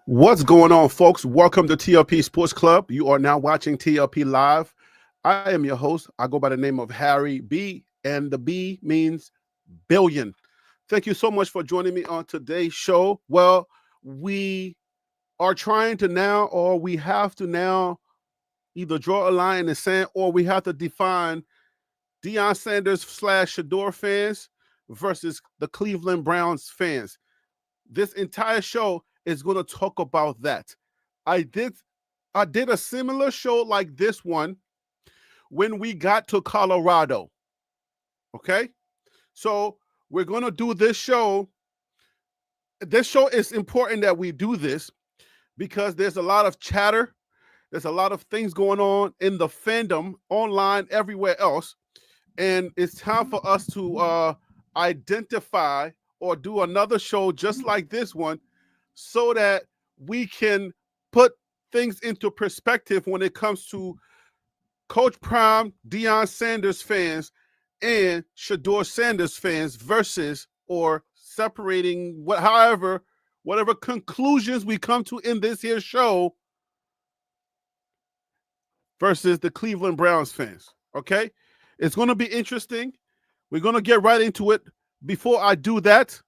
What's going on, folks? Welcome to TLP Sports Club. You are now watching TLP Live. I am your host. I go by the name of Harry B, and the B means billion. Thank you so much for joining me on today's show. Well, we are trying to now, or we have to now, either draw a line in the sand, or we have to define Deion Sanders / Shador fans versus the Cleveland Browns fans. This entire show is going to talk about that. I did a similar show like this one when we got to Colorado. Okay? So we're going to do this show. This show is important that we do this because there's a lot of chatter. There's a lot of things going on in the fandom, online, everywhere else. And it's time for us to identify or do another show just like this one so that we can put things into perspective when it comes to Coach Prime, Deion Sanders fans, and Shedeur Sanders fans versus or separating whatever conclusions we come to in this here show versus the Cleveland Browns fans. Okay? It's going to be interesting. We're going to get right into it. Before I do that,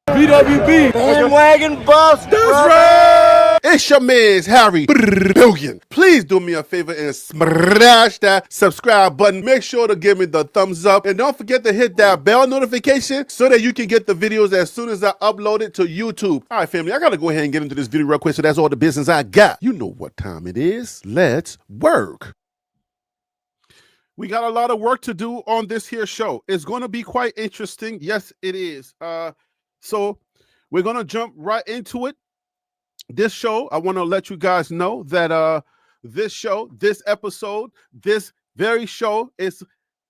BWB Bandwagon Buffs. That's right. It's your man's Harry Billion. Please do me a favor and smash that subscribe button. Make sure to give me the thumbs up. And don't forget to hit that bell notification so that you can get the videos as soon as I upload it to YouTube. All right, family, I got to go ahead and get into this video real quick. So that's all the business I got. You know what time it is. Let's work. We got a lot of work to do on this here show. It's going to be quite interesting. Yes, it is. So we're going to jump right into it. This show, I want to let you guys know that this episode, this very show is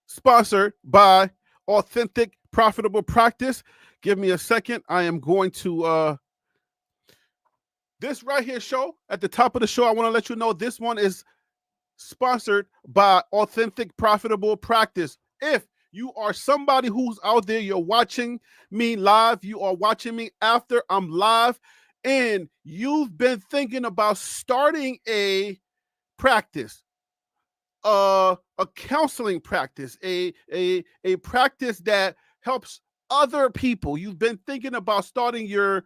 sponsored by Authentic Profitable Practice. Give me a second. I am going to this right here show at the top of the show. I want to let you know this one is sponsored by Authentic Profitable Practice. If you are somebody who's out there, you're watching me live, you are watching me after I'm live, and you've been thinking about starting a practice, a counseling practice, a practice that helps other people. You've been thinking about starting your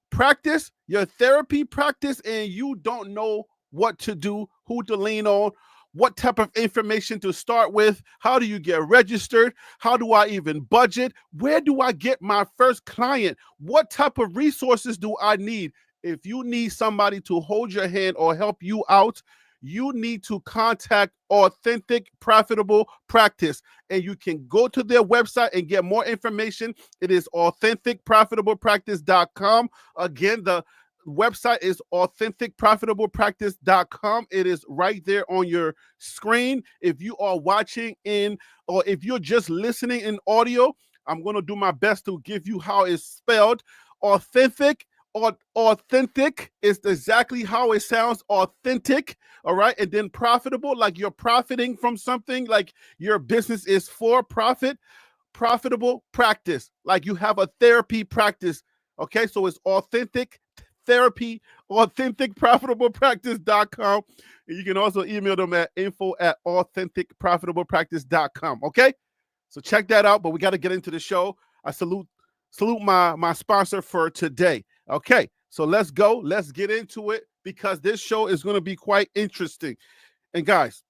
practice, your therapy practice, and you don't know what to do, who to lean on, what type of information to start with, how do you get registered, how do I even budget, where do I get my first client, what type of resources do I need? If you need somebody to hold your hand or help you out, you need to contact Authentic Profitable Practice, and you can go to their website and get more information. It is authenticprofitablepractice.com. Again, the website is authenticprofitablepractice.com. It is right there on your screen. If you are watching or if you're just listening in audio, I'm going to do my best to give you how it's spelled. Authentic is exactly how it sounds, authentic, all right? And then profitable, like you're profiting from something, like your business is for profit. Profitable practice, like you have a therapy practice, okay? So it's authentic therapy, authenticprofitablepractice.com. And you can also email them at info@authenticprofitablepractice.com, okay? So check that out, but we got to get into the show. I salute my sponsor for today. Okay, so let's go. Let's get into it because this show is going to be quite interesting. And guys,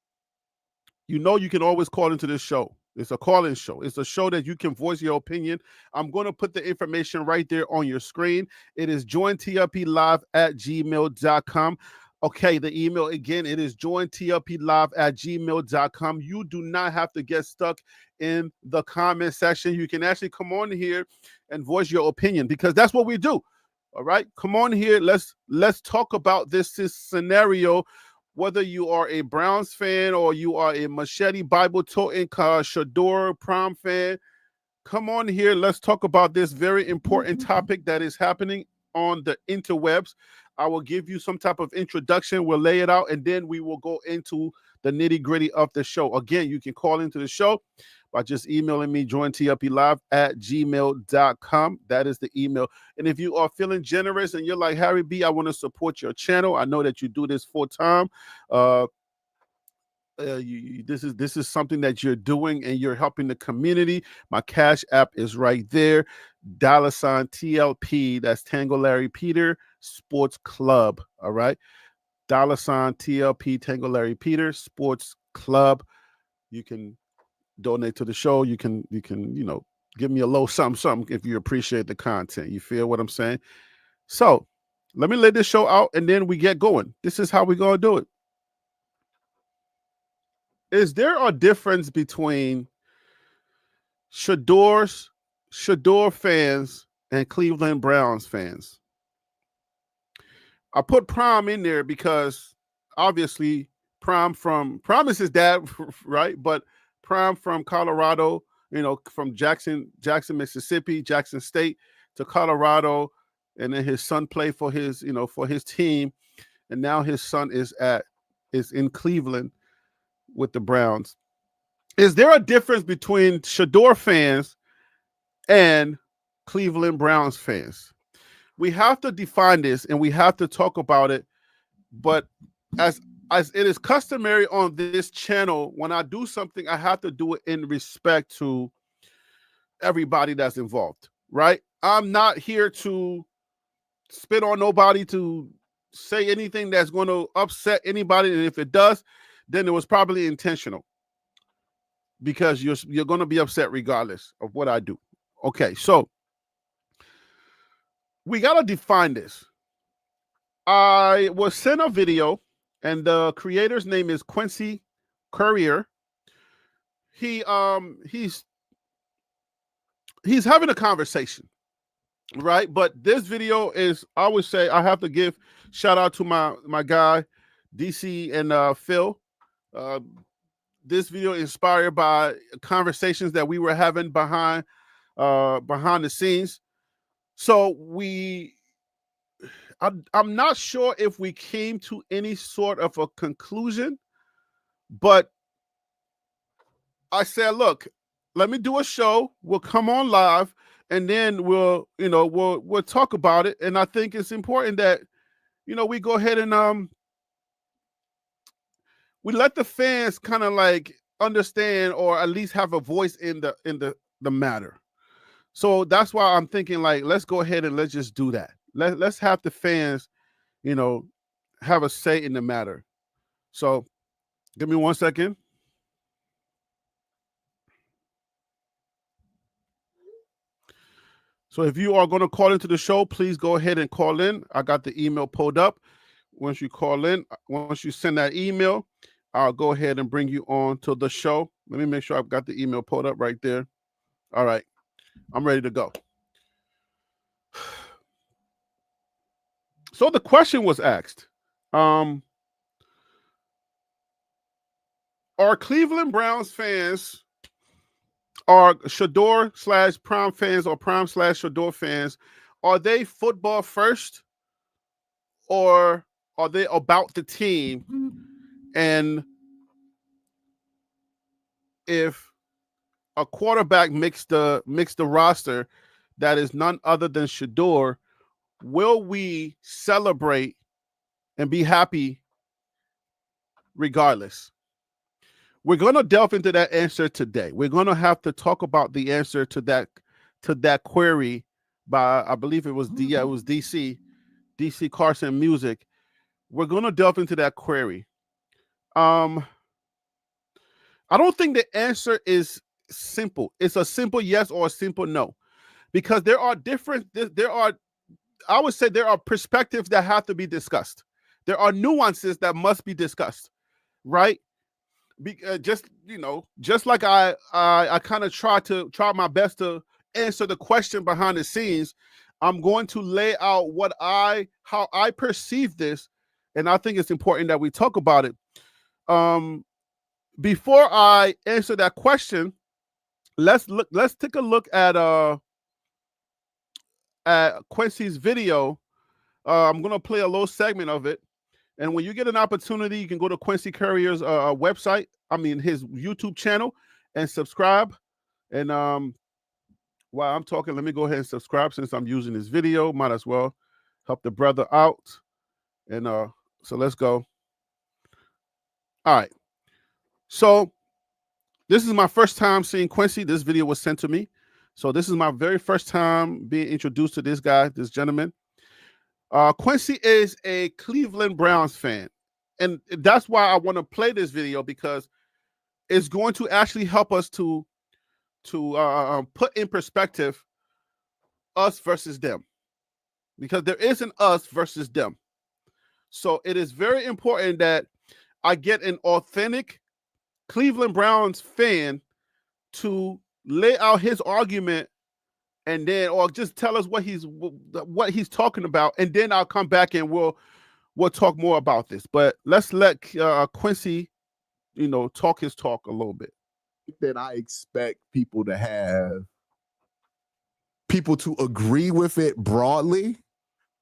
you know you can always call into this show. It's a call-in show. It's a show that you can voice your opinion. I'm going to put the information right there on your screen. It is jointlplive@gmail.com. Okay, the email again, it is jointlplive@gmail.com. You do not have to get stuck in the comment section. You can actually come on here and voice your opinion because that's what we do. All right, come on here. Let's talk about this scenario. Whether you are a Browns fan or you are a Machete Bible toting Shador Prom fan, come on here. Let's talk about this very important topic that is happening on the interwebs. I will give you some type of introduction. We'll lay it out, and then we will go into the nitty-gritty of the show. Again, you can call into the show. by just emailing me, jointlplive@gmail.com. That is the email. And if you are feeling generous and you're like, Harry B, I want to support your channel. I know that you do this full time. This is something that you're doing and you're helping the community. My Cash App is right there. $ TLP, that's Tango Larry Peter Sports Club. All right. $ TLP Tango Larry Peter Sports Club. You can donate to the show. You can, give me a little something if you appreciate the content. You feel what I'm saying? So let me lay this show out and then we get going. This is how we're going to do it. Is there a difference between Shedeur fans and Cleveland Browns fans? I put Prime in there because obviously Prime is his dad, right? But Prime from Colorado, from Jackson, Mississippi, Jackson State to Colorado, and then his son played for his team, and now his son is in Cleveland with the Browns. Is there a difference between Shedeur fans and Cleveland Browns fans? We have to define this and we have to talk about it. But as it is customary on this channel, when I do something, I have to do it in respect to everybody that's involved, right? I'm not here to spit on nobody, to say anything that's going to upset anybody. And if it does, then it was probably intentional, because you're going to be upset regardless of what I do. Okay, so we got to define this. I was sent a video, and the creator's name is Quincy Courier. He's having a conversation, right? But this video is, I would say, I have to give shout out to my guy, DC and Phil. This video inspired by conversations that we were having behind the scenes. So I'm not sure if we came to any sort of a conclusion, but I said, look, let me do a show. We'll come on live, and then we'll talk about it. And I think it's important that, we go ahead and we let the fans kind of like understand, or at least have a voice in the matter. So that's why I'm thinking, like, let's go ahead and let's just do that. Let's have the fans, have a say in the matter. So give me 1 second. So if you are going to call into the show, please go ahead and call in. I got the email pulled up. Once you call in, once you send that email, I'll go ahead and bring you on to the show. Let me make sure I've got the email pulled up right there. All right. I'm ready to go. So the question was asked, are Cleveland Browns fans, are Shador / Prime fans, or Prime / Shador fans, are they football first, or are they about the team? And if a quarterback makes the roster that is none other than Shedeur, will we celebrate and be happy regardless? We're going to delve into that answer today. We're going to have to talk about the answer to that query by, I believe it was DC Carson Music. We're going to delve into that query. I don't think the answer is simple. It's a simple yes or a simple no, because I would say there are perspectives that have to be discussed. There are nuances that must be discussed, right? Just like I kind of try my best to answer the question behind the scenes, I'm going to lay out how I perceive this, and I think it's important that we talk about it. Before I answer that question, let's take a look at Quincy's video. I'm gonna play a little segment of it, and when you get an opportunity, you can go to Quincy Courier's website. I mean, his YouTube channel, and subscribe. And while I'm talking, let me go ahead and subscribe since I'm using this video. Might as well help the brother out. And so let's go. All right. So this is my first time seeing Quincy. This video was sent to me. So this is my very first time being introduced to this guy, this gentleman. Quincy is a Cleveland Browns fan. And that's why I want to play this video, because it's going to actually help us to put in perspective us versus them. Because there isn't us versus them. So it is very important that I get an authentic Cleveland Browns fan to lay out his argument, and then, or just tell us what he's talking about, and then I'll come back and we'll talk more about this. But let's let Quincy, talk his talk a little bit. That I expect people to agree with it broadly,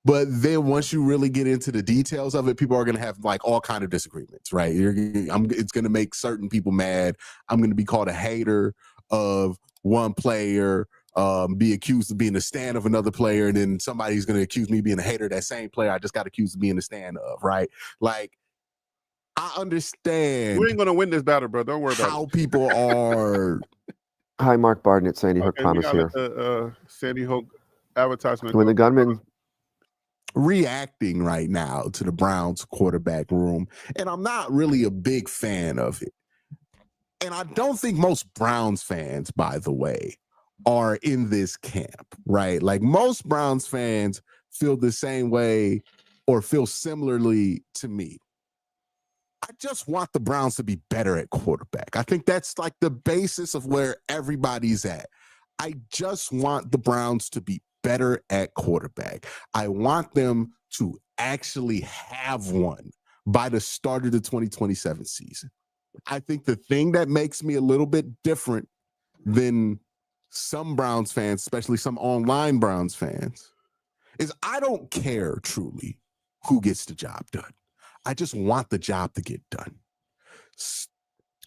but then once you really get into the details of it, people are going to have like all kind of disagreements, right? It's going to make certain people mad. I'm going to be called a hater of one player, be accused of being a stan of another player, and then somebody's going to accuse me of being a hater of that same player I just got accused of being a stan of, right? Like, I understand. We ain't going to win this battle, bro. Don't worry about it. How people are. Hi, Mark Barden at Sandy Hook Promise here. Sandy Hook advertisement. When the gunman reacting right now to the Browns quarterback room, and I'm not really a big fan of it. And I don't think most Browns fans, by the way, are in this camp, right? Like, most Browns fans feel the same way or feel similarly to me. I just want the Browns to be better at quarterback. I think that's like the basis of where everybody's at. I just want the Browns to be better at quarterback. I want them to actually have one by the start of the 2027 season. I think the thing that makes me a little bit different than some Browns fans, especially some online Browns fans, is I don't care truly who gets the job done. I just want the job to get done.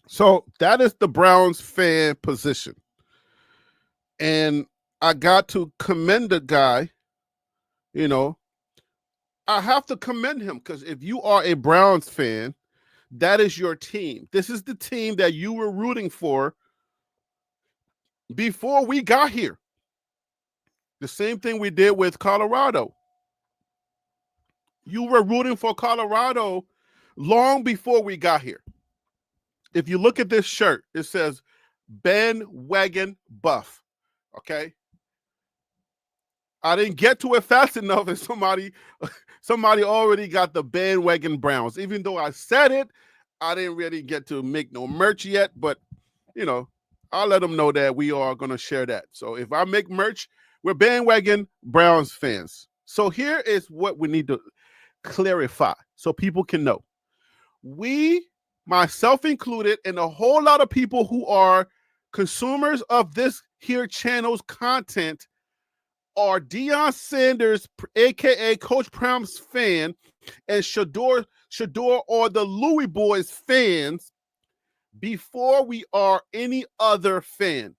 So that is the Browns fan position. And I got to commend the guy. I have to commend him, because if you are a Browns fan, that is your team. This is the team that you were rooting for before we got here. The same thing we did with Colorado. You were rooting for Colorado long before we got here. If you look at this shirt, it says Bandwagon Buff. Okay? I didn't get to it fast enough, and somebody already got the Bandwagon Browns. Even though I said it, I didn't really get to make no merch yet, but, I'll let them know that we are going to share that. So if I make merch, we're Bandwagon Browns fans. So here is what we need to clarify so people can know. We, myself included, and a whole lot of people who are consumers of this here channel's content, are Deion Sanders, a.k.a. Coach Prom's fan, and Shador or the Louis Boys fans before we are any other fan.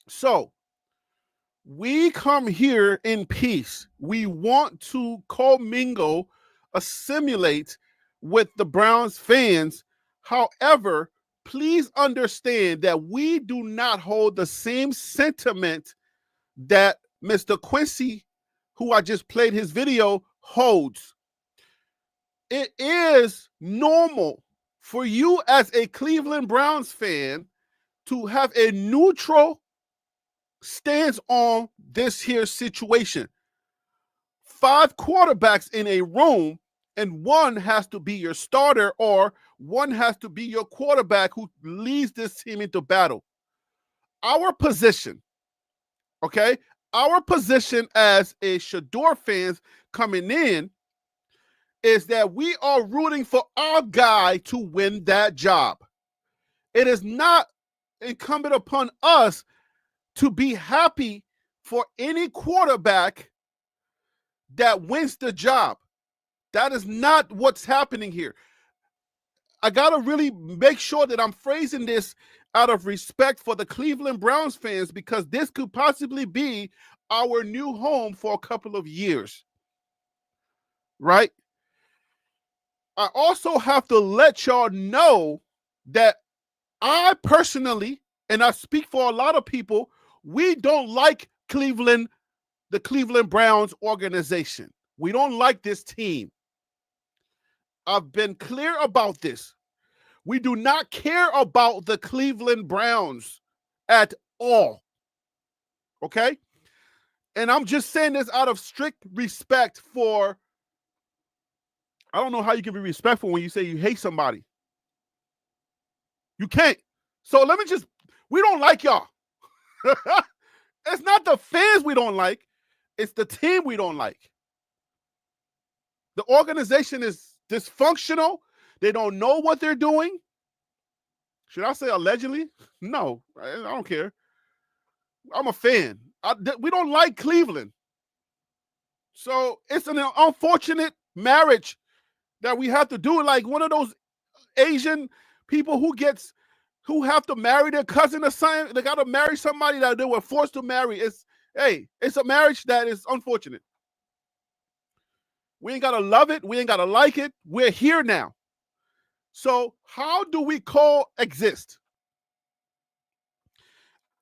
So we come here in peace. We want to commingle, assimilate with the Browns fans. However, please understand that we do not hold the same sentiment that Mr. Quincy, who I just played his video, holds. It is normal for you as a Cleveland Browns fan to have a neutral stance on this here situation. 5 quarterbacks in a room, and one has to be your starter, or one has to be your quarterback who leads this team into battle. Our position, okay? Our position as a Shador fans coming in is that we are rooting for our guy to win that job. It is not incumbent upon us to be happy for any quarterback that wins the job. That is not what's happening here. I got to really make sure that I'm phrasing this out of respect for the Cleveland Browns fans, because this could possibly be our new home for a couple of years, right? I also have to let y'all know that I personally, and I speak for a lot of people, we don't like Cleveland, the Cleveland Browns organization. We don't like this team. I've been clear about this. We do not care about the Cleveland Browns at all. Okay? And I'm just saying this out of strict respect for, I don't know how you can be respectful when you say you hate somebody. You can't. So we don't like y'all. It's not the fans we don't like. It's the team we don't like. The organization is dysfunctional. They don't know what they're doing. Should I say allegedly? No, I don't care. I'm a fan. We don't like Cleveland. So it's an unfortunate marriage that we have to do. Like one of those Asian people who have to marry their cousin or something. They got to marry somebody that they were forced to marry. It's a marriage that is unfortunate. We ain't got to love it. We ain't got to like it. We're here now. So how do we coexist?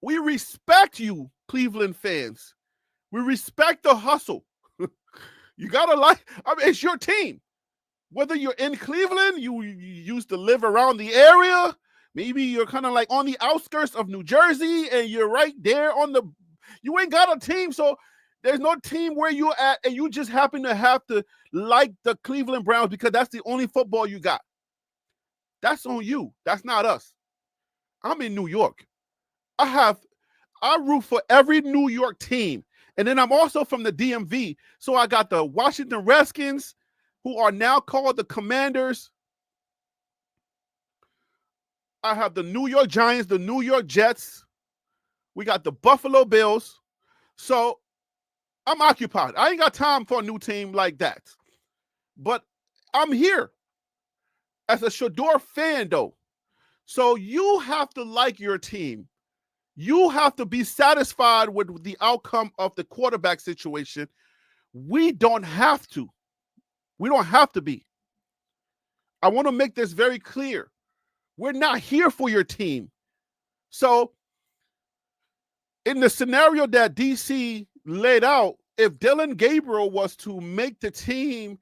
We respect you, Cleveland fans. We respect the hustle. You got to it's your team. Whether you're in Cleveland, you used to live around the area, maybe you're kind of like on the outskirts of New Jersey and you're right there you ain't got a team, so there's no team where you're at, and you just happen to have to like the Cleveland Browns because that's the only football you got. That's on you. That's not us. I'm in New York. I root for every New York team. And then I'm also from the DMV. So I got the Washington Redskins, who are now called the Commanders. I have the New York Giants, the New York Jets. We got the Buffalo Bills. So I'm occupied. I ain't got time for a new team like that. But I'm here as a Shedeur fan, though. So you have to like your team. You have to be satisfied with the outcome of the quarterback situation. We don't have to. We don't have to be. I want to make this very clear. We're not here for your team. So in the scenario that DC laid out, if Dylan Gabriel was to make the team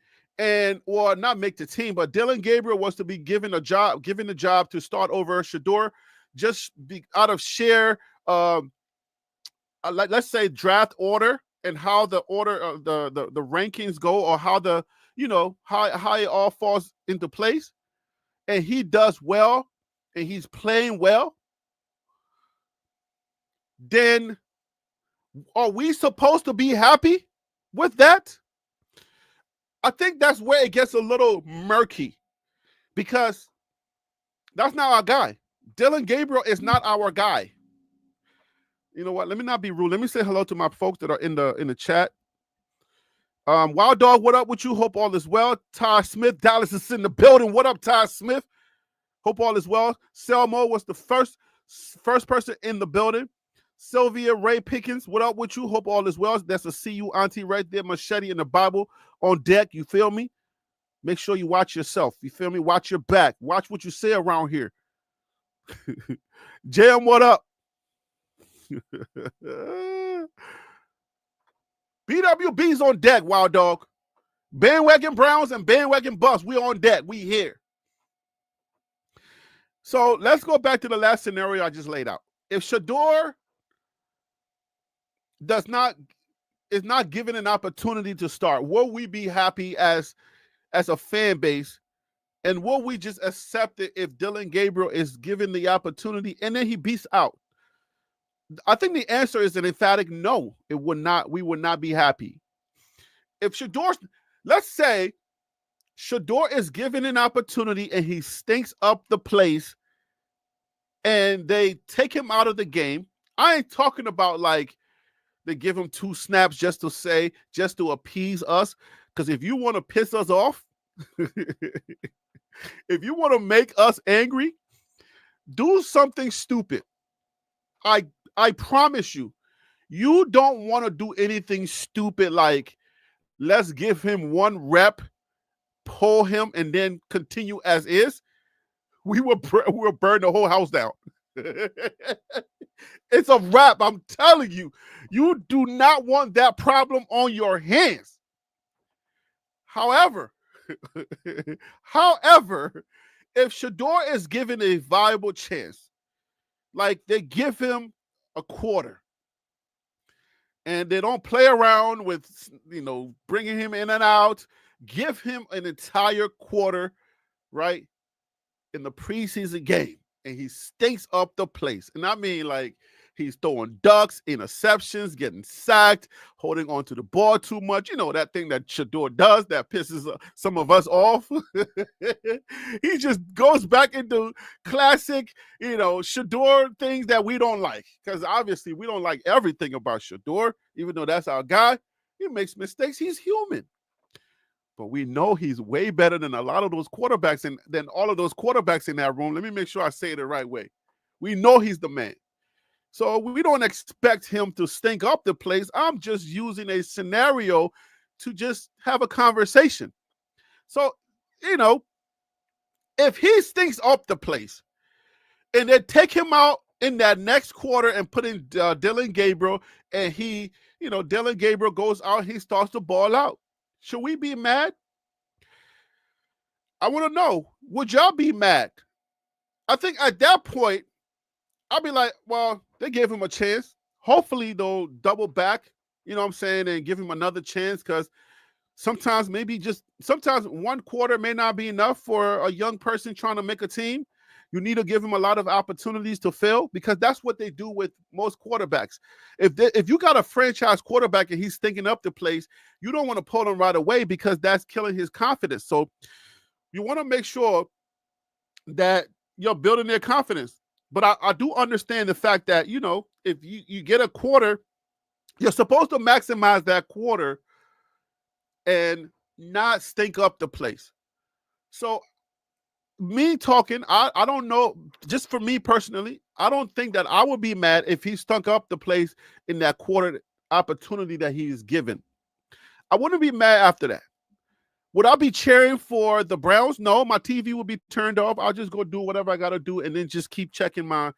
or not make the team, but Dylan Gabriel was to be given the job to start over Shador, just out of sheer, let's say draft order and how the order of the rankings go, or how how it all falls into place, and he does well and he's playing well, then are we supposed to be happy with that? I think that's where it gets a little murky, because that's not our guy. Dylan Gabriel is not our guy. You know what? Let me not be rude. Let me say hello to my folks that are in the chat. Wild Dog, what up with you? Hope all is well. Ty Smith, Dallas is in the building. What up, Ty Smith? Hope all is well. Selmo was the first person in the building. Sylvia Ray Pickens, what up with you? Hope all is well. That's a CU auntie right there. Machete in the Bible on deck. You feel me? Make sure you watch yourself. You feel me? Watch your back. Watch what you say around here. Jam, what up? BWB's on deck, Wild Dog. Bandwagon Browns and Bandwagon Buffs, we on deck. We here. So let's go back to the last scenario I just laid out. If Shador is not given an opportunity to start, will we be happy as a fan base? And will we just accept it if Dylan Gabriel is given the opportunity and then he beats out? I think the answer is an emphatic no. It would not. We would not be happy. If let's say Shador is given an opportunity and he stinks up the place and they take him out of the game. I ain't talking about like they give him 2 snaps just to appease us. Because if you want to piss us off, if you want to make us angry, do something stupid. I promise you, you don't want to do anything stupid like let's give him one rep, pull him, and then continue as is. We will burn the whole house down. It's a wrap. I'm telling you, you do not want that problem on your hands. However, if Shador is given a viable chance, like they give him a quarter, and they don't play around with, bringing him in and out, give him an entire quarter, right, in the preseason game, and he stinks up the place. And I mean, like, he's throwing ducks, interceptions, getting sacked, holding on to the ball too much. You know, that thing that Shedeur does that pisses some of us off. He just goes back into classic, Shedeur things that we don't like. Because obviously we don't like everything about Shedeur, even though that's our guy. He makes mistakes. He's human. But we know he's way better than a lot of those quarterbacks and than all of those quarterbacks in that room. Let me make sure I say it the right way. We know he's the man. So we don't expect him to stink up the place. I'm just using a scenario to just have a conversation. So, if he stinks up the place and then take him out in that next quarter and put in Dylan Gabriel, and Dylan Gabriel goes out, he starts to ball out. Should we be mad? I want to know, would y'all be mad? I think at that point, I'll be like, well, they gave him a chance. Hopefully they'll double back, and give him another chance, because sometimes one quarter may not be enough for a young person trying to make a team. You need to give him a lot of opportunities to fail, because that's what they do with most quarterbacks. If you got a franchise quarterback and he's stinking up the place, you don't want to pull him right away, because that's killing his confidence. So you want to make sure that you're building their confidence. But I do understand the fact that, if you get a quarter, you're supposed to maximize that quarter and not stink up the place. So me talking, I don't know, just for me personally, I don't think that I would be mad if he stunk up the place in that quarter opportunity that he's given. I wouldn't be mad after that. Would I be cheering for the Browns? No, my TV would be turned off. I'll just go do whatever I got to do, and then just keep checking my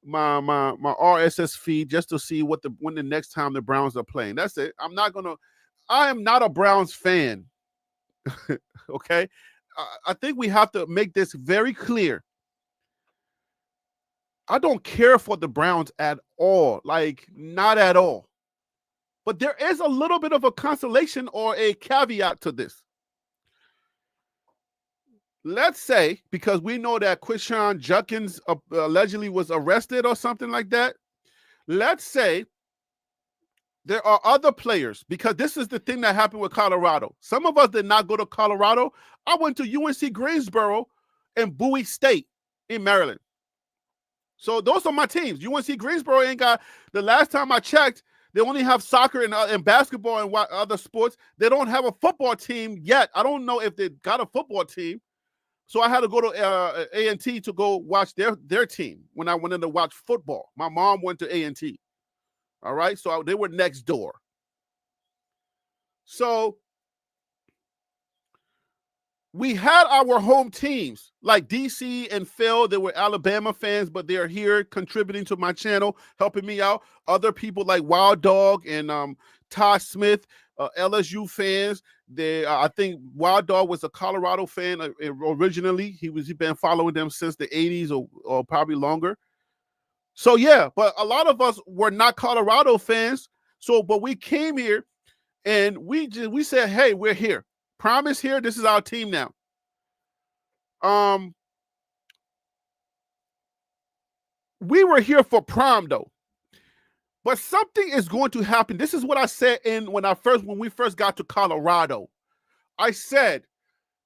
RSS feed just to see when the next time the Browns are playing. That's it. I am not a Browns fan. Okay? I think we have to make this very clear. I don't care for the Browns at all. Like, not at all. But there is a little bit of a consolation or a caveat to this. Let's say, because we know that Quincy Judkins allegedly was arrested or something like that. Let's say there are other players, because this is the thing that happened with Colorado. Some of us did not go to Colorado. I went to UNC Greensboro and Bowie State in Maryland. So those are my teams. UNC Greensboro ain't got, the last time I checked, they only have soccer and basketball and other sports. They don't have a football team yet. I don't know if they got a football team. So I had to go to A&T to go watch their team when I went in to watch football. My mom went to A&T. All right? So they were next door. So we had our home teams like DC and Phil. They were Alabama fans, but they're here contributing to my channel, helping me out. Other people like Wild Dog and Todd Smith, LSU fans. I think Wild Dog was a Colorado fan originally. He's been following them since the 80s or probably longer. So yeah, but a lot of us were not Colorado fans. But we came here and we said, hey, we're here. Promise here. This is our team now. We were here for Prime though. But something is going to happen. This is what I said when we first got to Colorado. I said,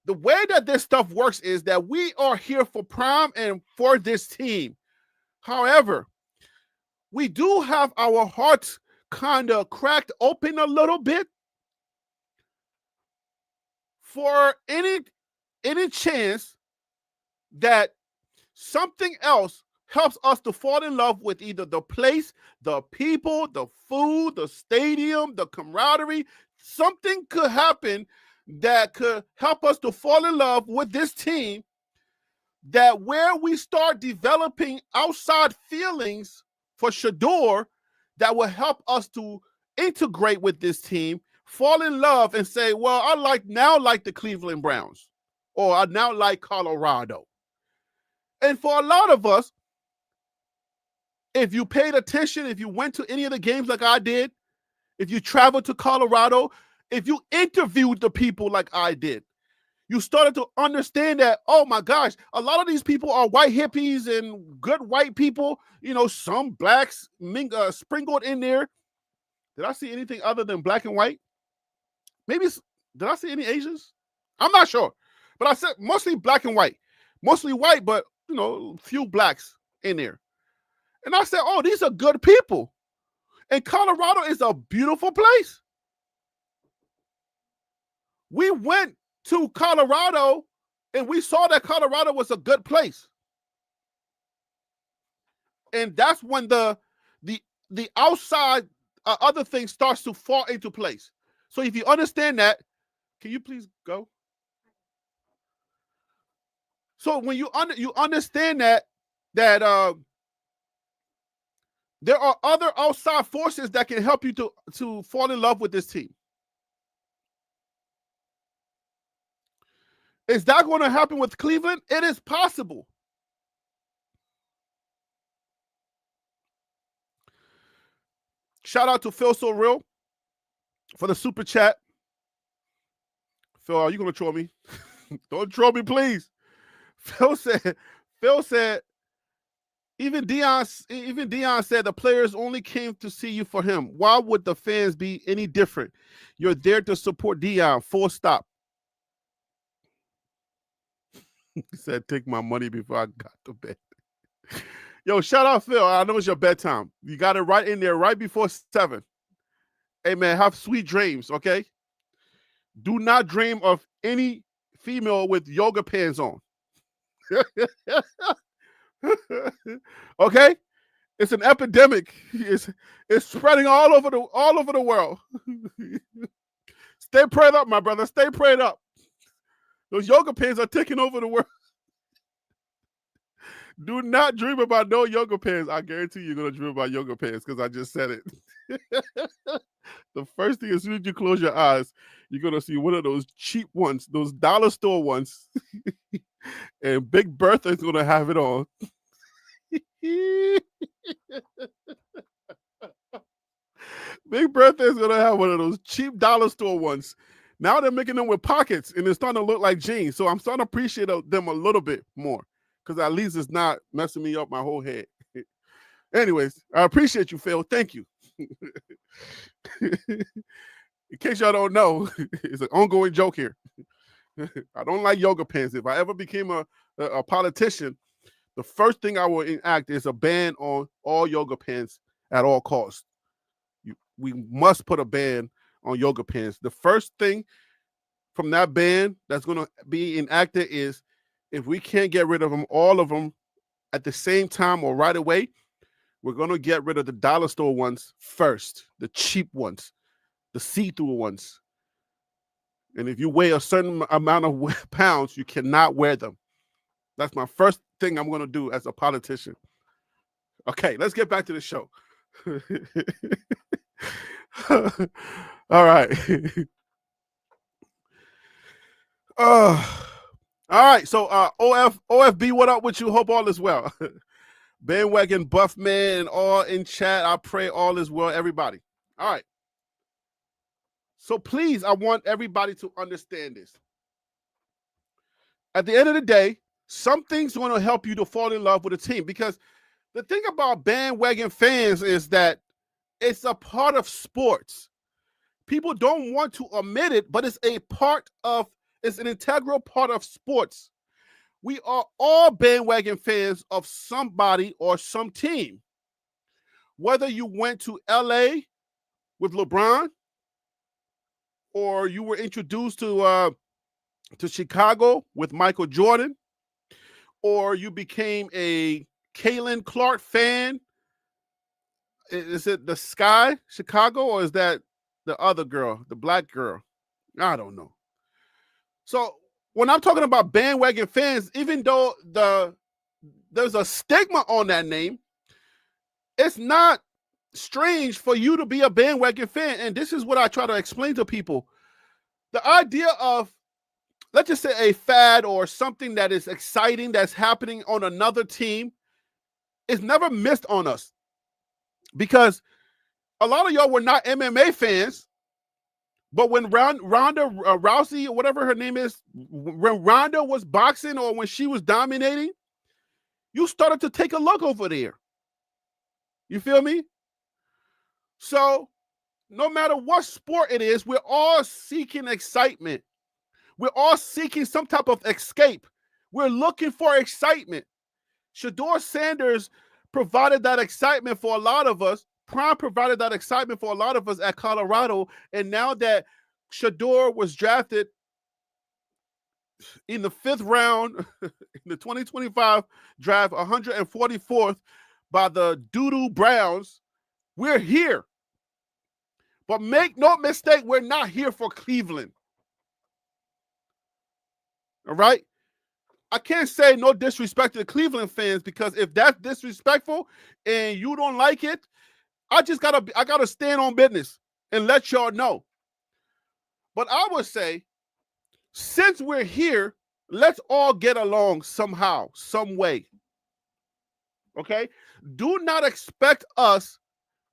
the way that this stuff works is that we are here for Prime and for this team. However, we do have our hearts kind of cracked open a little bit for any chance that something else helps us to fall in love with either the place, the people, the food, the stadium, the camaraderie. Something could happen that could help us to fall in love with this team, that where we start developing outside feelings for Shador that will help us to integrate with this team, fall in love and say, well, I like the Cleveland Browns, or I now like Colorado. And for a lot of us, if you paid attention, if you went to any of the games like I did, if you traveled to Colorado, if you interviewed the people like I did, you started to understand that, oh my gosh, a lot of these people are white hippies and good white people, some blacks sprinkled in there. Did I see anything other than black and white? Maybe, did I see any Asians? I'm not sure. But I said mostly black and white. Mostly white, but, few blacks in there. And I said, oh, these are good people. And Colorado is a beautiful place. We went to Colorado and we saw that Colorado was a good place. And that's when the outside other thing starts to fall into place. So if you understand that, can you please go? So when you understand that there are other outside forces that can help you to fall in love with this team. Is that going to happen with Cleveland? It is possible. Shout out to Phil So Real for the super chat. Phil, are you going to troll me? Don't troll me, please. Phil said, even Dion said the players only came to see you for him. Why would the fans be any different? You're there to support Dion. Full stop. He said, take my money before I got to bed. Yo, shout out Phil. I know it's your bedtime. You got it right in there right before 7. Hey, man, have sweet dreams, okay? Do not dream of any female with yoga pants on. Okay? It's an epidemic. It's spreading all over the world. Stay prayed up, my brother. Stay prayed up. Those yoga pants are taking over the world. Do not dream about no yoga pants. I guarantee you're going to dream about yoga pants because I just said it. The first thing, as soon as you close your eyes, you're going to see one of those cheap ones, those dollar store ones. And Big Bertha is going to have it on. Big Bertha is going to have one of those cheap dollar store ones. Now they're making them with pockets, and it's starting to look like jeans. So I'm starting to appreciate them a little bit more because at least it's not messing me up my whole head. Anyways, I appreciate you, Phil. Thank you. In case y'all don't know, it's an ongoing joke here. I don't like yoga pants. If I ever became a politician, the first thing I will enact is a ban on all yoga pants at all costs. We must put a ban on yoga pants. The first thing from that ban that's going to be enacted is if we can't get rid of them, all of them at the same time or right away, we're going to get rid of the dollar store ones first, the cheap ones, the see-through ones. And if you weigh a certain amount of pounds, you cannot wear them. That's my first thing I'm going to do as a politician. Okay, let's get back to the show. All right. All right. So OFB, what up with you? Hope all is well. Bandwagon, Buff Man, all in chat. I pray all is well, everybody. All right. So please, I want everybody to understand this. At the end of the day, something's going to help you to fall in love with a team, because the thing about bandwagon fans is that it's a part of sports. People don't want to admit it, but it's an integral part of sports. We are all bandwagon fans of somebody or some team. Whether you went to LA with LeBron, or you were introduced to Chicago with Michael Jordan, or you became a Caitlin Clark fan. Is it the Sky Chicago, or is that the other girl, the black girl? I don't know. So when I'm talking about bandwagon fans, even though there's a stigma on that name, it's not strange for you to be a bandwagon fan. And this is what I try to explain to people. The idea of, let's just say, a fad or something that is exciting that's happening on another team is never missed on us. Because a lot of y'all were not MMA fans, but when Ronda Rousey, or whatever her name is, when Ronda was boxing or when she was dominating, you started to take a look over there. You feel me? So no matter what sport it is, we're all seeking excitement. We're all seeking some type of escape. We're looking for excitement. Shedeur Sanders provided that excitement for a lot of us. Prime provided that excitement for a lot of us at Colorado. And now that Shedeur was drafted in the 5th round in the 2025 draft, 144th by the Doodoo Browns, we're here. But make no mistake, we're not here for Cleveland. All right? I can't say no disrespect to the Cleveland fans, because if that's disrespectful and you don't like it, I gotta stand on business and let y'all know. But I would say, since we're here, let's all get along somehow, some way. Okay? Do not expect us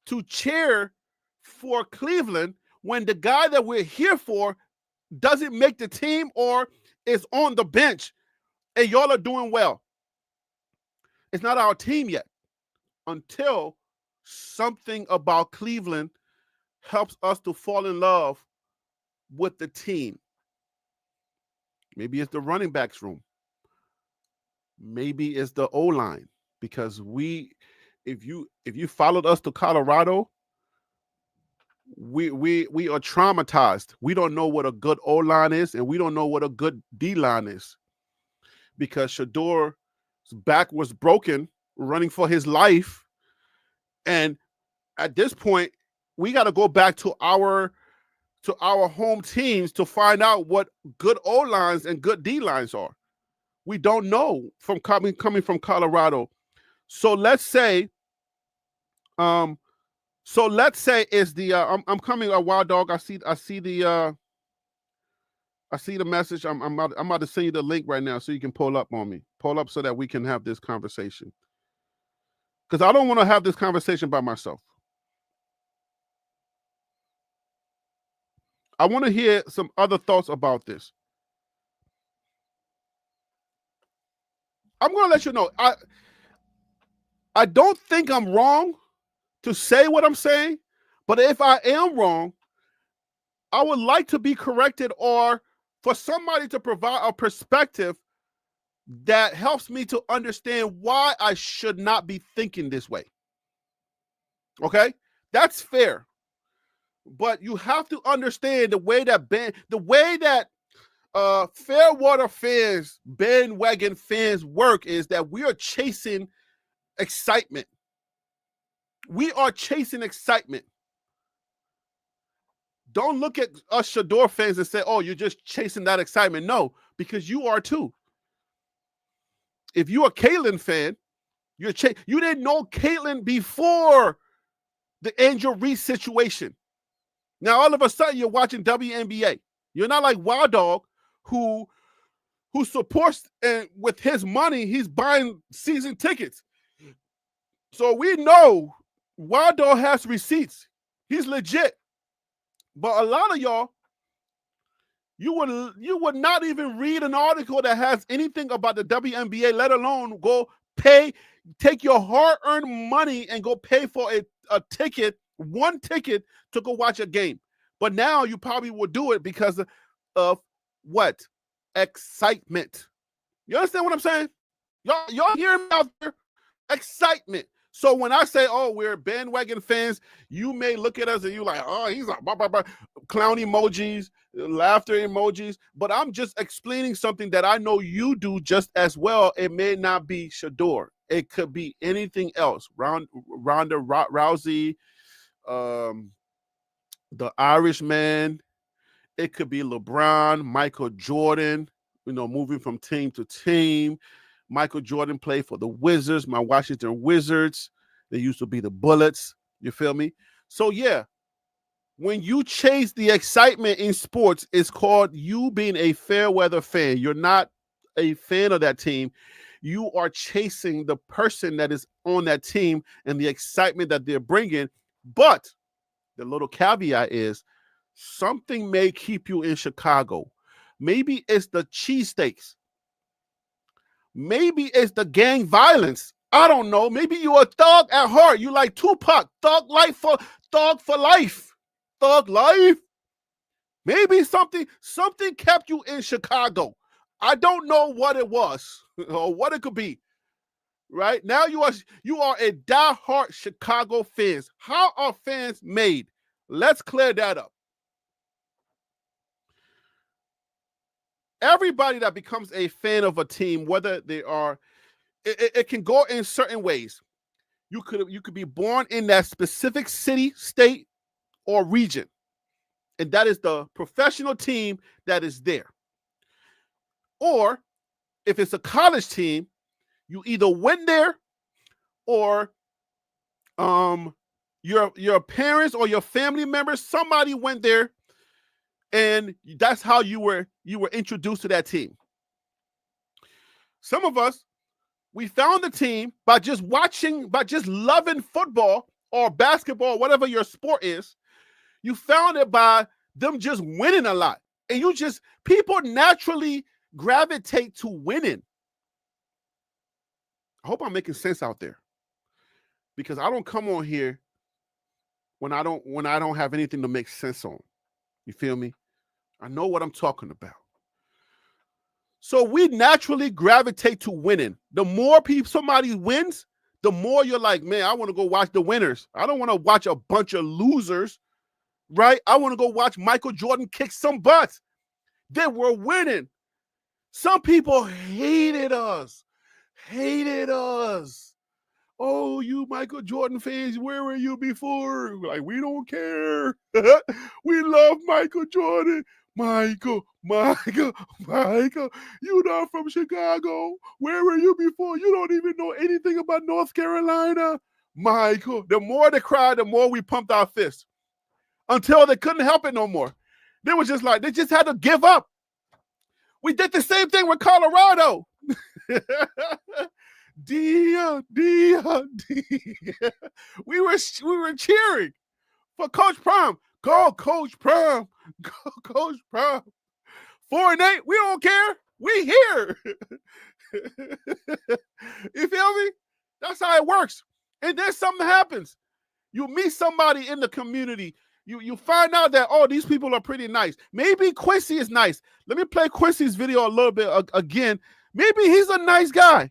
to cheer for Cleveland when the guy that we're here for doesn't make the team or is on the bench and y'all are doing well. It's not our team yet until something about Cleveland helps us to fall in love with the team. Maybe it's the running backs room. Maybe it's the O-line, because if you followed us to Colorado, we are traumatized. We don't know what a good O-line is, and we don't know what a good D-line is, because Shador's back was broken running for his life. And at this point, we got to go back to our home teams to find out what good O-lines and good D-lines are. We don't know from coming from Colorado. So let's say it's the I'm coming a Wild Dog. I see the message. I'm about to send you the link right now so you can pull up on me. Pull up so that we can have this conversation. Because I don't want to have this conversation by myself. I want to hear some other thoughts about this. I'm going to let you know. I don't think I'm wrong to say what I'm saying, but if I am wrong, I would like to be corrected, or for somebody to provide a perspective that helps me to understand why I should not be thinking this way. Okay? That's fair. But you have to understand the way that Fairwater fans, bandwagon fans work is that we are chasing excitement. We are chasing excitement. Don't look at us Shador fans and say, oh, you're just chasing that excitement. No, because you are too. If you're a Caitlin fan, you didn't know Caitlin before the Angel Reese situation. Now, all of a sudden, you're watching WNBA. You're not like Wild Dog, who supports, and with his money, he's buying season tickets. So we know Wild Dog has receipts. He's legit. But a lot of y'all, you would not even read an article that has anything about the WNBA, let alone go take your hard-earned money and go pay for a ticket, one ticket to go watch a game. But now you probably will do it because of what? Excitement. You understand what I'm saying? Y'all hear me out there? Excitement. So when I say, oh, we're bandwagon fans, you may look at us and you're like, oh, he's like, blah, blah, blah, clown emojis, laughter emojis. But I'm just explaining something that I know you do just as well. It may not be Shador. It could be anything else. Ronda Rousey, the Irishman. It could be LeBron, Michael Jordan, moving from team to team. Michael Jordan played for the Wizards, my Washington Wizards. They used to be the Bullets. You feel me? So, yeah, when you chase the excitement in sports, it's called you being a fair weather fan. You're not a fan of that team. You are chasing the person that is on that team and the excitement that they're bringing. But the little caveat is something may keep you in Chicago. Maybe it's the cheesesteaks. Maybe it's the gang violence. I don't know. Maybe you're a thug at heart. You like Tupac. Thug for life. Thug life. Maybe something kept you in Chicago. I don't know what it was or what it could be. Right now, you are a diehard Chicago fans. How are fans made? Let's clear that up. Everybody that becomes a fan of a team, whether they are, it can go in certain ways. You could be born in that specific city, state, or region, and that is the professional team that is there. Or if it's a college team, you either went there, or your parents or your family members, somebody went there, and that's how you were introduced to that team. Some of us, we found the team by just loving football or basketball, whatever your sport is. You found it by them just winning a lot. And people naturally gravitate to winning. I hope I'm making sense out there. Because I don't come on here when I don't have anything to make sense on. You feel me? I know what I'm talking about. So we naturally gravitate to winning. The more somebody wins, the more you're like, man, I want to go watch the winners. I don't want to watch a bunch of losers, right? I want to go watch Michael Jordan kick some butts. They were winning. Some people hated us. Oh, you Michael Jordan fans, where were you before? Like, we don't care. We love Michael Jordan. Michael, you're not from Chicago. Where were you before? You don't even know anything about North Carolina. Michael, the more they cried, the more we pumped our fists until they couldn't help it no more. They were just like, they just had to give up. We did the same thing with Colorado. Dia. We were cheering for Coach Prime. Go, Coach Prime. Go, Coach Prime. 4-8, we don't care. We here. You feel me? That's how it works. And then something happens. You meet somebody in the community. You find out that, oh, these people are pretty nice. Maybe Quincy is nice. Let me play Quincy's video a little bit again. Maybe he's a nice guy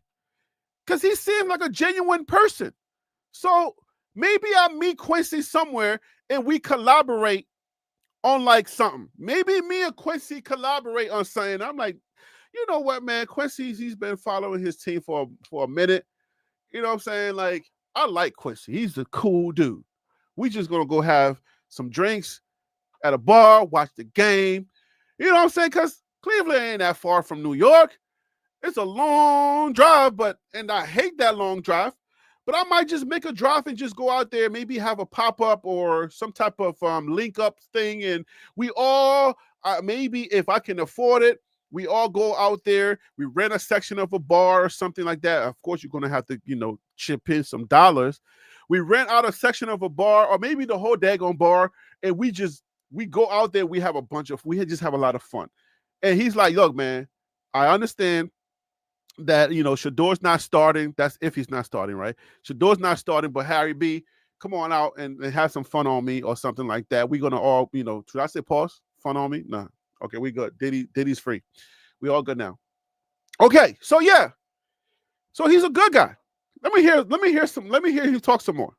because he seemed like a genuine person. So maybe I meet Quincy somewhere and we collaborate on like something. Maybe me and Quincy collaborate on something. I'm like, you know what, man? He's been following his team for a minute. You know what I'm saying? Like, I like Quincy. He's a cool dude. We just gonna go have some drinks at a bar, watch the game. You know what I'm saying? Because Cleveland ain't that far from New York. It's a long drive, and I hate that long drive. But I might just make a drive and just go out there, maybe have a pop-up or some type of link-up thing. And we all, maybe if I can afford it, we all go out there. We rent a section of a bar or something like that. Of course, you're going to have to, chip in some dollars. We rent out a section of a bar or maybe the whole daggone bar. And we go out there. We just have a lot of fun. And he's like, look, man, I understand that, Shador's not starting. That's if he's not starting, right? Shador's not starting, but Harry B, come on out and have some fun on me or something like that. We're going to all, should I say pause? Fun on me? No. Okay, we good. Diddy's free. We all good now. Okay, so yeah. So he's a good guy. Let me hear you talk some more.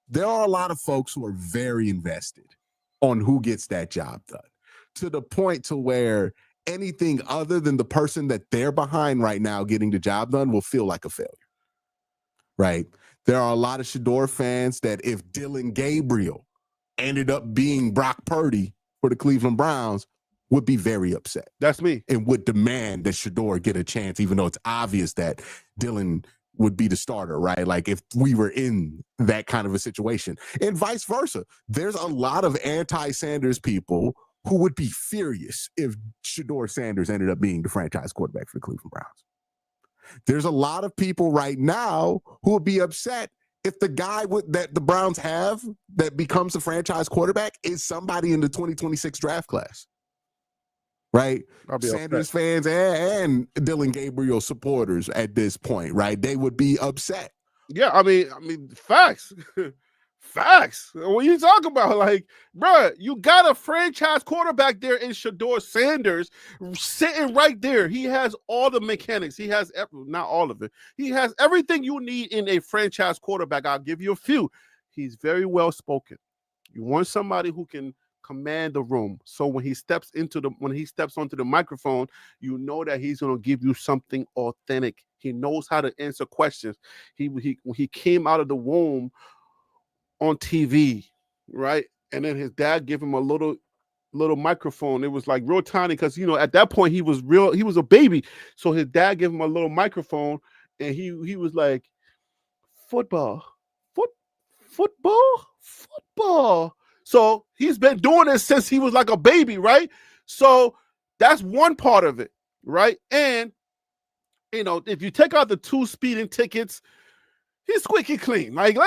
There are a lot of folks who are very invested on who gets that job done, to the point to where anything other than the person that they're behind right now getting the job done will feel like a failure. right? There are a lot of Shedeur fans that if Dylan Gabriel ended up being Brock Purdy for the Cleveland Browns, would be very upset. That's me. And would demand that Shedeur get a chance, even though it's obvious that Dylan would be the starter, right? Like if we were in that kind of a situation. And vice versa. There's a lot of anti-Sanders people who would be furious if Shedeur Sanders ended up being the franchise quarterback for the Cleveland Browns. There's a lot of people right now who would be upset if the guy that the Browns have that becomes the franchise quarterback is somebody in the 2026 draft class. Right? Sanders fans and Dylan Gabriel supporters at this point, right? They would be upset. Yeah, I mean, facts. Facts. What you talk about? Like, bro, you got a franchise quarterback there in Shedeur Sanders sitting right there. He has all the mechanics. He has not all of it. He has everything you need in a franchise quarterback. I'll give you a few. He's very well spoken. You want somebody who can command the room. So when he steps onto the microphone, you know that he's going to give you something authentic. He knows how to answer questions. He came out of the womb on TV, right? And then his dad gave him a little microphone. It was like real tiny because, you know, at that point he was a baby. So his dad gave him a little microphone and he was like, football. So he's been doing this since he was like a baby, right? So that's one part of it, right? And, you know, if you take out the 2 speeding tickets, he's squeaky clean. Like,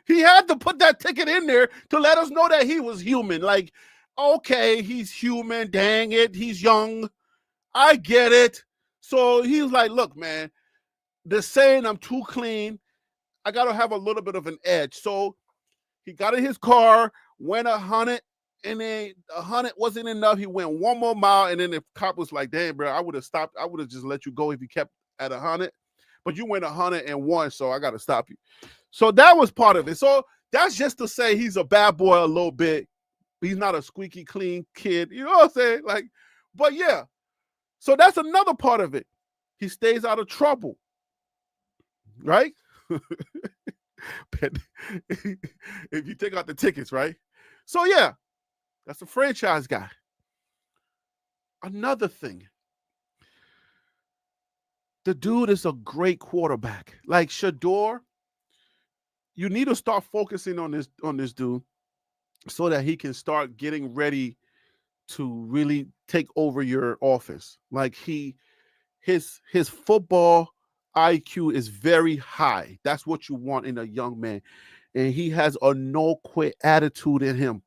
he had to put that ticket in there to let us know that he was human. Like, okay, he's human. Dang it. He's young. I get it. So he was like, look, man, they're saying I'm too clean. I got to have a little bit of an edge. So he got in his car, went 100, and then 100 wasn't enough. He went 1 more mile, and then the cop was like, damn, bro, I would have stopped. I would have just let you go if you kept at 100. But you went 101, so I got to stop you. So that was part of it. So that's just to say he's a bad boy a little bit. He's not a squeaky clean kid. You know what I'm saying? Like, but yeah. So that's another part of it. He stays out of trouble. Right? But if you take out the tickets, right? So yeah, that's a franchise guy. Another thing, the dude is a great quarterback. Like Shador, you need to start focusing on this dude so that he can start getting ready to really take over your offense. Like his football IQ is very high. That's what you want in a young man. And he has a no quit attitude in him.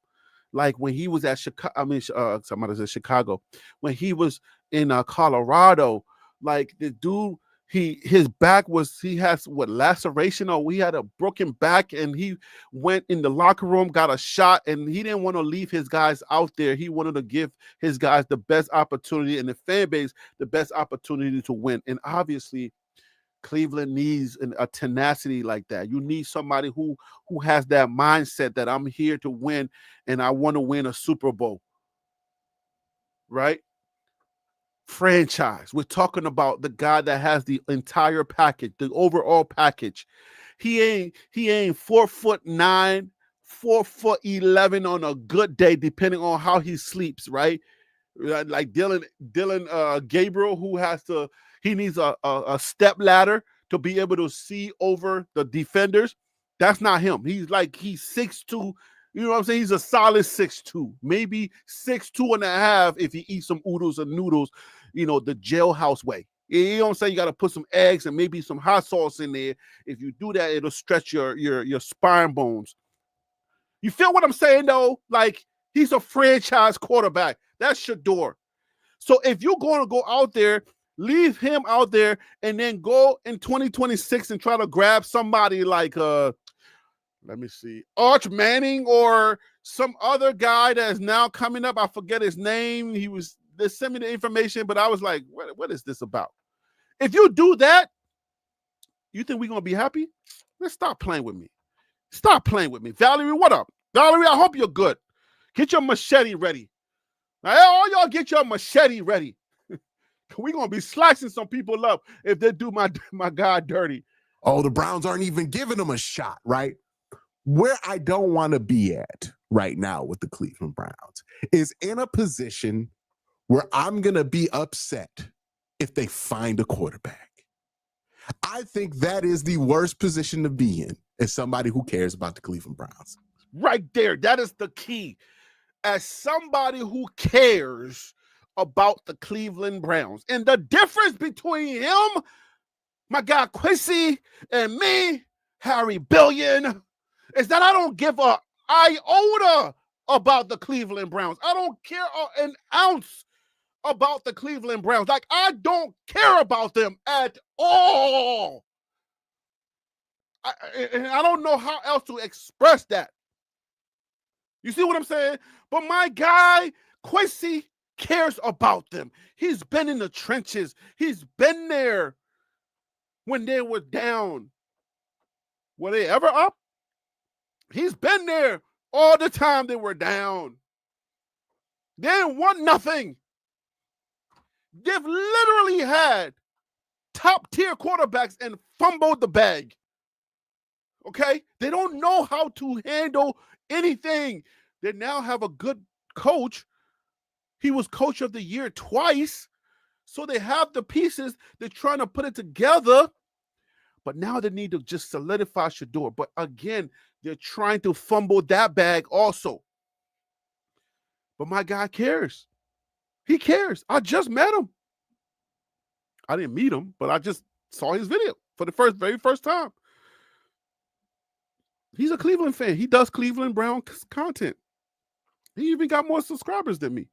Like when he was at somebody said Chicago. When he was in Colorado, like the dude, his back was, he has laceration, or he had a broken back, and he went in the locker room, got a shot, and he didn't want to leave his guys out there. He wanted to give his guys the best opportunity and the fan base the best opportunity to win. And obviously, Cleveland needs a tenacity like that. You need somebody who has that mindset that I'm here to win and I want to win a Super Bowl. Right? Franchise. We're talking about the guy that has the entire package, the overall package. He ain't 4'9", 4'11" on a good day, depending on how he sleeps, right? Like Dylan Gabriel, who he needs a step ladder to be able to see over the defenders. That's not him. He's 6'2". You know what I'm saying? He's a solid 6'2", maybe 6'2.5" if he eats some oodles and noodles, you know, the jailhouse way. You know what I'm saying? You got to put some eggs and maybe some hot sauce in there. If you do that, it'll stretch your spine bones. You feel what I'm saying, though? Like, he's a franchise quarterback. That's Shedeur. So if you're going to go out there, leave him out there and then go in 2026 and try to grab somebody like, let me see, Arch Manning or some other guy that is now coming up. I forget his name. They sent me the information, but I was like, what is this about? If you do that, you think we're going to be happy? Let's stop playing with me. Stop playing with me. Valerie, what up? Valerie, I hope you're good. Get your machete ready. Now, all y'all get your machete ready. We're going to be slicing some people up if they do my guy dirty. Oh, the Browns aren't even giving them a shot, right? Where I don't want to be at right now with the Cleveland Browns is in a position where I'm going to be upset if they find a quarterback. I think that is the worst position to be in as somebody who cares about the Cleveland Browns. Right there. That is the key. As somebody who cares about the Cleveland Browns. And the difference between him, my guy Quincy, and me, Harry Billion, is that I don't give a iota about the Cleveland Browns. I don't care an ounce about the Cleveland Browns. Like, I don't care about them at all. And I don't know how else to express that. You see what I'm saying? But my guy, Quincy, cares about them. He's been in the trenches. He's been there when they were down. Were they ever up? He's been there all the time they were down. They didn't want nothing. They've literally had top-tier quarterbacks and fumbled the bag. Okay? They don't know how to handle anything. They now have a good coach. He was coach of the year twice. So they have the pieces. They're trying to put it together. But now they need to just solidify Shedeur. But again, they're trying to fumble that bag also. But my guy cares. He cares. I just met him. I didn't meet him, but I just saw his video for the very first time. He's a Cleveland fan. He does Cleveland Brown content. He even got more subscribers than me.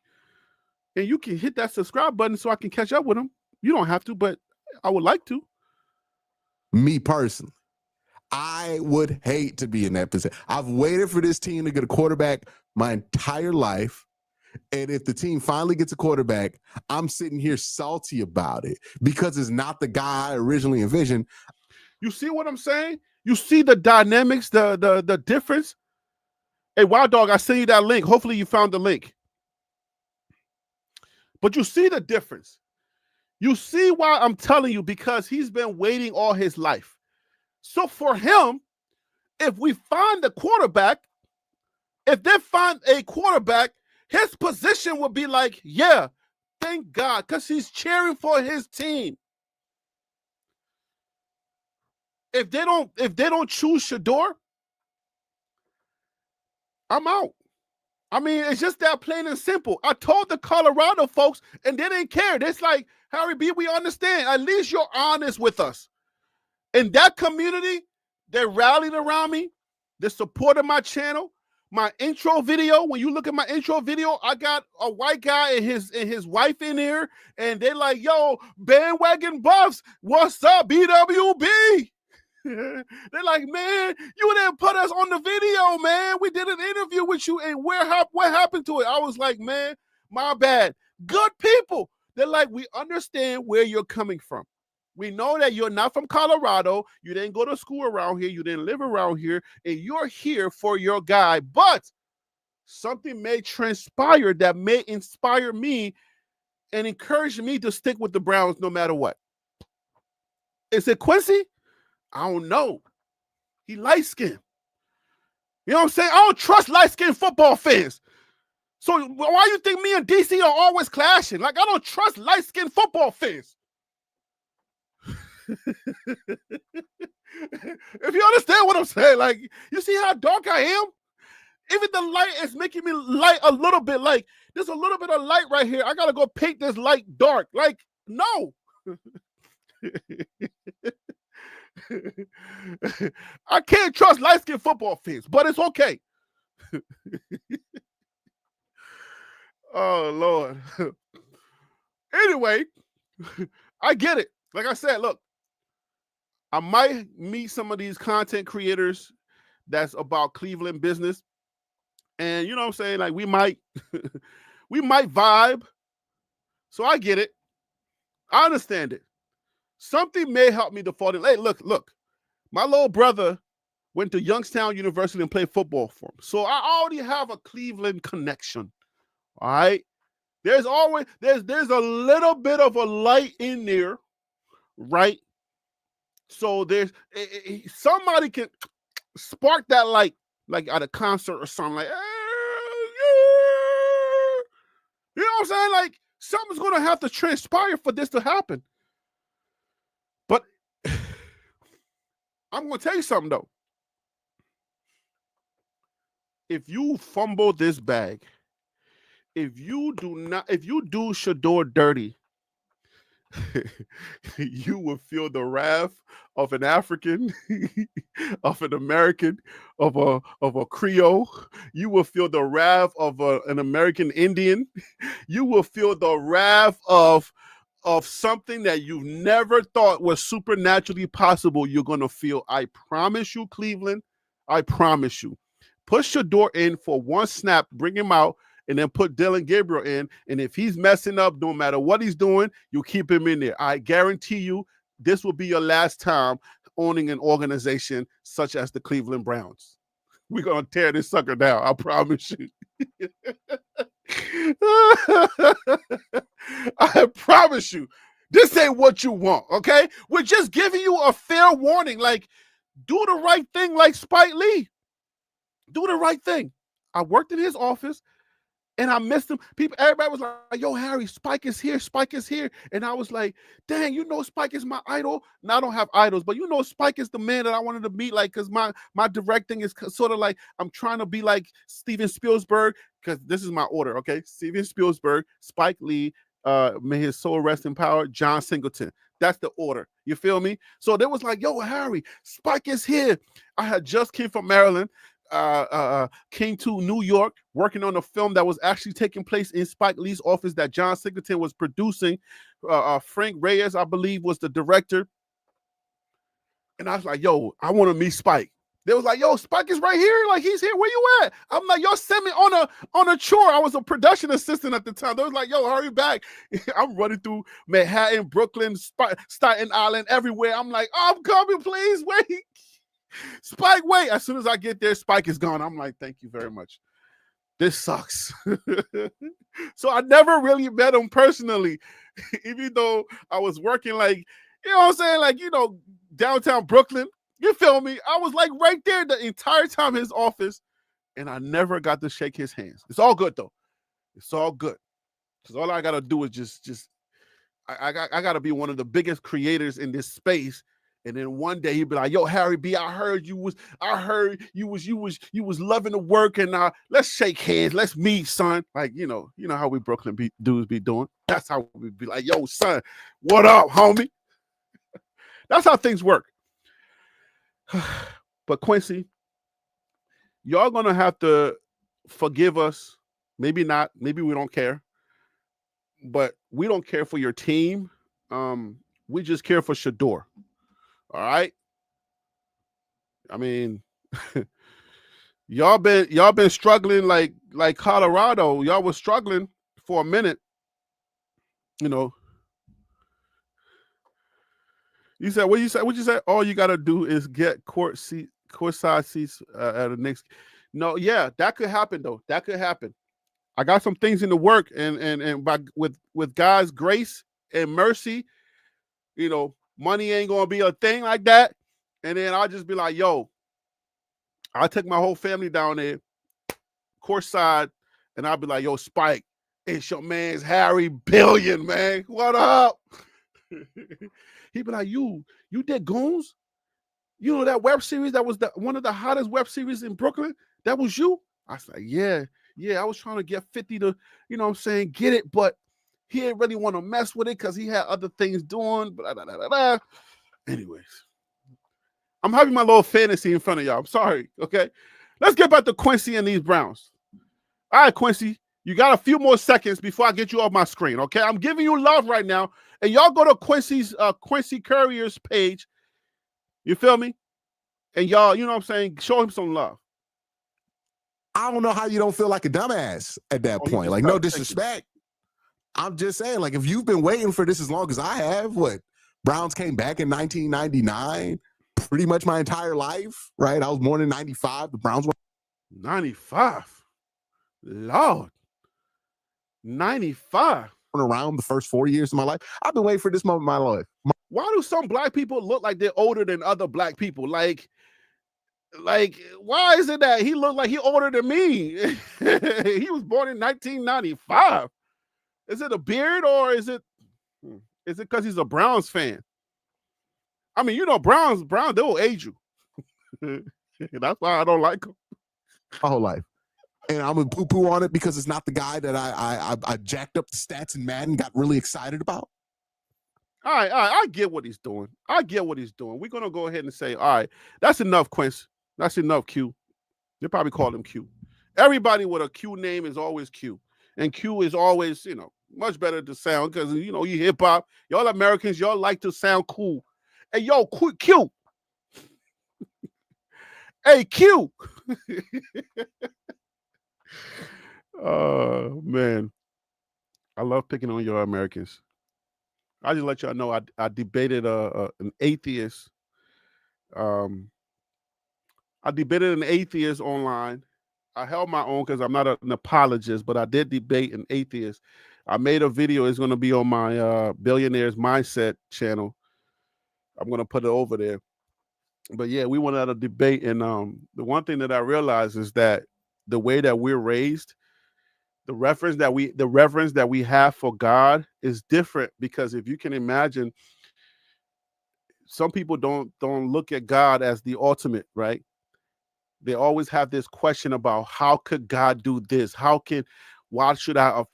And you can hit that subscribe button so I can catch up with him. You don't have to, but I would like to. Me personally, I would hate to be in that position. I've waited for this team to get a quarterback my entire life. And if the team finally gets a quarterback, I'm sitting here salty about it because it's not the guy I originally envisioned. You see what I'm saying? You see the dynamics, the difference? Hey, Wild Dog, I sent you that link. Hopefully you found the link. But you see the difference. You see why I'm telling you, because he's been waiting all his life. So for him, if we find the quarterback, if they find a quarterback, his position would be like, yeah, thank God, because he's cheering for his team. If they don't choose Shedeur, I'm out. I mean, it's just that plain and simple. I told the Colorado folks, and they didn't care. It's like, Harry B, we understand. At least you're honest with us. In that community, they rallied around me. They supported my channel. My intro video, when you look at my intro video, I got a white guy and his wife in here, and they like, yo, Bandwagon Buffs, what's up, BWB? They're like, man, you didn't put us on the video, man. We did an interview with you, and what happened to it? I was like, man, my bad. Good people. They're like, we understand where you're coming from. We know that you're not from Colorado. You didn't go to school around here. You didn't live around here, and you're here for your guy. But something may transpire that may inspire me and encourage me to stick with the Browns no matter what. Is it Quincy? I don't know. He light-skinned. You know what I'm saying? I don't trust light-skinned football fans. So why you think me and DC are always clashing? Like, I don't trust light-skinned football fans. If you understand what I'm saying, like, you see how dark I am? Even the light is making me light a little bit. Like, there's a little bit of light right here. I gotta go paint this light dark. Like, no. I can't trust light-skinned football fans, but it's okay. Oh, Lord. Anyway, I get it. Like I said, look, I might meet some of these content creators that's about Cleveland business. And you know what I'm saying? Like, we might vibe. So I get it. I understand it. Something may help me to fall in. Hey, look. My little brother went to Youngstown University and played football for him. So I already have a Cleveland connection. All right. There's a little bit of a light in there, right? So there's somebody can spark that light, like at a concert or something, like, you know what I'm saying? Like something's gonna have to transpire for this to happen. But I'm gonna tell you something though. If you fumble this bag, if you do Shador dirty, you will feel the wrath of an African, of an American, of a Creole. You will feel the wrath of an American Indian. You will feel the wrath of something that you've never thought was supernaturally possible. You're gonna feel. I promise you, Cleveland. I promise you. Put Shedeur in for one snap, bring him out, and then put Dylan Gabriel in. And if he's messing up, no matter what he's doing, you keep him in there. I guarantee you this will be your last time owning an organization such as the Cleveland Browns. We're going to tear this sucker down. I promise you. I promise you. This ain't what you want, okay? We're just giving you a fair warning. Like, do the right thing like Spike Lee. Do the right thing. I worked in his office and I missed him. Everybody was like, yo, Harry, Spike is here. Spike is here. And I was like, dang, you know, Spike is my idol. Now I don't have idols, but you know, Spike is the man that I wanted to meet. Like, cause my directing is sort of like, I'm trying to be like Steven Spielberg, because this is my order. Okay. Steven Spielberg, Spike Lee, may his soul rest in power, John Singleton. That's the order. You feel me? So they was like, yo, Harry, Spike is here. I had just came from Maryland. Came to New York working on a film that was actually taking place in Spike Lee's office that John Singleton was producing. Frank Reyes, I believe, was the director. And I was like, yo, I want to meet Spike. They was like, yo, Spike is right here. Like, he's here. Where you at? I'm like, y'all sent me on a chore. I was a production assistant at the time. They was like, yo, hurry back. I'm running through Manhattan, Brooklyn, Staten Island, everywhere. I'm like, oh, I'm coming, please, wait. Spike, wait. As soon as I get there, Spike is gone. I'm like, thank you very much. This sucks. So I never really met him personally, even though I was working like, you know what I'm saying? Like, you know, downtown Brooklyn. You feel me? I was like right there the entire time in his office, and I never got to shake his hands. It's all good though. It's all good. Because all I got to do is just I got to be one of the biggest creators in this space. And then one day he'd be like, yo, Harry B, I heard you was loving the work, and let's shake hands. Let's meet, son. Like, you know how we Brooklyn dudes be doing. That's how we be like, yo, son, what up, homie? That's how things work. But Quincy, y'all gonna have to forgive us. Maybe not. Maybe we don't care. But we don't care for your team. We just care for Shador. All right. I mean, y'all been struggling like Colorado. Y'all was struggling for a minute. You know. You said what you said? What you said? All you gotta do is get courtside seats at the next. No, yeah, that could happen though. That could happen. I got some things in the work, and with God's grace and mercy, you know, money ain't gonna be a thing like that. And then I'll just be like, yo, I'll take my whole family down there, courtside, and I'll be like, yo, Spike, it's your man's Harry Billion, man. What up? He'd be like, you did Goons? You know that web series that was one of the hottest web series in Brooklyn? That was you? I said, yeah, I was trying to get 50 to, you know what I'm saying, get it, but he didn't really want to mess with it because he had other things doing. Blah, blah, blah, blah. Anyways, I'm having my little fantasy in front of y'all. I'm sorry, okay? Let's get back to Quincy and these Browns. All right, Quincy, you got a few more seconds before I get you off my screen, okay? I'm giving you love right now. And y'all go to Quincy Courier's page. You feel me? And y'all, you know what I'm saying? Show him some love. I don't know how you don't feel like a dumbass at that point. Like, no disrespect. I'm just saying, like, if you've been waiting for this as long as I have, Browns came back in 1999, pretty much my entire life, right? I was born in 95. The Browns were 95. Lord. 95. around the first 4 years of my life. I've been waiting for this moment in my life. why do some black people look like they're older than other black people? Like, why is it that he looked like he older than me? He was born in 1995. Is it a beard or is it because he's a Browns fan? I mean, you know, Browns, they will age you. That's why I don't like him. My whole life. And I'm gonna poo-poo on it because it's not the guy that I jacked up the stats in Madden, got really excited about. All right, I get what he's doing. We're gonna go ahead and say, all right, that's enough, Quince. That's enough, Q. They probably call him Q. Everybody with a Q name is always Q. And Q is always, you know, much better to sound because, you know, you hip hop. Y'all Americans, y'all like to sound cool. Hey, yo, Q. Hey, Q. Man. I love picking on your Americans. I just let y'all know I debated an atheist. I debated an atheist online. I held my own because I'm not an apologist, but I did debate an atheist. I made a video. It's going to be on my Billionaires Mindset channel. I'm going to put it over there. But yeah, we went at a debate, and the one thing that I realized is that the way that we're raised, the reverence that we have for God is different, because if you can imagine, some people don't look at God as the ultimate, right? They always have this question about how could God do this? Why should I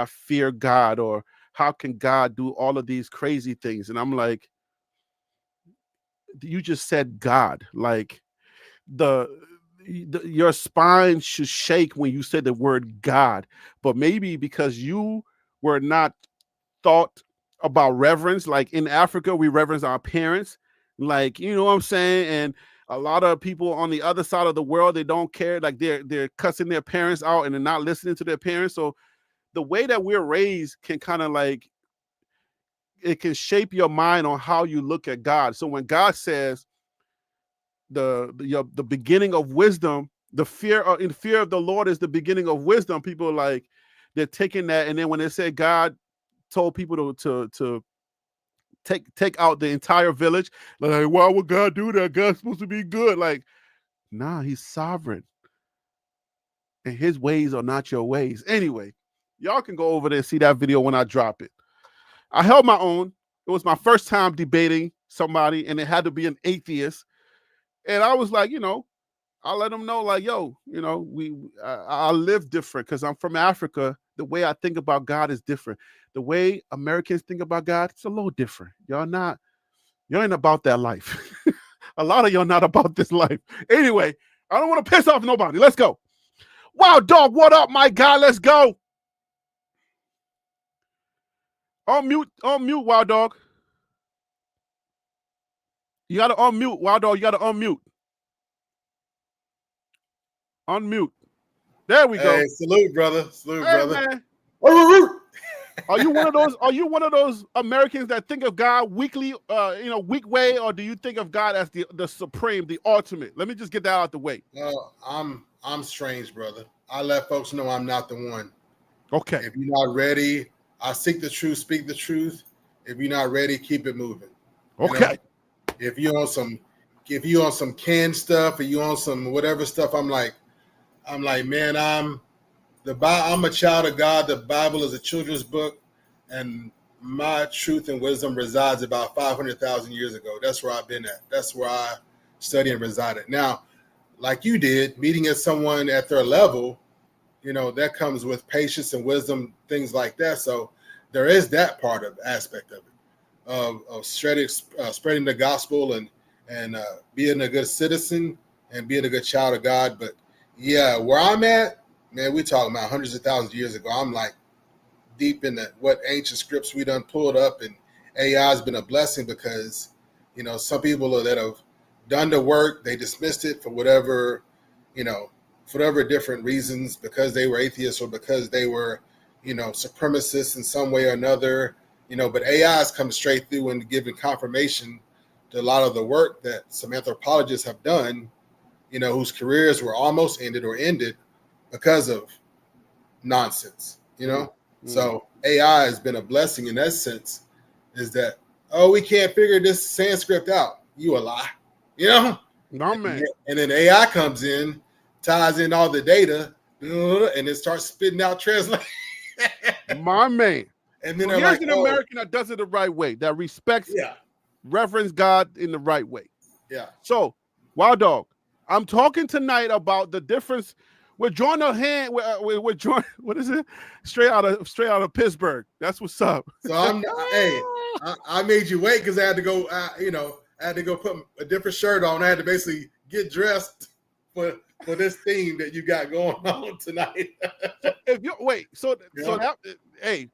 fear God? Or how can God do all of these crazy things? And I'm like, you just said God. Like your spine should shake when you said the word God. But maybe because you were not taught about reverence, like in Africa, we reverence our parents. Like, you know what I'm saying? And a lot of people on the other side of the world, they don't care. Like they're cussing their parents out and they're not listening to their parents. So the way that we're raised can kind of like, it can shape your mind on how you look at God. So when God says the beginning of wisdom, in fear of the Lord is the beginning of wisdom, people are like, they're taking that. And then when they say God told people to take out the entire village, like, why would God do that? God's supposed to be good. Like, nah, he's sovereign. And his ways are not your ways. Anyway, y'all can go over there and see that video when I drop it. I held my own. It was my first time debating somebody, and it had to be an atheist. And I was like, you know, I'll let them know, like, yo, you know, I live different because I'm from Africa. The way I think about God is different. The way Americans think about God, it's a little different. Y'all ain't about that life. A lot of y'all not about this life. Anyway, I don't want to piss off nobody. Let's go. Wow, dog, what up, my guy? Let's go. Unmute, Wild Dog. You got to unmute, Wild Dog. You got to unmute. Unmute. There we go. Hey, salute, brother. Salute, brother. Man. Are you one of those Americans that think of God weekly, week way, or do you think of God as the supreme, the ultimate? Let me just get that out the way. No, I'm strange, brother. I let folks know I'm not the one. Okay. If you're not ready, I seek the truth, speak the truth. If you're not ready, keep it moving. Okay. If you on some canned stuff, or you on some whatever stuff, I'm like, man, I'm a child of God. The Bible is a children's book, and my truth and wisdom resides about 500,000 years ago. That's where I've been at. That's where I study and resided. Now, like you did, meeting at someone at their level, you know, that comes with patience and wisdom, things like that. So there is that aspect of it, of spreading the gospel and being a good citizen and being a good child of God. But yeah, where I'm at, man, we're talking about hundreds of thousands of years ago. I'm like deep in what ancient scripts we done pulled up, and AI has been a blessing because, you know, some people that have done the work, they dismissed it for whatever different reasons, because they were atheists or because they were, you know, supremacists in some way or another, you know, but AI has come straight through and given confirmation to a lot of the work that some anthropologists have done, you know, whose careers were almost ended or ended because of nonsense, you know? Mm-hmm. So AI has been a blessing in that sense, is that oh, we can't figure this Sanskrit out. You a lie, you know? No, man. And then AI comes in, ties in all the data, and it starts spitting out translation. My man. And then Well, they're here's like, an American that does it the right way, that respects, yeah, reverence God in the right way. yeah. So, Wild Dog, I'm talking tonight about the difference. We're drawing a hand. We're drawing. What is it? Straight out of Pittsburgh. That's what's up. So I made you wait because I had to go. I had to go put a different shirt on. I had to basically get dressed for this theme that you got going on tonight. If you wait, so that, hey,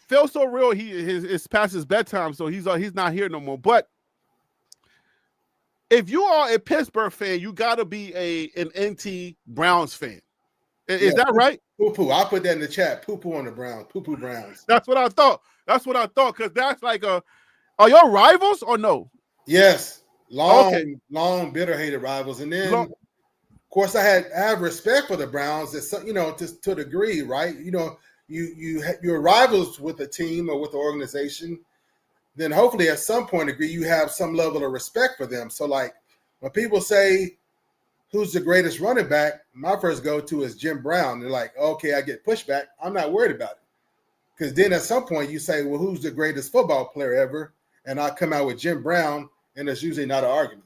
Phil So Real. It's past his bedtime, so he's not here no more. But if you are a Pittsburgh fan, you got to be an NT Browns fan. Is that right? Poo-poo. I'll put that in the chat. Poo-poo on the Browns. Poo-poo Browns. That's what I thought. Because that's like are your rivals or no? Yes. Long, bitter-hated rivals. And then, of course, I have respect for the Browns, to a degree, right? You're rivals with a team or with an organization. Then hopefully at some point agree you have some level of respect for them. So like when people say who's the greatest running back, my first go-to is Jim Brown. They're like, okay, I get pushback. I'm not worried about it. Because then at some point you say, well, who's the greatest football player ever? And I come out with Jim Brown, and it's usually not an argument.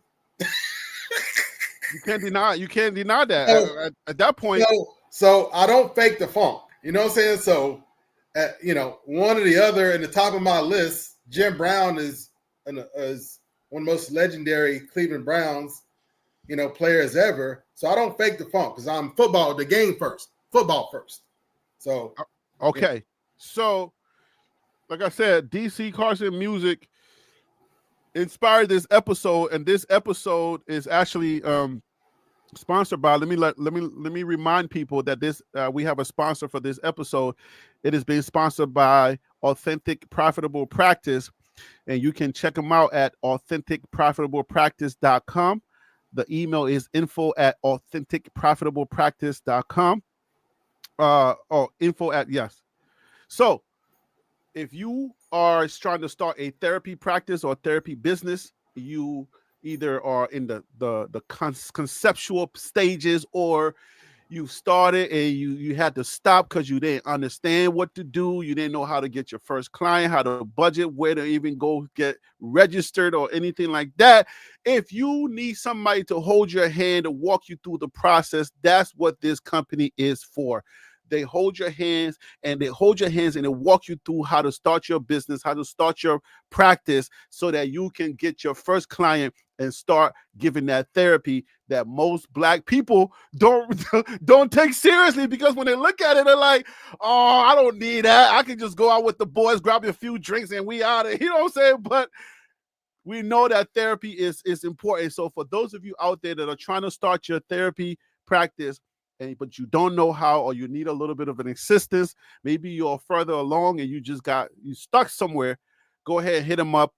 You can't deny that. At that point. So I don't fake the funk. You know what I'm saying? So, one or the other in the top of my list, Jim Brown is one of the most legendary Cleveland Browns, players ever. So I don't fake the funk because I'm football first. So okay. So like I said, DC Carson Music inspired this episode, and this episode is actually sponsored by. Let me remind people that this we have a sponsor for this episode. It is being sponsored by Authentic Profitable Practice, and you can check them out at authenticprofitablepractice.com. The email is info@authenticprofitablepractice.com. Yes. So if you are trying to start a therapy practice or therapy business, you either are in the conceptual stages, or you started and you had to stop because you didn't understand what to do. You didn't know how to get your first client, how to budget, where to even go get registered or anything like that. If you need somebody to hold your hand and walk you through the process, that's what this company is for. They hold your hands and they walk you through how to start your business, how to start your practice so that you can get your first client and start giving that therapy that most Black people don't take seriously, because when they look at it, they're like, oh, I don't need that. I can just go out with the boys, grab a few drinks, and we out of, you know what I'm saying? But we know that therapy is important. So for those of you out there that are trying to start your therapy practice, but you don't know how, or you need a little bit of an assistance, maybe you're further along and you stuck somewhere, go ahead and hit them up.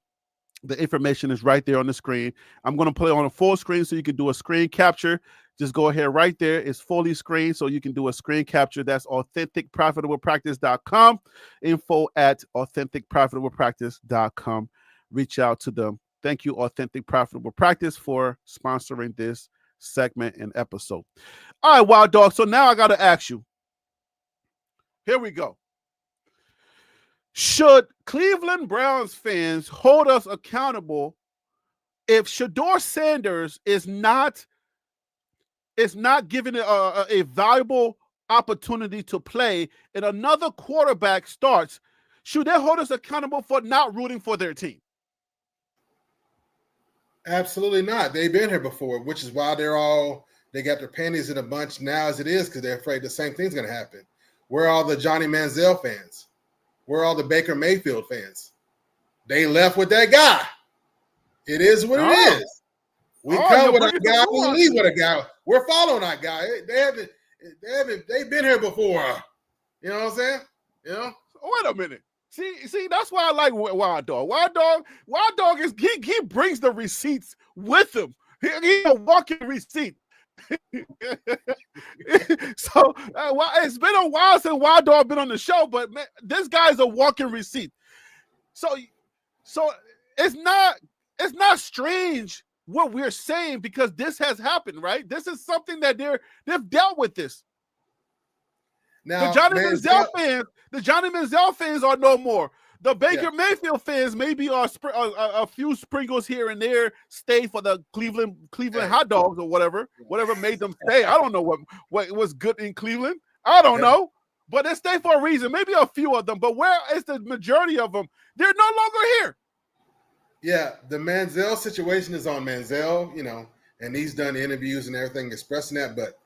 The information is right there on the screen. I'm going to play on a full screen so you can do a screen capture. Just go ahead right there. It's fully screened, so you can do a screen capture. That's authenticprofitablepractice.com. info@authenticprofitablepractice.com. Reach out to them. Thank you, Authentic Profitable Practice, for sponsoring this segment and episode. All right, Wild Dog. So now I got to ask you. Here we go. Should Cleveland Browns fans hold us accountable if Shedeur Sanders is not given a valuable opportunity to play and another quarterback starts? Should they hold us accountable for not rooting for their team? Absolutely not. They've been here before, which is why they got their panties in a bunch now as it is, because they're afraid the same thing's going to happen. Where are all the Johnny Manziel fans? Where are all the Baker Mayfield fans? They left with that guy. It is what it is. We come with a guy, we leave with a guy. We're following that guy. They've been here before. You know what I'm saying? Wait a minute. See, that's why I like Wild Dog. Wild Dog is he brings the receipts with him. He's a walking receipt. So it's been a while since Wild Dog been on the show, but man, this guy's a walking receipt. So it's not strange what we're saying because this has happened, right? This is something that they've dealt with this. Now, The Johnny Manziel fans are no more. The Baker Mayfield fans maybe are a few sprinkles here and there stay for the Cleveland hot dogs or whatever made them stay. I don't know what was good in Cleveland. I don't know, but they stay for a reason. Maybe a few of them, but where is the majority of them? They're no longer here. Yeah, the Manziel situation is on Manziel, and he's done interviews and everything expressing that, but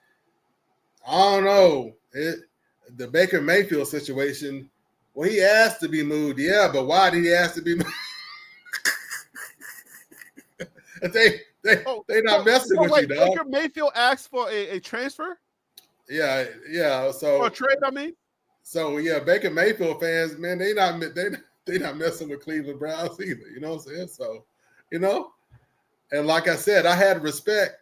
I don't know. The Baker Mayfield situation, well, he asked to be moved, but why did he ask to be moved? they not messing with you, dog. Baker Mayfield asked for a transfer? Yeah. So or a trade, I mean. So Baker Mayfield fans, man, they not messing with Cleveland Browns either. You know what I'm saying? So, and like I said, I had respect,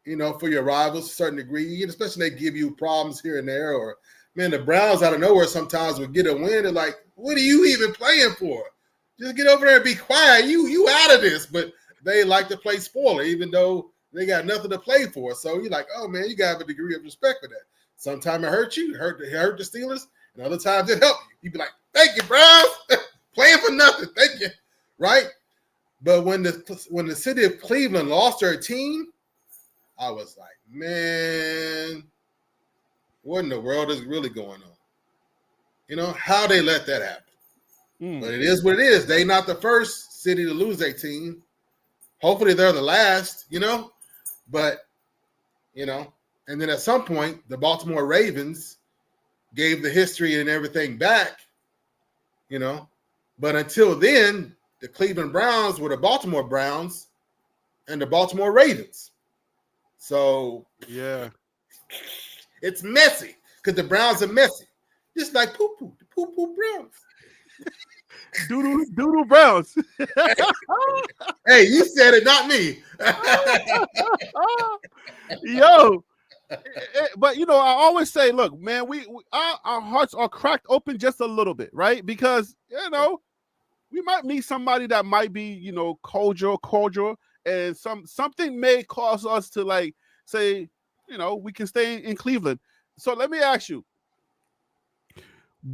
for your rivals to a certain degree, especially they give you problems here and there. Or, man, the Browns out of nowhere sometimes would get a win. They're like, what are you even playing for? Just get over there and be quiet. You out of this. But they like to play spoiler, even though they got nothing to play for. So you're like, oh, man, you got to have a degree of respect for that. Sometimes it hurt you. It hurt the Steelers. And other times it helped you. You'd be like, thank you, Browns. Playing for nothing. Thank you. Right? But when the city of Cleveland lost their team, I was like, man, what in the world is really going on? How they let that happen. But it is what it is. They not the first city to lose their team. Hopefully they're the last, But, and then at some point, the Baltimore Ravens gave the history and everything back, But until then, the Cleveland Browns were the Baltimore Browns and the Baltimore Ravens. So, yeah, it's messy because the Browns are messy. Just like poo-poo, the poo-poo Browns. Doodle Browns. Hey, you said it, not me. Yo. But I always say, look, man, our hearts are cracked open just a little bit, right? Because we might meet somebody that might be, cordial, and something may cause us to say, we can stay in Cleveland. So let me ask you,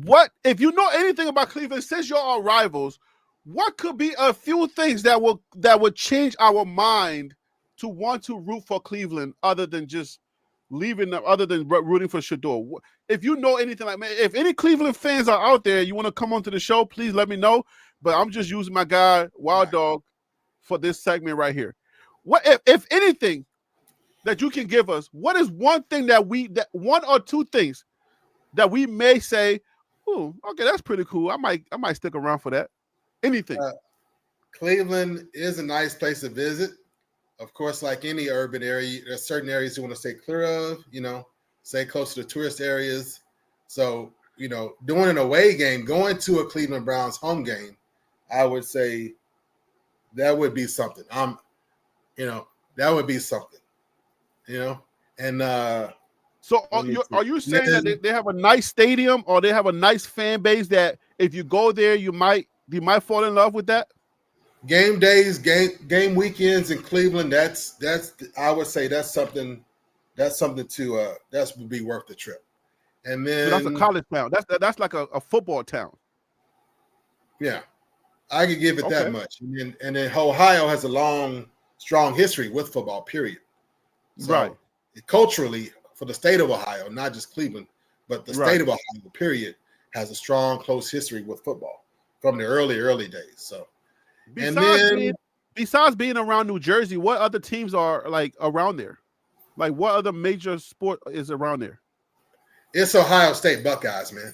what if you know anything about Cleveland since you're our rivals? What could be a few things that would change our mind to want to root for Cleveland other than just leaving them, other than rooting for Shador? If you know anything if any Cleveland fans are out there, you want to come onto the show, please let me know. But I'm just using my guy Wild Dog for this segment right here. What if anything that you can give us? What is one thing that one or two things that we may say, oh, okay, that's pretty cool. I might stick around for that. Anything. Cleveland is a nice place to visit. Of course, like any urban area, there's certain areas you want to stay clear of, stay close to the tourist areas. So, doing an away game, going to a Cleveland Browns home game, I would say that would be something. That would be something, and so are you saying that they have a nice stadium or they have a nice fan base that if you go there, you might fall in love with that? Game days, game weekends in Cleveland. That's I would say that's something to that would be worth the trip. And then so that's a college town. That's like a football town. Yeah, I could give it that much. And then Ohio has a long, strong history with football. Period. So right. Culturally, for the state of Ohio, not just Cleveland, but the state of Ohio, period, has a strong, close history with football from the early days. So. Besides being around New Jersey, what other teams are around there? Like what other major sport is around there? It's Ohio State Buckeyes, man.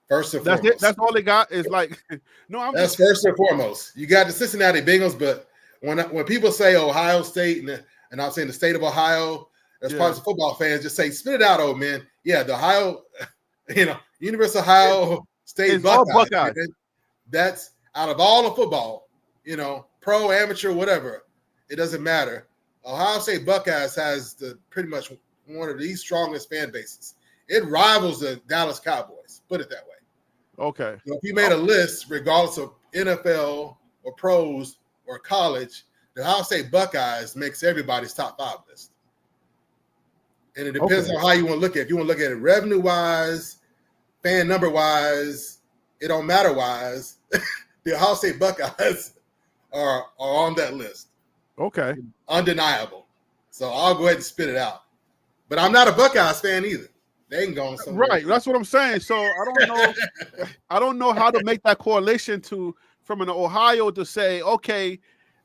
First and foremost. It? That's all they got is that's first and foremost. You got the Cincinnati Bengals, but when people say Ohio State and I'm saying the state of Ohio, as part of football fans, just say spit it out, old man. Yeah, the Ohio, University of Ohio State Buckeyes. That's out of all the football, pro, amateur, whatever, it doesn't matter. Ohio State Buckeyes has pretty much one of the strongest fan bases. It rivals the Dallas Cowboys, put it that way. Okay. So if you made a list, regardless of NFL or pros or college, the Ohio State Buckeyes makes everybody's top 5 list. And it depends on how you want to look at it. If you want to look at it revenue-wise, fan number-wise, it don't matter-wise, the Ohio State Buckeyes are on that list. Okay. Undeniable. So I'll go ahead and spit it out. But I'm not a Buckeyes fan either. They ain't going somewhere. Right. That's what I'm saying. So I don't know how to make that correlation from an Ohio to say, okay,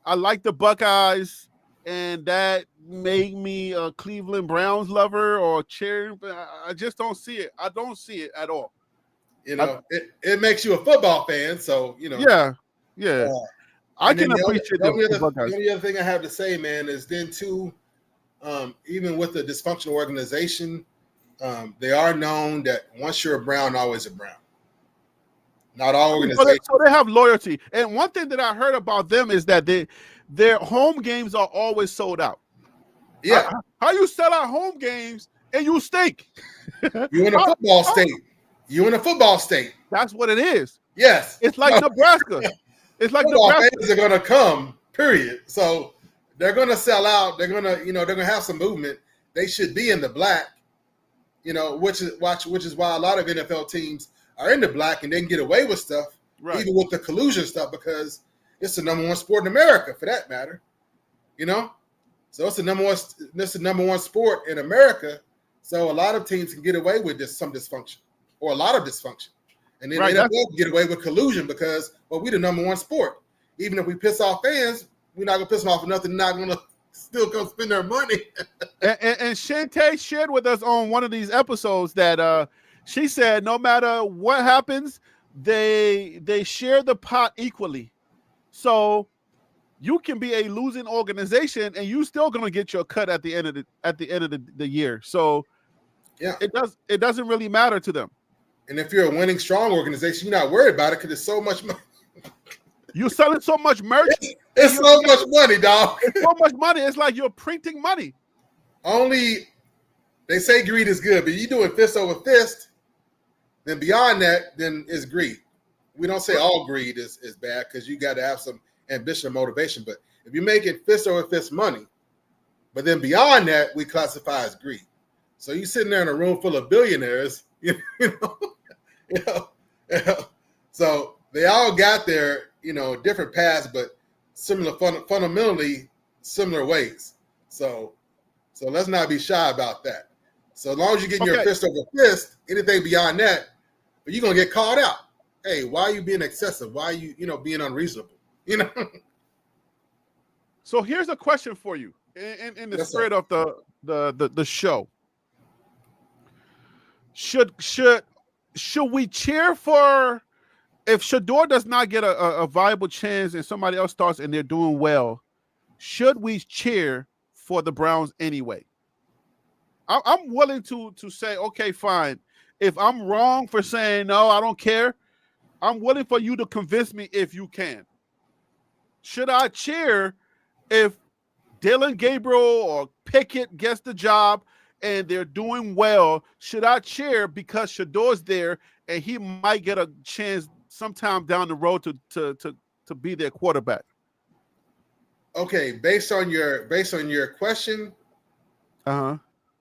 I like the Buckeyes and that made me a Cleveland Browns lover or cheering. I just don't see it. I don't see it at all. It makes you a football fan. So, Yeah. I can appreciate the only other thing I have to say, man, is then too, even with the dysfunctional organization, they are known that once you're a Brown, always a Brown. Not all organizations. So they have loyalty. And one thing that I heard about them is that their home games are always sold out. Yeah. How you sell out home games and you stink? You in a football state. You in a football state. That's what it is. Yes. It's like Nebraska. It's like Nebraska. Fans are gonna come, period. So they're gonna sell out. They're gonna have some movement. They should be in the black, which is why a lot of NFL teams are in the black and they can get away with stuff, right, even with the collusion stuff, because it's the number 1 sport in America, for that matter. So it's the number one sport in America. So a lot of teams can get away with some dysfunction or a lot of dysfunction. And then they don't get away with collusion because, we're the number 1 sport. Even if we piss off fans, we're not going to piss them off for nothing. They're not going to still come spend their money. and Shantae shared with us on one of these episodes that she said no matter what happens, they share the pot equally. So you can be a losing organization and you still going to get your cut at the end of the year. So yeah, it doesn't really matter to them. And if you're a winning, strong organization, you're not worried about it because there's so much money. You're selling so much merch. It's so much money, dog. It's so much money. It's like you're printing money. Only they say greed is good, but you doing fist over fist, then beyond that, then it's greed. We don't say all greed is bad because you got to have some ambition and motivation. But if you're making fist over fist money, but then beyond that, we classify as greed. So you sitting there in a room full of billionaires, So they all got their, different paths, but fundamentally similar ways. So let's not be shy about that. So as long as you're getting your fist over fist, anything beyond that, you're gonna get called out. Hey, why are you being excessive? Why are you, being unreasonable? So here's a question for you in the spirit of the show. Should we cheer for if Shador does not get a viable chance and somebody else starts and they're doing well? Should we cheer for the Browns anyway? I'm willing to say, okay, fine. If I'm wrong for saying no, I don't care. I'm willing for you to convince me if you can. Should I cheer if Dylan Gabriel or Pickett gets the job and they're doing well? Should I cheer because Shador's there and he might get a chance sometime down the road to be their quarterback? Okay, based on your question,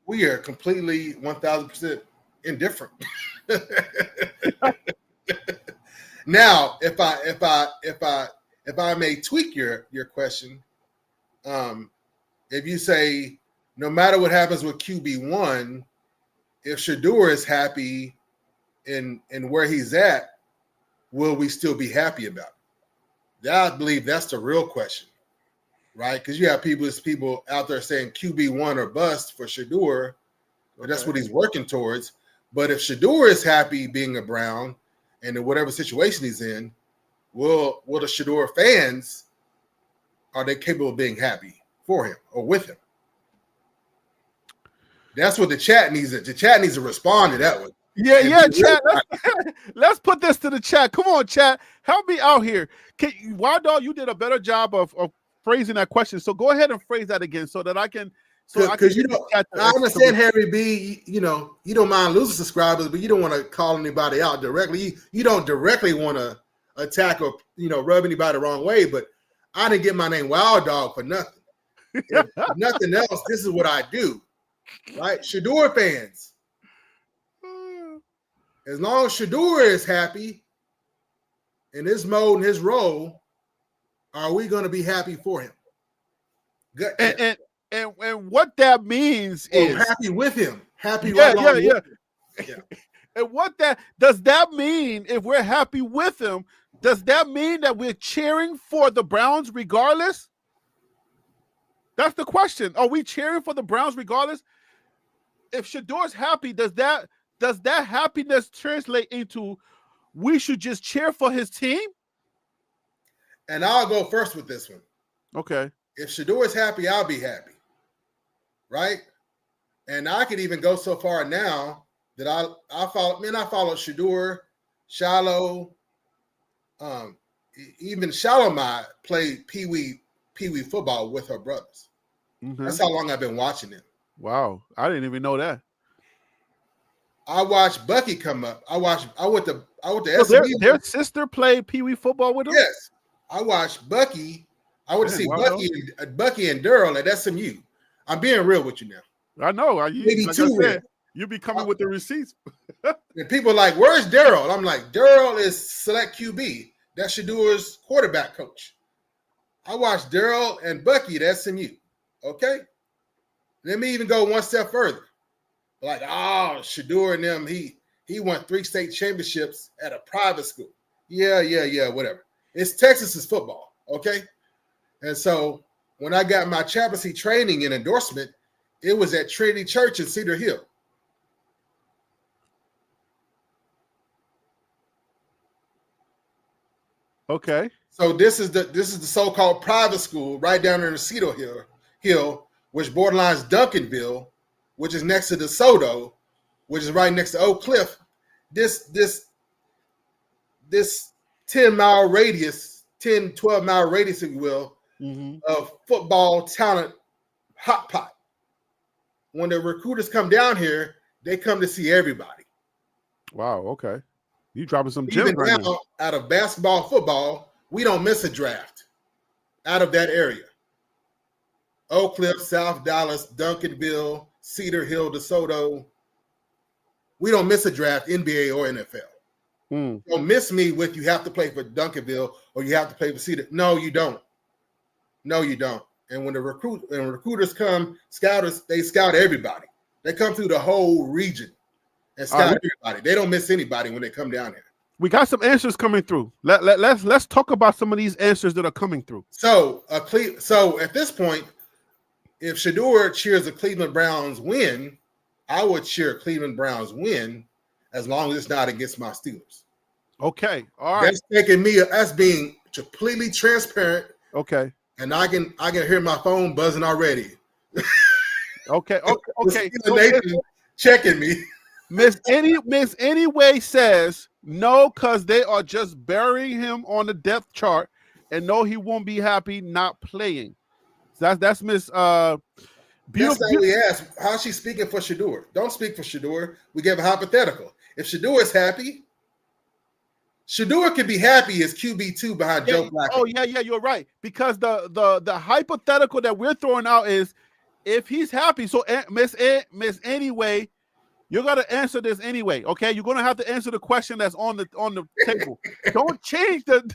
we are completely 1,000% indifferent. Now, if I may tweak your question, if you say no matter what happens with QB1, if Shedeur is happy in where he's at, will we still be happy about it? I believe that's the real question, right? Because you have people out there saying QB1 or bust for Shedeur, or that's what he's working towards. But if Shedeur is happy being a Brown and in whatever situation he's in, will the Shedeur fans, are they capable of being happy for him or with him? That's what the chat needs. The chat needs to respond to that one. Yeah, chat. Let's put this to the chat. Come on, chat. Help me out here. Wild Dog, you did a better job of phrasing that question. So go ahead and phrase that again so that I can. Because I understand, Harry B. You don't mind losing subscribers, but you don't want to call anybody out directly. You don't directly want to attack or rub anybody the wrong way, but I didn't get my name Wild Dog for nothing. If nothing else, this is what I do, right? Shedeur fans, as long as Shedeur is happy in his mode and his role, are we going to be happy for him? Good. And what that means is happy with him. Happy yeah. And what does that mean? If we're happy with him, does that mean that we're cheering for the Browns regardless? That's the question. Are we cheering for the Browns regardless? If Shedor's happy, does that happiness translate into we should just cheer for his team? And I'll go first with this one. Okay. If Shedeur is happy, I'll be happy. Right? And I could even go so far now that I follow Shedeur, Shallow, even Shalomai played Pee-wee football with her brothers. Mm-hmm. That's how long I've been watching them. Wow. I didn't even know that. I watched Bucky come up. I went to so SMU. Their sister played Pee-wee football with them? Yes. I watched Bucky. I went to see Bucky and Daryl at SMU. I'm being real with you now. I know. You be coming with the receipts. And people are like, where's Daryl? I'm like, Daryl is select QB. That's Shedeur's quarterback coach. I watched Daryl and Bucky at SMU. Okay? Let me even go one step further. Like, Shedeur and them, he won 3 state championships at a private school. Yeah, whatever. It's Texas's football, okay? And so when I got my chaplaincy training and endorsement, it was at Trinity Church in Cedar Hill. Okay. So this is the so-called private school right down there in Cedar Hill, which borderlines Duncanville, which is next to DeSoto, which is right next to Oak Cliff. This 10-mile radius, 10, 12-mile radius, if you will, of football talent hot pot. When the recruiters come down here, they come to see everybody. Wow, okay. You dropping some gems Even right now, out of basketball, football, we don't miss a draft out of that area. Oak Cliff, South Dallas, Duncanville, Cedar Hill, DeSoto. We don't miss a draft, NBA or NFL. Don't miss me with you have to play for Duncanville or you have to play for Cedar. No, you don't. And when recruiters come, scouters, they scout everybody. They come through the whole region and scout everybody. They don't miss anybody when they come down here. We got some answers coming through. Let's talk about some of these answers that are coming through. So at this point, if Shedeur cheers a Cleveland Browns win, I would cheer Cleveland Browns win as long as it's not against my Steelers. Okay. All right. That's being completely transparent. Okay. And I can hear my phone buzzing already. Okay. Checking me. Miss Anyway says no, because they are just burying him on the depth chart, and no, he won't be happy not playing. So that's Miss Beautiful. That's not we asked. How's she speaking for Shedeur? Don't speak for Shedeur. We give a hypothetical. If Shedeur is happy, Shedeur could be happy as QB2 behind Joe Flacco. Oh, yeah, you're right. Because the hypothetical that we're throwing out is if he's happy. So Miss Anyway, you're gonna answer this anyway. Okay, you're gonna have to answer the question that's on the table. Don't change it.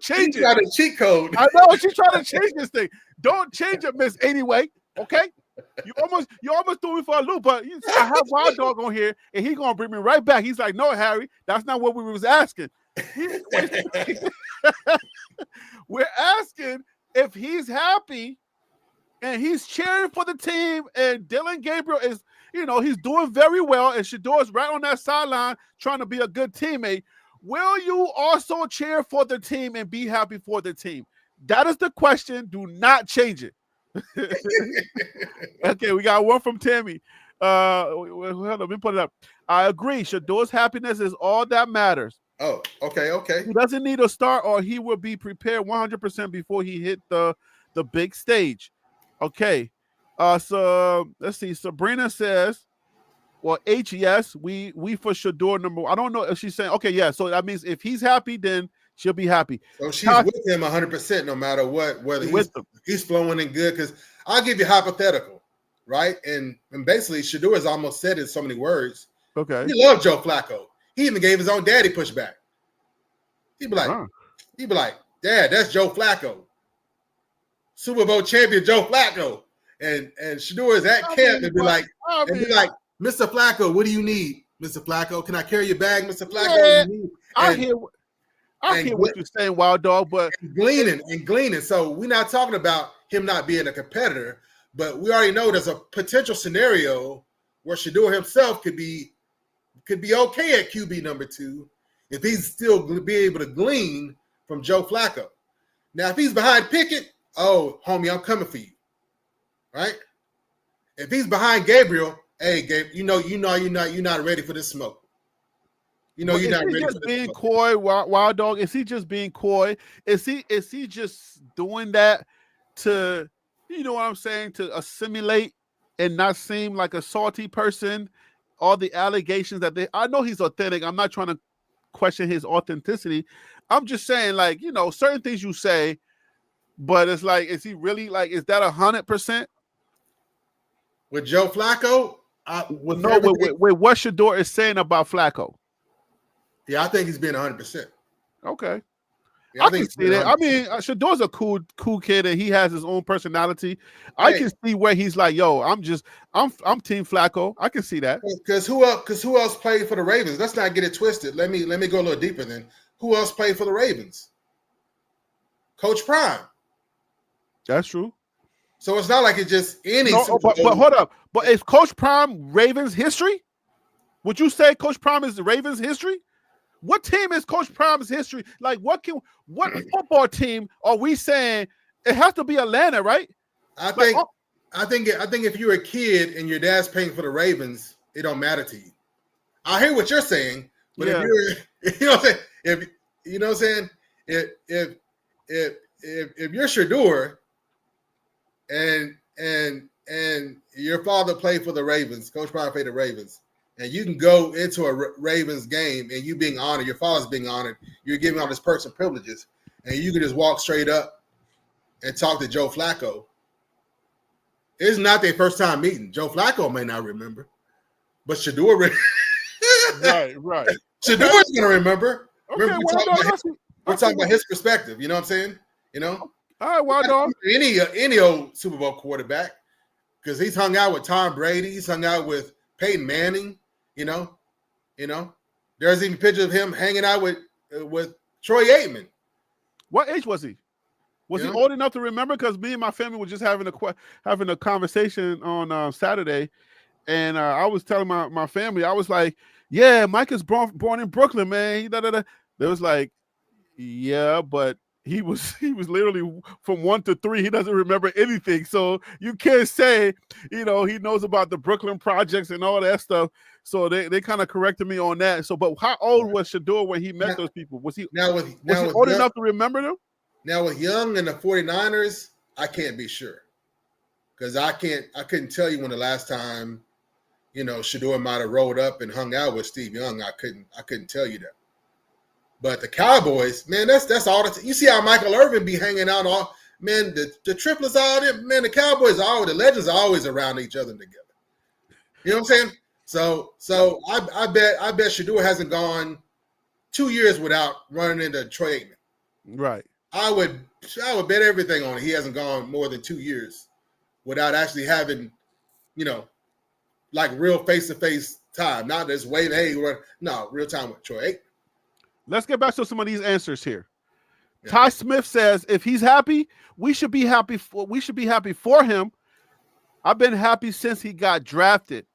She's got a cheat code. I know she's trying to change this thing. Don't change it, Miss Anyway. Okay, you almost threw me for a loop, but I have Wild Dog on here, and he's gonna bring me right back. He's like, "No, Harry, that's not what we was asking. We're asking if he's happy and he's cheering for the team, and Dylan Gabriel is, he's doing very well, and Shador's right on that sideline trying to be a good teammate. Will you also cheer for the team and be happy for the team? That is the question. Do not change it." Okay, we got one from Tammy. Hold on, let me put it up. I agree. Shador's happiness is all that matters. Oh, okay. He doesn't need a start, or he will be prepared 100% before he hit the big stage. Okay. So let's see. Sabrina says, well, yes, we for Shedeur number one. I don't know if she's saying, okay, yeah. So that means if he's happy, then She'll be happy. So she's with him 100%, no matter what, whether he's flowing in good. Because I'll give you a hypothetical, right? And basically, Shedeur has almost said it in so many words. Okay. He loved Joe Flacco. He even gave his own daddy pushback. He'd be like, Dad, that's Joe Flacco. Super Bowl champion Joe Flacco. And Shedeur is at camp and be like, Mr. Flacco, what do you need? Mr. Flacco, can I carry your bag, Mr. Flacco? Yeah, I hear what you're saying, Wild Dog, but gleaning. So we're not talking about him not being a competitor, but we already know there's a potential scenario where Shedeur himself could be okay at QB number 2 if he's still be able to glean from Joe Flacco. Now, if he's behind Pickett, oh, homie, I'm coming for you, right? If he's behind Gabriel, hey, Gabe, you know you're not ready for this smoke. You're not ready for this being smoke. coy, Wild Dog? Is he just being coy? Is he just doing that to, you know what I'm saying, to assimilate and not seem like a salty person? All the allegations I know he's authentic. I'm not trying to question his authenticity. I'm just saying, like, you know, certain things you say, but it's like, is he really like, is that 100%? With Joe Flacco? With what Shedeur is saying about Flacco. Yeah, I think he's being 100%. Okay. Yeah, I can see that. 100%. I mean, Shedor's a cool kid, and he has his own personality. I can see where he's like, yo, I'm Team Flacco. I can see that. Because who else played for the Ravens? Let's not get it twisted. Let me go a little deeper then. Who else played for the Ravens? Coach Prime. That's true. So it's not like it's just any. No, but hold up. But is Coach Prime Ravens history? Would you say Coach Prime is the Ravens history? What team is Coach Prime's history? Like, what football team are we saying? It has to be Atlanta, right? I think if you're a kid and your dad's paying for the Ravens, it don't matter to you. I hear what you're saying, but if you're Shedeur and your father played for the Ravens, Coach Prime played the Ravens, and you can go into a Ravens game and you being honored, your father's being honored, you're giving all this perks and privileges, and you can just walk straight up and talk to Joe Flacco. It's not their first time meeting. Joe Flacco may not remember, but Shedeur right. Shedeur's going to remember. Okay, we're talking about his perspective. You know what I'm saying? You know? All right, Wild Dog. Any old Super Bowl quarterback, because he's hung out with Tom Brady. He's hung out with Peyton Manning. You know, there's even a picture of him hanging out with Troy Aikman. What age was he? Was he old enough to remember? Because me and my family were just having a conversation on Saturday, and I was telling my family, I was like, "Yeah, Mike is born in Brooklyn, man." They was like, "Yeah, but he was literally from 1 to 3. He doesn't remember anything, so you can't say, he knows about the Brooklyn projects and all that stuff." So they kind of corrected me on that. So, but how old was Shedeur when he met those people? Was he old enough to remember them? Now with Young and the 49ers, I can't be sure, because I couldn't tell you when the last time, Shedeur might have rolled up and hung out with Steve Young. I couldn't tell you that. But the Cowboys, man, that's all. You see how Michael Irvin be hanging out all, man. The triplets, all them, man. The Cowboys the legends are always around each other together. You know what I'm saying? So I bet Shedeur hasn't gone 2 years without running into Troy Aikman. Right. I would bet everything on it. He hasn't gone more than 2 years without actually having, like real face-to-face time. Not just waiting, real time with Troy Aikman. Let's get back to some of these answers here. Yeah. Ty Smith says, if he's happy, we should be happy for him. I've been happy since he got drafted.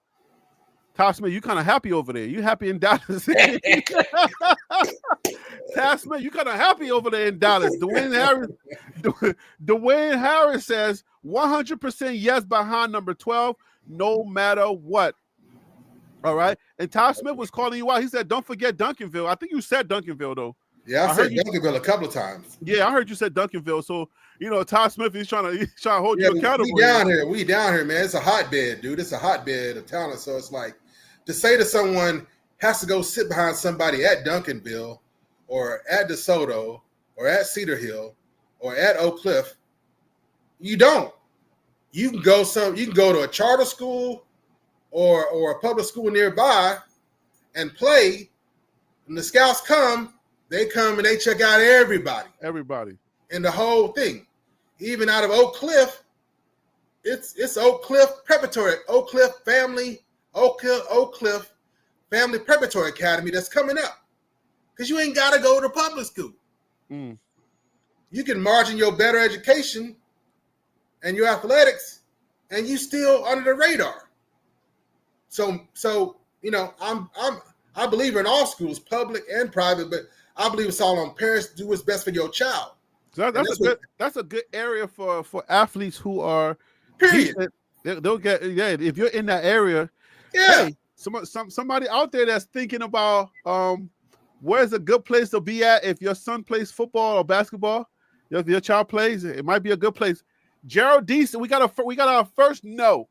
Ty Smith, you kind of happy over there. You happy in Dallas? Ty Smith, you kind of happy over there in Dallas. Dwayne Harris says 100% yes behind number 12, no matter what. All right. And Ty Smith was calling you out. He said, don't forget Duncanville. I think you said Duncanville, though. Yeah, I said Duncanville a couple of times. Yeah, I heard you said Duncanville. So, Ty Smith, he's trying to hold you accountable. We down here, man. It's a hotbed, dude. It's a hotbed of talent. So it's like to say to someone has to go sit behind somebody at Duncanville or at DeSoto or at Cedar Hill or at Oak Cliff. You don't. You can go to a charter school or a public school nearby and play. When the scouts come, they come and they check out everybody. Everybody. And the whole thing. Even out of Oak Cliff, it's Oak Cliff Preparatory, Oak Cliff Family Preparatory Academy that's coming up. Because you ain't got to go to public school. Mm. You can margin your better education and your athletics, and you still under the radar. So I believe in all schools, public and private, but I believe it's all on parents to do what's best for your child. So that's a good area for athletes who are. Period. They'll get if you're in that area. Yeah. Hey, somebody out there that's thinking about where's a good place to be at if your son plays football or basketball. If your child plays, it might be a good place. Gerald D. We got our first no.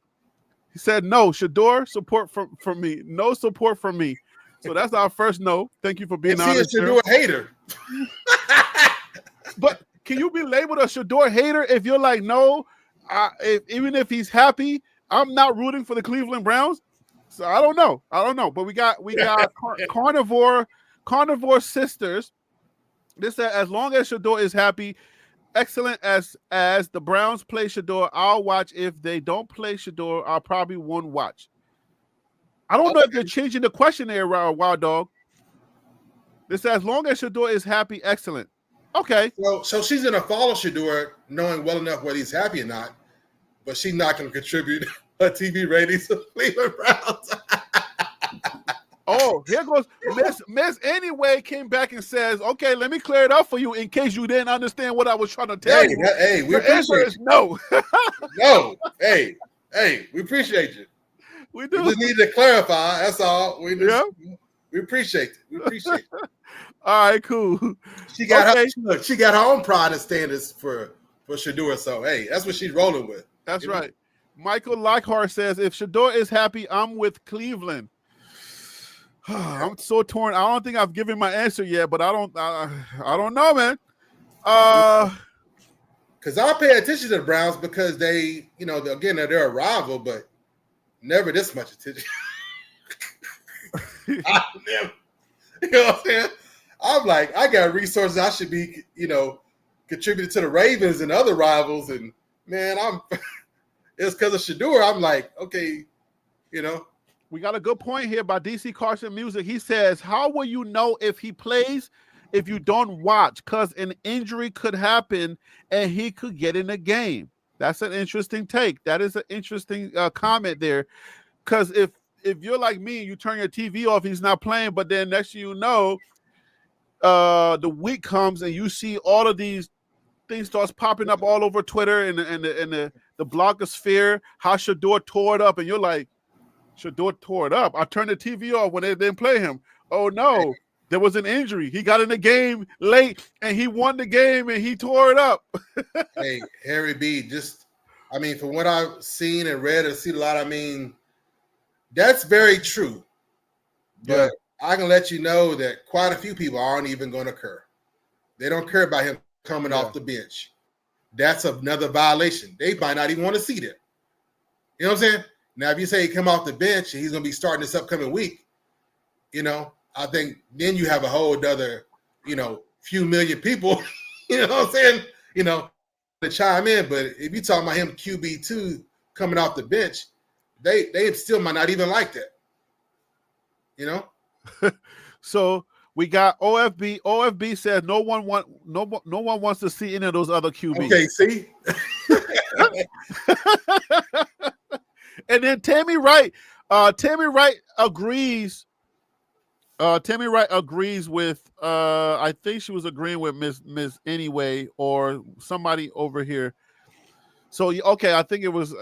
He said no. Shador support from me. No support from me. So that's our first no. Thank you for being honest. Shedeur hater. But can you be labeled a Shedeur hater if you're like no? Even if he's happy, I'm not rooting for the Cleveland Browns. So I don't know. But we got carnivore sisters. This said, as long as Shador is happy, excellent as the Browns play Shador, I'll watch. If they don't play Shador, I'll probably won't watch. I don't know if you're changing the question there, Wild Dog. This says, as long as Shador is happy, excellent. Okay. So she's going to follow Shedeur knowing well enough whether he's happy or not, but she's not going to contribute her TV ratings to Cleveland Browns. Oh, here goes Miss Anyway came back and says, okay, let me clear it up for you in case you didn't understand what I was trying to tell you. Hey, we appreciate it. No. No. Hey, we appreciate you. We do. We just need to clarify. That's all. We appreciate it. We appreciate it. All right, cool. She got her own pride and standards for Shedeur. So hey, that's what she's rolling with. That's right. Michael Lockhart says, if Shedeur is happy, I'm with Cleveland. I'm so torn. I don't think I've given my answer yet, but I don't know, man. Because I pay attention to the Browns because they, again, they're a rival, but never this much attention. I never, you know what I'm saying? I'm like, I got resources. I should be, contributing to the Ravens and other rivals. And man, it's because of Shedeur. I'm like, okay, We got a good point here by DC Carson Music. He says, how will you know if he plays if you don't watch? Because an injury could happen and he could get in the game. That's an interesting take. That is an interesting comment there. Because if you're like me, you turn your TV off, he's not playing, but then next thing you know, the week comes and you see all of these things starts popping up all over Twitter and the blogosphere, how Shedeur tore it up, and you're like, Shedeur tore it up. I turned the TV off when they didn't play him. Oh no, there was an injury. He got in the game late and he won the game and he tore it up. Hey, Harry B, from what I've seen and read and seen a lot, that's very true. But yeah. I can let you know that quite a few people aren't even going to care. They don't care about him coming off the bench. That's another violation. They might not even want to see that. You know what I'm saying? Now, if you say he come off the bench and he's going to be starting this upcoming week, I think then you have a whole other, few million people, you know what I'm saying, to chime in. But if you're talking about him QB2 coming off the bench, they still might not even like that, So we got OFB. OFB says no one wants to see any of those other QBs. Okay, see. And then Tammy Wright agrees. Tammy Wright agrees with. I think she was agreeing with Miss Anyway or somebody over here. So okay, I think it was.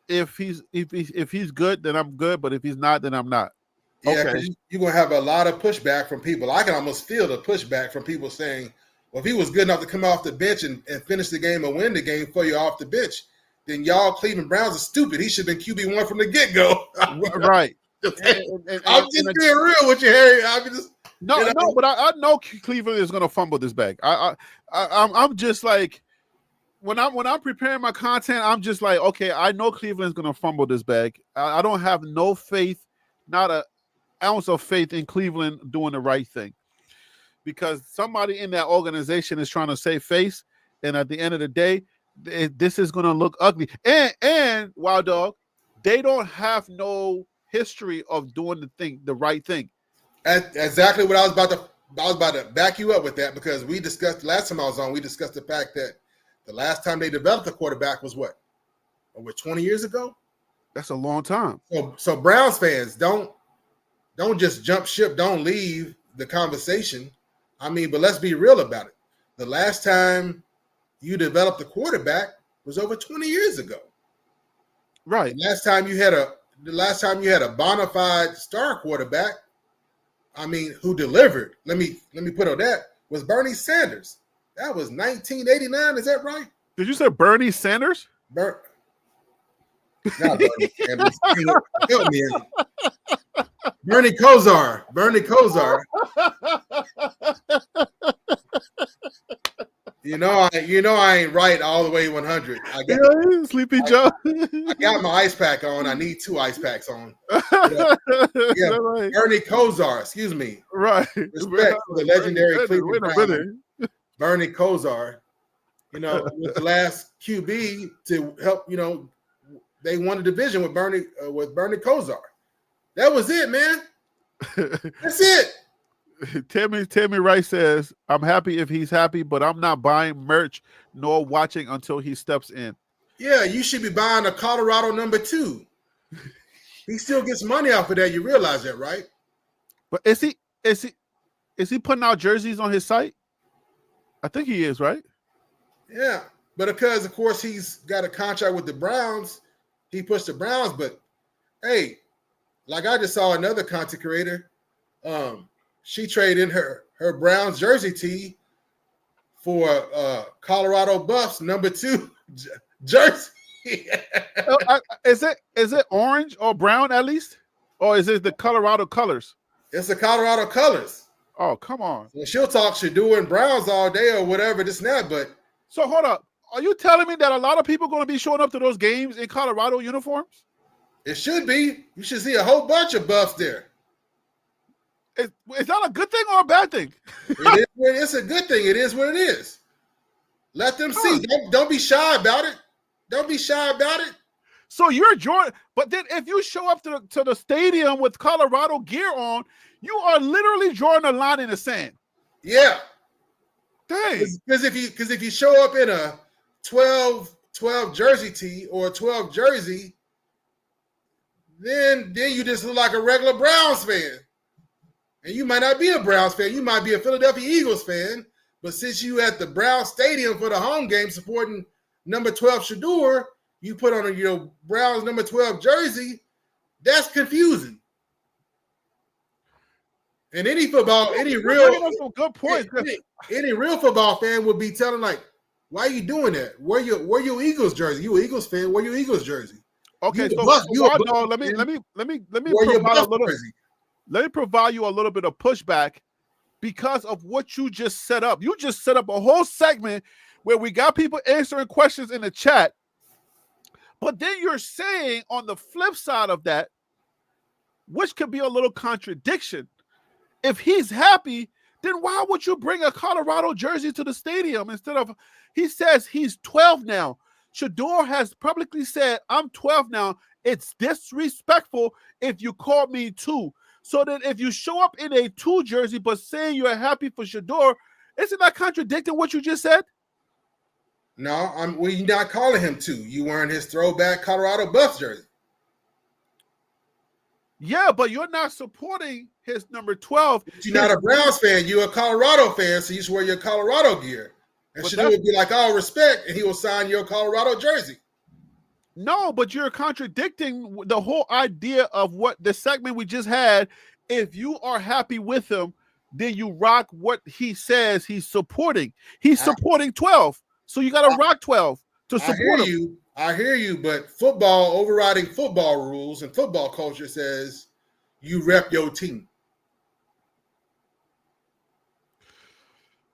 If he's good, then I'm good. But if he's not, then I'm not. Yeah, okay. Because you're gonna have a lot of pushback from people. I can almost feel the pushback from people saying, "Well, if he was good enough to come off the bench and finish the game or win the game for you off the bench, then y'all Cleveland Browns are stupid. He should have been QB1 from the get-go." I'm just being real with you, Harry. But I know Cleveland is going to fumble this bag. I'm just like, when I'm preparing my content, I'm just like, okay, I know Cleveland's going to fumble this bag. I don't have no faith, not an ounce of faith in Cleveland doing the right thing, because somebody in that organization is trying to save face, and at the end of the day, this is going to look ugly. And Wild Dog, they don't have no history of doing the right thing. That's exactly what I was about to back you up with that, because we discussed last time I was on. We discussed the fact that the last time they developed a quarterback was what, over 20 years ago. That's a long time. So Browns fans, don't just jump ship. Don't leave the conversation. I mean, but let's be real about it. The last time you developed a quarterback was over 20 years ago. Right. The last time you had a bona fide star quarterback, I mean, who delivered, let me put on that, was Bernie Sanders. That was 1989. Is that right? Did you say Bernie Sanders? Not Bernie Sanders. Help me. Bernie Kosar. You know I ain't right all the way 100. Sleepy Joe. I got my ice pack on. I need 2 ice packs on. Yeah, right. Bernie Kosar, excuse me. Right. Respect for the legendary Cleveland Browns. Bernie Kosar, with the last QB to help, they won the division with Bernie Kosar. That was it, man. That's it. Tammy Rice says, I'm happy if he's happy, but I'm not buying merch nor watching until he steps in. Yeah, you should be buying a Colorado number 2. He still gets money off of that. You realize that, right? But is he putting out jerseys on his site? I think he is, right? Yeah, but because of course he's got a contract with the Browns, he pushed the Browns. But hey, like I just saw another content creator, she traded in her Browns jersey tee for Colorado Buffs number 2 jersey. Is it orange or brown at least, or is it the Colorado colors? It's the Colorado colors. Oh, come on. So she'll talk Shedeur and Browns all day or whatever, this and that. But so hold up. Are you telling me that a lot of people are going to be showing up to those games in Colorado uniforms? It should be. You should see a whole bunch of Buffs there. Is that a good thing or a bad thing? It's a good thing. It is what it is. Let them see. Don't be shy about it. Don't be shy about it. So you're joining, but then if you show up to the stadium with Colorado gear on, you are literally drawing a line in the sand. Yeah. Dang. Because if you show up in a 12 jersey tee or a 12 jersey, then you just look like a regular Browns fan. And you might not be a Browns fan. You might be a Philadelphia Eagles fan. But since you at the Browns Stadium for the home game supporting number 12 Shador, you put on your Browns number 12 jersey, that's confusing. And any real football fan would be telling, like, why are you doing that? Wear your Eagles jersey. You an Eagles fan, wear your Eagles jersey. Okay, let me provide you a little bit of pushback because of what you just set up. You just set up a whole segment where we got people answering questions in the chat. But then you're saying on the flip side of that, which could be a little contradiction, if he's happy, then why would you bring a Colorado jersey to the stadium instead of, he says he's 12 now. Shador has publicly said, I'm 12 now. It's disrespectful if you call me 2. So that if you show up in a 2 jersey but saying you're happy for Shador, isn't that contradicting what you just said? No, you're not calling him 2. You wearing his throwback Colorado Buffs jersey. Yeah, but you're not supporting his number 12. But you're not a Browns fan. You're a Colorado fan, so you just wear your Colorado gear. And Shador would be like, all respect, and he will sign your Colorado jersey. No, but you're contradicting the whole idea of what the segment we just had. If you are happy with him, then you rock what he says he's supporting. He's supporting 12. So you got to rock 12 to support him. I hear you, but football, overriding football rules and football culture says you rep your team.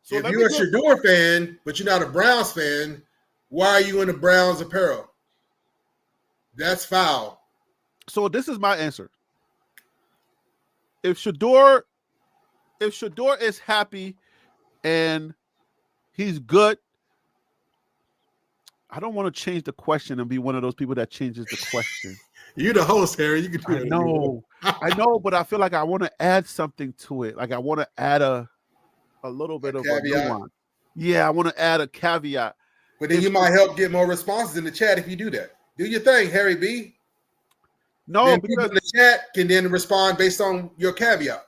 So if you're a Shedeur fan, but you're not a Browns fan, why are you in the Browns apparel? That's foul. So this is my answer. If Shedeur is happy and he's good, I don't want to change the question and be one of those people that changes the question. You're the host, Harry. You can do it. I know, but I feel like I want to add something to it. Like I want to add a little bit of a nuance. Yeah, I want to add a caveat. But then you might help get more responses in the chat if you do that. Do your thing, Harry B. No, then because people in the chat can then respond based on your caveat.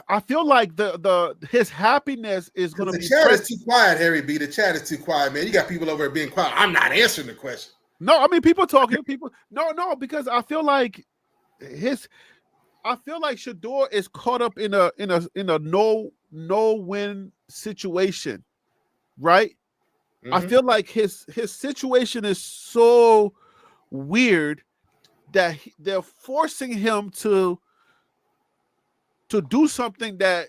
I feel like his happiness is going to be. The chat is too quiet, Harry B. The chat is too quiet, man. You got people over there being quiet. I'm not answering the question. No, I mean people talking. People, no, because I feel like Shador is caught up in a no win situation, right? Mm-hmm. I feel like his situation is so weird that they're forcing him to do something that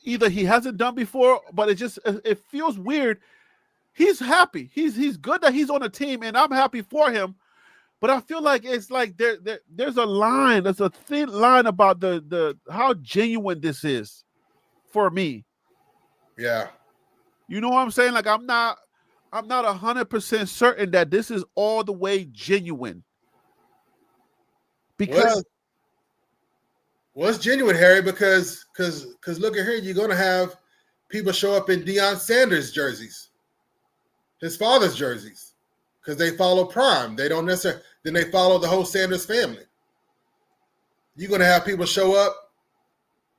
either he hasn't done before, but it feels weird. He's happy. He's good that he's on a team, and I'm happy for him. But I feel like it's like there's a line, there's a thin line about the how genuine this is for me. Yeah. You know what I'm saying? Like I'm not 100% certain that this is all the way genuine. Because it's genuine, Harry, because look at here, you're gonna have people show up in Deion Sanders jerseys, his father's jerseys, because they follow Prime. They don't necessarily, then they follow the whole Sanders family. You're gonna have people show up.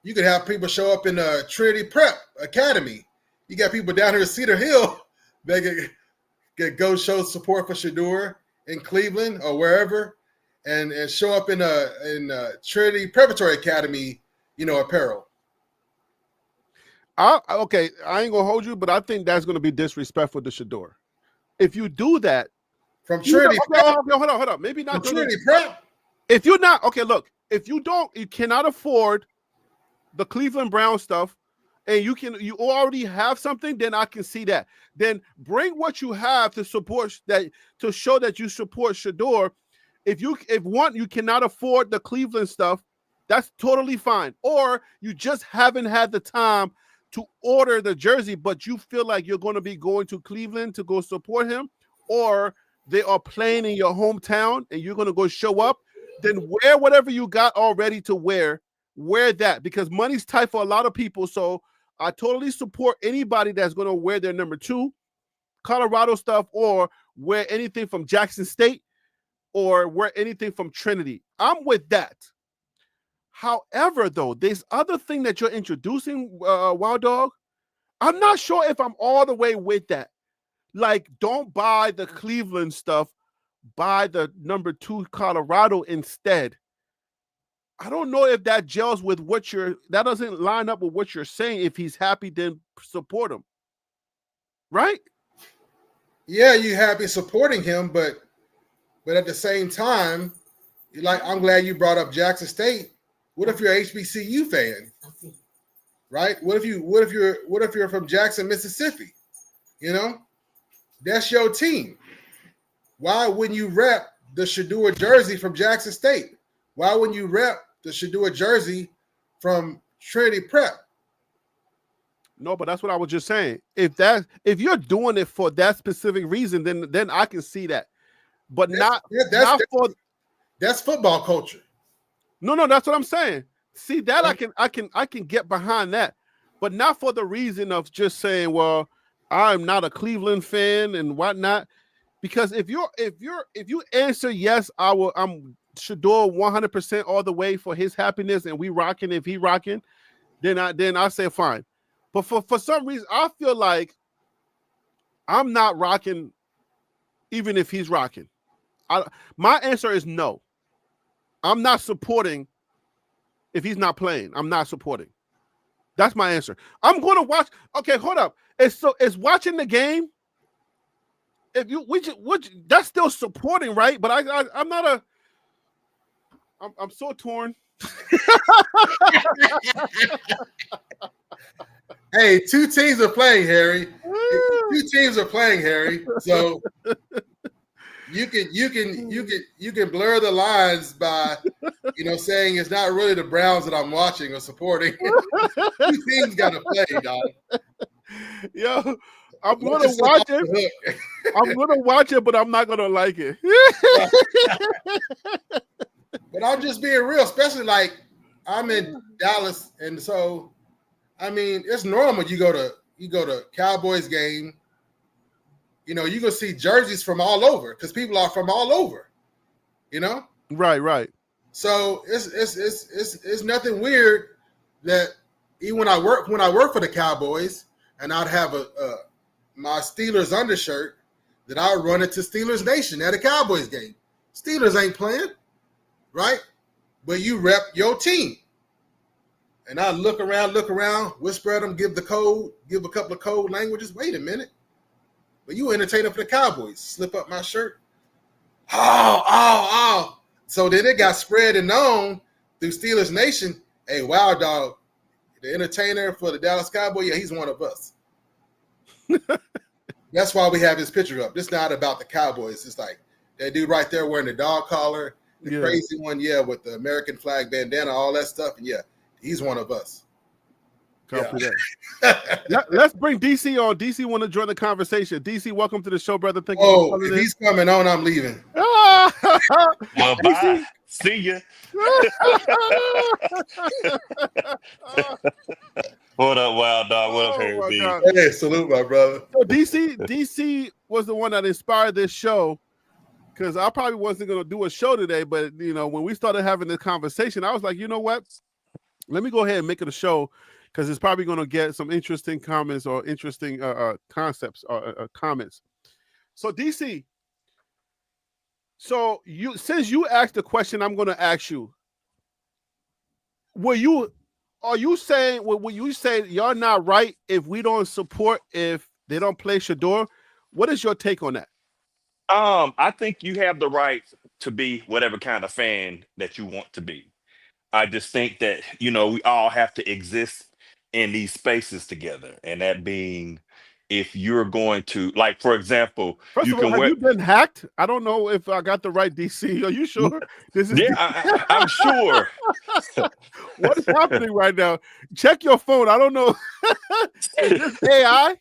You could have people show up in Trinity Prep Academy. You got people down here at Cedar Hill that get go show support for Shedeur in Cleveland or wherever, and show up in Trinity Preparatory Academy, apparel. Okay, I ain't gonna hold you, but I think that's gonna be disrespectful to Shedeur. If you do that from Trinity Prep, hold on, maybe not from Trinity Prep. If you're not look, if you cannot afford the Cleveland Brown stuff, and you already have something, then I can see that. Then bring what you have to support that, to show that you support Shedeur. If you cannot afford the Cleveland stuff, that's totally fine. Or you just haven't had the time to order the jersey, but you feel like you're going to be going to Cleveland to go support him, or they are playing in your hometown and you're going to go show up, then wear whatever you got already to wear that, because money's tight for a lot of people. So I totally support anybody that's going to wear their number 2 Colorado stuff, or wear anything from Jackson State, or wear anything from Trinity. I'm with that. However, though, this other thing that you're introducing, Wild Dog, I'm not sure if I'm all the way with that. Like, don't buy the Cleveland stuff, buy the number 2 Colorado instead. I don't know if that gels with that doesn't line up with what you're saying. If he's happy, then support him. Right? Yeah, you're happy supporting him, but at the same time, I'm glad you brought up Jackson State. What if you're an HBCU fan? Right? What if you're from Jackson, Mississippi? That's your team. Why wouldn't you rep the Shedeur jersey from Jackson State? Why wouldn't you rep the Shedeur jersey from Trinity Prep? No, but that's what I was just saying. If you're doing it for that specific reason, then I can see that. But that's football culture. No, that's what I'm saying. See that I can get behind that, but not for the reason of just saying, well, I'm not a Cleveland fan and whatnot. Because if you answer yes, I'm Shedeur 100% all the way for his happiness, and we rocking. If he rocking, then I say fine. But for some reason, I feel like I'm not rocking, even if he's rocking. My answer is no. I'm not supporting if he's not playing. I'm not supporting. That's my answer. I'm going to watch. Okay, hold up. It's watching the game. If that's still supporting, right? But I'm not I'm so torn. Hey, two teams are playing, Harry. Two teams are playing, Harry. So you can blur the lines by saying it's not really the Browns that I'm watching or supporting. Two teams got to play, dog. Yo, I'm gonna watch it. I'm gonna watch it, but I'm not gonna like it. But I'm just being real, especially like I'm in Dallas, and so I mean it's normal. You go to Cowboys game, you gonna see jerseys from all over because people are from all over, Right. So it's nothing weird that even when I work for the Cowboys, and I'd have my Steelers undershirt that I would run into Steelers Nation at a Cowboys game. Steelers ain't playing, right? But you rep your team. And I look around, whisper at them, give a couple of code languages. Wait a minute. But you entertainer for the Cowboys. Slip up my shirt. Oh. So then it got spread and known through Steelers Nation. Hey, Wild Dog, the entertainer for the Dallas Cowboys, yeah, he's one of us. That's why we have his picture up. This is not about the Cowboys. It's like that dude right there wearing the dog collar, the crazy one, with the American flag bandana, all that stuff. And he's one of us. Let's bring DC on. DC want to join the conversation. DC, welcome to the show, brother. Thank you. Oh, if he's coming on, I'm leaving. Well, bye. See ya. What up, Wild Dog? What up, Harry B? Hey, salute, my brother. So DC was the one that inspired this show, because I probably wasn't going to do a show today, but when we started having this conversation, I was like, you know what? Let me go ahead and make it a show, because it's probably going to get some interesting comments or interesting concepts or comments. So DC, since you asked the question, I'm going to ask you. Will you say you're not right if we don't support if they don't play Shedeur? What is your take on that? I think you have the right to be whatever kind of fan that you want to be. I just think that, we all have to exist in these spaces together. And that being, if you're going to, like, for example, First of all, have you been hacked? I don't know if I got the right DC. Are you sure? I'm sure. What is happening right now? Check your phone. I don't know. Is this AI?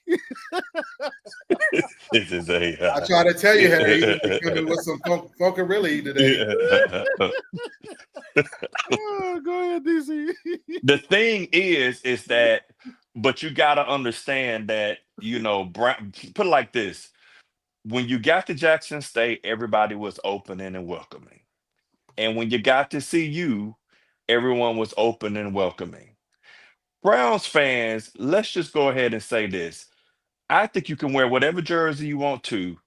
This is AI. I try to tell you, Harry, you're coming with some funkarelli today. Go ahead, DC. The thing is that, but you got to understand that, put it like this. When you got to Jackson State, everybody was opening and welcoming. And when you got to CU, everyone was open and welcoming. Browns fans, let's just go ahead and say this. I think you can wear whatever jersey you want to,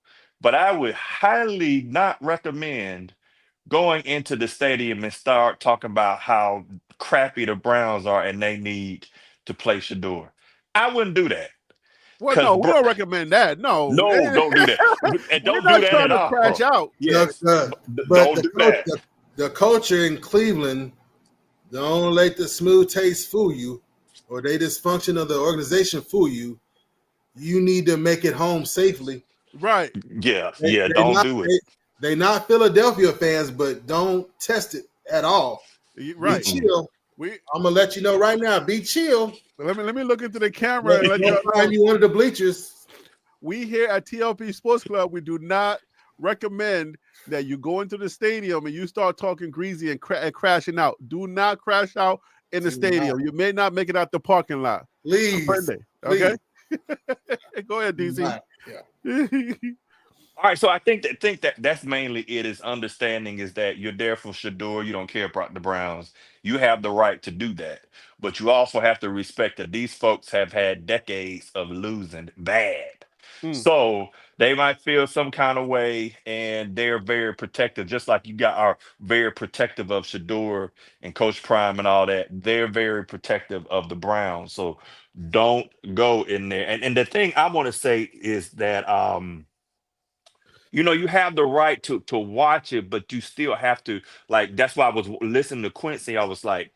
but I would highly not recommend going into the stadium and start talking about how crappy the Browns are and they need to play Shador. I wouldn't do that. Well, no, we don't recommend that. No, don't do that. And don't do that at all. Crash out. Yes. But the culture in Cleveland, don't let the smooth taste fool you, or they dysfunction of the organization fool you. You need to make it home safely. Right. Yeah. Don't do it. They're not Philadelphia fans, but don't test it at all. Right. Be chill. I'm gonna let you know right now. Be chill. Let me look into the camera and let you find you one of the bleachers. We here at TLP Sports Club, we do not recommend that you go into the stadium and you start talking greasy and crashing out. Do not crash out in the stadium. You may not make it out the parking lot. Please. Okay. Go ahead, DC. Yeah. All right, so I think that that's mainly it. Is understanding is that you're there for Shador. You don't care about the Browns. You have the right to do that, but you also have to respect that these folks have had decades of losing bad. So they might feel some kind of way, and they're very protective. Just like you are very protective of Shador and Coach Prime and all that. They're very protective of the Browns. So don't go in there. And the thing I want to say is that you have the right to watch it, but you still have to, like, that's why I was listening to Quincy. I was like,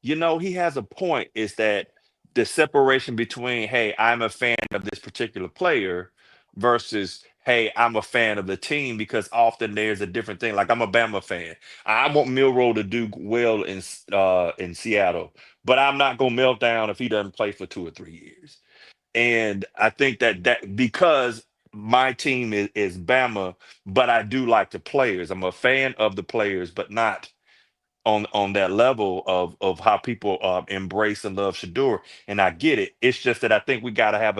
he has a point, is that the separation between, hey, I'm a fan of this particular player versus, hey, I'm a fan of the team, because often there's a different thing. Like, I'm a Bama fan. I want Milroe to do well in Seattle, but I'm not gonna melt down if he doesn't play for 2 or 3 years. And I think that because my team is Bama, but I do like the players. I'm a fan of the players, but not on that level of how people embrace and love Shador. And I get it. It's just that I think we got to have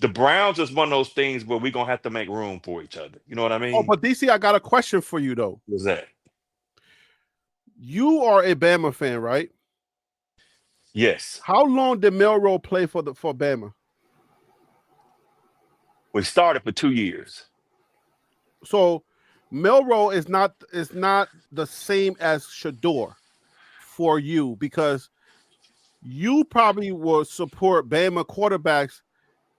the Browns is one of those things where we're gonna have to make room for each other. You know what I Oh, mean? but DC, I got a question for you though. What's that? You are a Bama fan, right? Yes. How long did Milroe play for Bama? We started for 2 years. So Milroe is not the same as Shador for you, because you probably will support Bama quarterbacks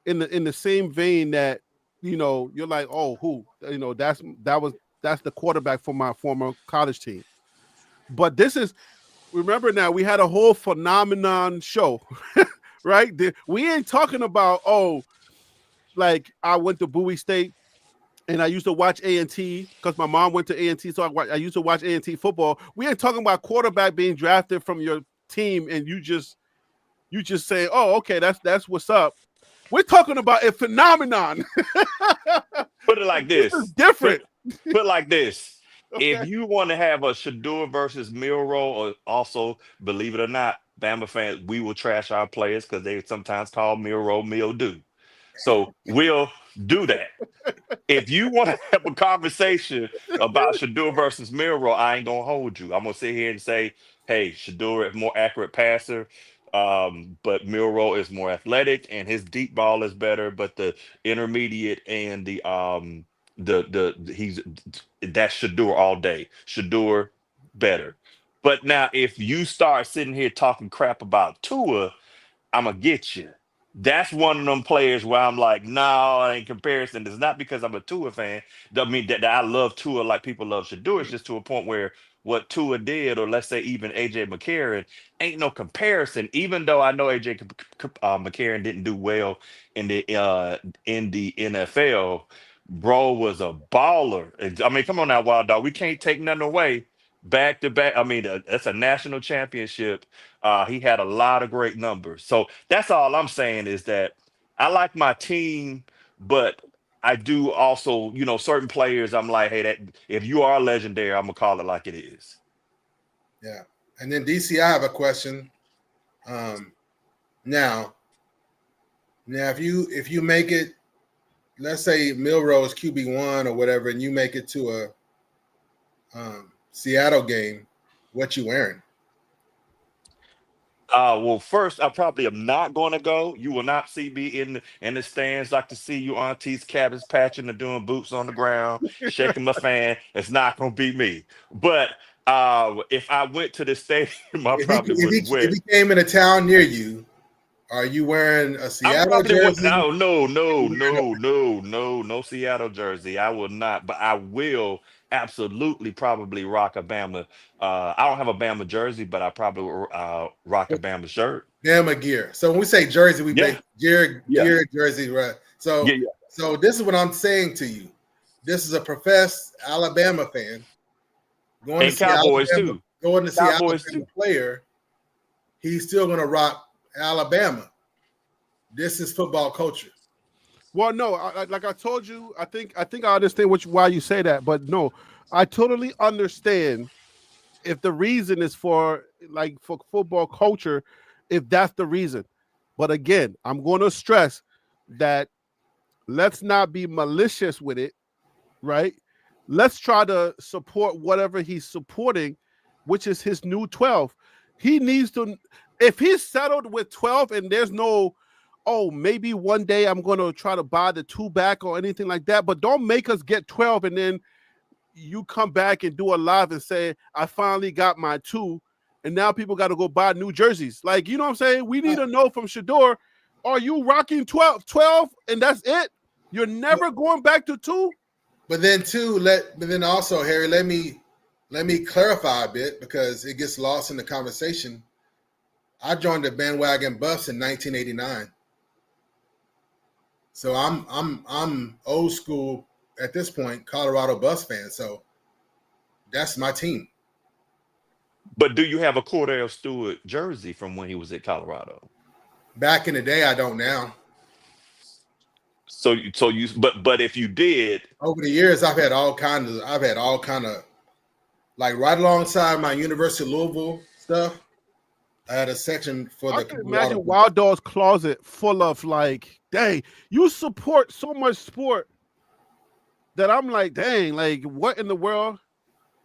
in the same vein that you're like, oh, who that's the quarterback for my former college team. But this is, remember now, we had a whole phenomenon show, right? We ain't talking about, like I went to Bowie State and I used to watch A&T because my mom went to A&T, so I used to watch A&T football. We ain't talking about quarterback being drafted from your team and you just say, oh, okay, that's what's up. We're talking about a phenomenon. Put it like this. This is different. Put it like this. Okay. If you want to have a Shador versus Milroe, or also, believe it or not, Bama fans, we will trash our players because they sometimes call Milroe mildew. So we'll do that. If you want to have a conversation about Shador versus Milroe, I ain't gonna hold you. I'm gonna sit here and say, hey, Shador is more accurate passer, but Milroe is more athletic and his deep ball is better. But the intermediate and he's that's Shador all day. Shador better. But now, if you start sitting here talking crap about Tua, I'm gonna get you. That's one of them players where I'm like, no, in comparison, it's not because I'm a Tua fan. Doesn't mean that I love Tua like people love Shador. It's just to a point where what Tua did, or let's say even AJ McCarron, ain't no comparison. Even though I know AJ McCarron didn't do well in the NFL, bro was a baller. I mean, come on now, Wild Dog. We can't take nothing away. Back to back. I mean, that's a national championship. He had a lot of great numbers. So that's all I'm saying, is that I like my team, but I do also, certain players, I'm like, hey, that if you are legendary, I'm gonna call it like it is. Yeah. And then DC, I have a question. Now if you make it, let's say Milroe is QB1 or whatever, and you make it to a Seattle game, what you wearing? Well, first, I probably am not going to go. You will not see me in the stands like to see you aunties, cabins patching and doing boots on the ground, shaking my fan. It's not going to be me. But if I went to the stadium, I probably would wear. If he came in a town near you, are you wearing a Seattle jersey? No Seattle jersey. I will not, but I will absolutely probably rock a Bama. I don't have a Bama jersey, but I probably will rock a Bama shirt. Bama gear. So when we say jersey, we make gear jersey, right? So so this is what I'm saying to you. This is a professed Alabama fan going to see Cowboys Alabama, too. going to see Alabama player. He's still going to rock Alabama. This is football culture. Well, no, like I told you, I think I understand why you say that, but no, I totally understand if the reason is for football culture, if that's the reason. But again, I'm going to stress that let's not be malicious with it, right? Let's try to support whatever he's supporting, which is his new 12. He needs to, if he's settled with 12 and there's no, oh, maybe one day I'm going to try to buy the 2 back or anything like that, but don't make us get 12 and then you come back and do a live and say, I finally got my 2, and now people got to go buy new jerseys. Like, you know what I'm saying? We need to know from Shedeur, are you rocking 12 and that's it? You're never going back to 2? But then also, Harry, let me clarify a bit because it gets lost in the conversation. I joined the Bandwagon Buffs in 1989. So I'm old school at this point, Colorado Buffs fan. So that's my team. But do you have a Cordell Stewart jersey from when he was at Colorado? Back in the day, I don't now. But if you did, Over the years, I've had all kind of like right alongside my University of Louisville stuff. I had a section for I the can imagine Wild Dog's closet full of like, dang, you support so much sport that I'm like, dang, like what in the world?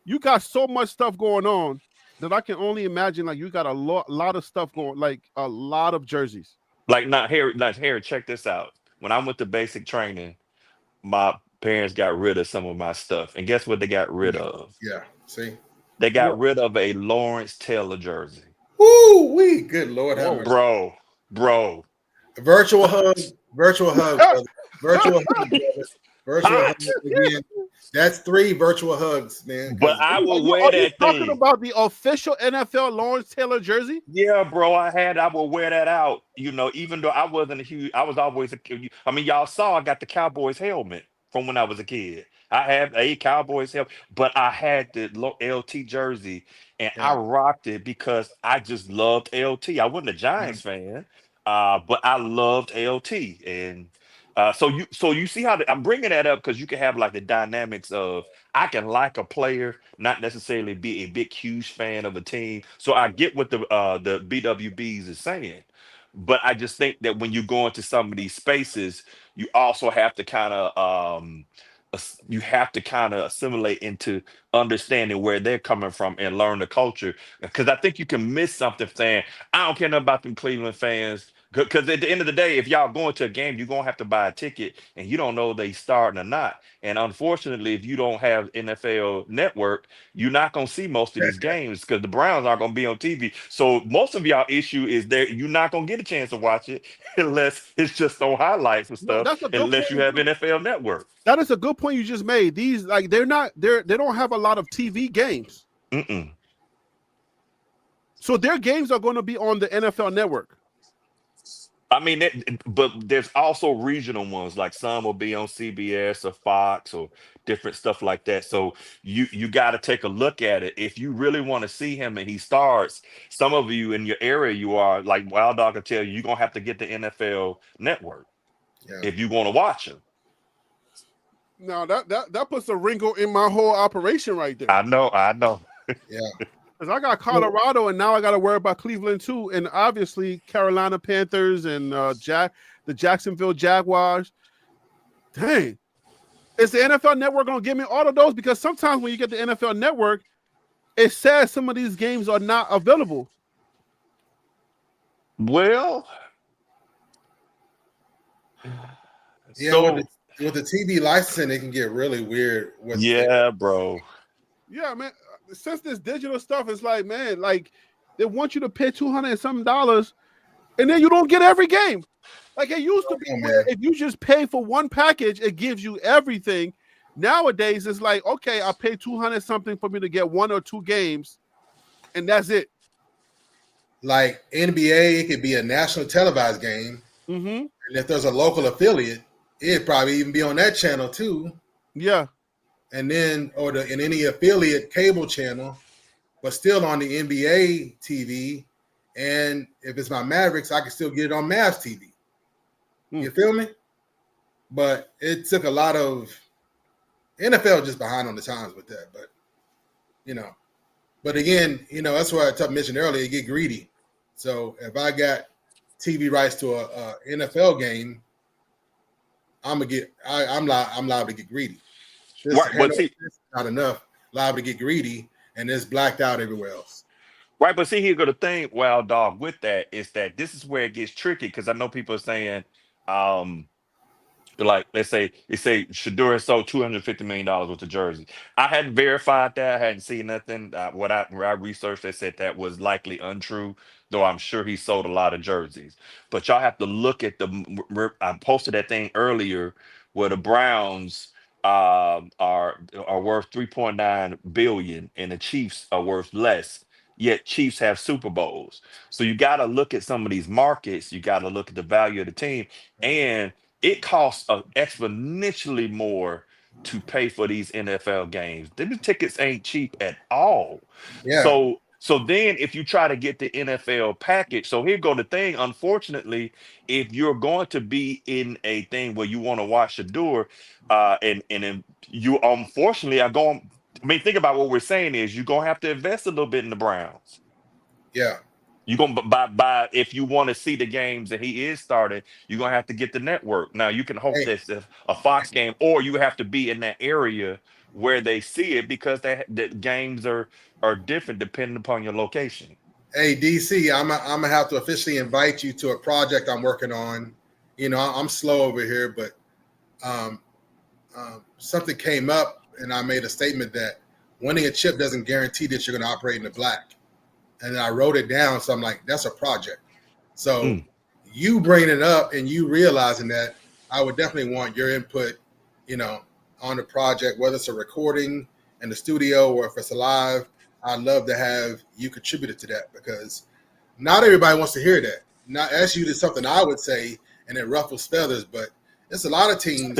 You got so much stuff going on that I can only imagine like you got a lot of stuff going, like a lot of jerseys. like not Harry, check this out. When I went to basic training, my parents got rid of some of my stuff. And guess what they got rid of? Yeah, see? They got What? rid of a Lawrence Taylor jersey. Woo wee, good Lord have mercy. Bro. Virtual hug, brother. Virtual hug, brother. Virtual hug again. That's 3 virtual hugs, man. But I will wear Are you that talking thing. about the official NFL Lawrence Taylor jersey? Yeah, bro, I will wear that out. You know, even though I wasn't a huge, I was always I mean, y'all saw I got the Cowboys helmet from when I was a kid. I had a Cowboys helmet, but I had the LT jersey and I Yeah. rocked it because I just loved LT. I wasn't a Giants fan, but I loved LT. And so you see how I'm bringing that up because you can have like the dynamics of I can like a player, not necessarily be a big, huge fan of a team. So I get what the BWBs is saying, but I just think that when you go into some of these spaces, you also have to kind of you have to kind of assimilate into understanding where they're coming from and learn the culture. Because I think you can miss something saying I don't care nothing about them Cleveland fans. Because at the end of the day, if y'all going to a game, you're gonna have to buy a ticket, and you don't know they starting or not. And unfortunately, if you don't have NFL Network, you're not gonna see most of these games because the Browns aren't gonna be on TV. So most of y'all issue is that you're not gonna get a chance to watch it unless it's just on highlights and No, stuff, that's a good unless you point. have NFL Network. That is a good point you just made. These like they don't have a lot of TV games. Mm-mm. So their games are going to be on the NFL Network. I mean, but there's also regional ones, like some will be on CBS or Fox or different stuff like that. So you got to take a look at it. If you really want to see him and he starts, some of you in your area, you are like Wild Dog will tell you, you're gonna have to get the NFL Network if you want to watch him. Now that puts a wrinkle in my whole operation right there. I know. Yeah. Because I got Colorado and now I got to worry about Cleveland too, and obviously Carolina Panthers and the Jacksonville Jaguars. Dang, is the NFL Network gonna give me all of those? Because sometimes when you get the NFL Network, it says some of these games are not available. Well, Yeah, so with the TV licensing, it can get really weird. bro. Yeah, man. Since this digital stuff is like, man, like they want you to pay $200 and something, and then you don't get every game. Like it used to be where if you just pay for one package, it gives you everything. Nowadays, it's like, okay, I pay $200 something for me to get 1 or 2 games, and that's it. Like NBA, it could be a national televised game, Mm-hmm. and if there's a local affiliate, it'd probably even be on that channel too. Yeah. And then, in any affiliate cable channel, but still on the NBA TV. And if it's my Mavericks, I can still get it on Mavs TV. You feel me? But it took a lot of NFL just behind on the times with that. But but again, that's why I mentioned earlier, you get greedy. So if I got TV rights to a NFL game, I'm liable to get greedy. Right, but see, not enough, liable to get greedy, and it's blacked out everywhere else. right, but see, here go the thing, Wild Dog, with that is that this is where it gets tricky because I know people are saying, like let's say Shedeur sold $250 million worth of jersey. I hadn't verified that, I hadn't seen nothing. When I researched, they said that was likely untrue, though I'm sure he sold a lot of jerseys. But y'all have to look at I posted that thing earlier where the Browns are worth 3.9 billion, and the Chiefs are worth less. Yet Chiefs have Super Bowls. So you got to look at some of these markets. You got to look at the value of the team, and it costs exponentially more to pay for these NFL games. Them tickets ain't cheap at all. Yeah. So then if you try to get the NFL package, so here go the thing. Unfortunately, if you're going to be in a thing where you want to watch Shedeur, and then you unfortunately are going. I mean, think about what we're saying is you're gonna have to invest a little bit in the Browns. Yeah. You're gonna buy if you want to see the games that he is starting, you're gonna have to get the network. Now you can hope Hey, that's a Fox game, or you have to be in that area where they see it because the games are different depending upon your location. hey, DC, I'm gonna have to officially invite you to a project I'm working on. You know, I'm slow over here, but um, something came up, and I made a statement that winning a chip doesn't guarantee that you're going to operate in the black. And I wrote it down, so I'm like, that's a project. So Mm. you bringing it up and you realizing that, I would definitely want your input, you know, on the project, whether it's a recording in the studio or if it's live. I'd love to have you contributed to that because not everybody wants to hear that. Not that's usually something I would say and it ruffles feathers, but there's a lot of teams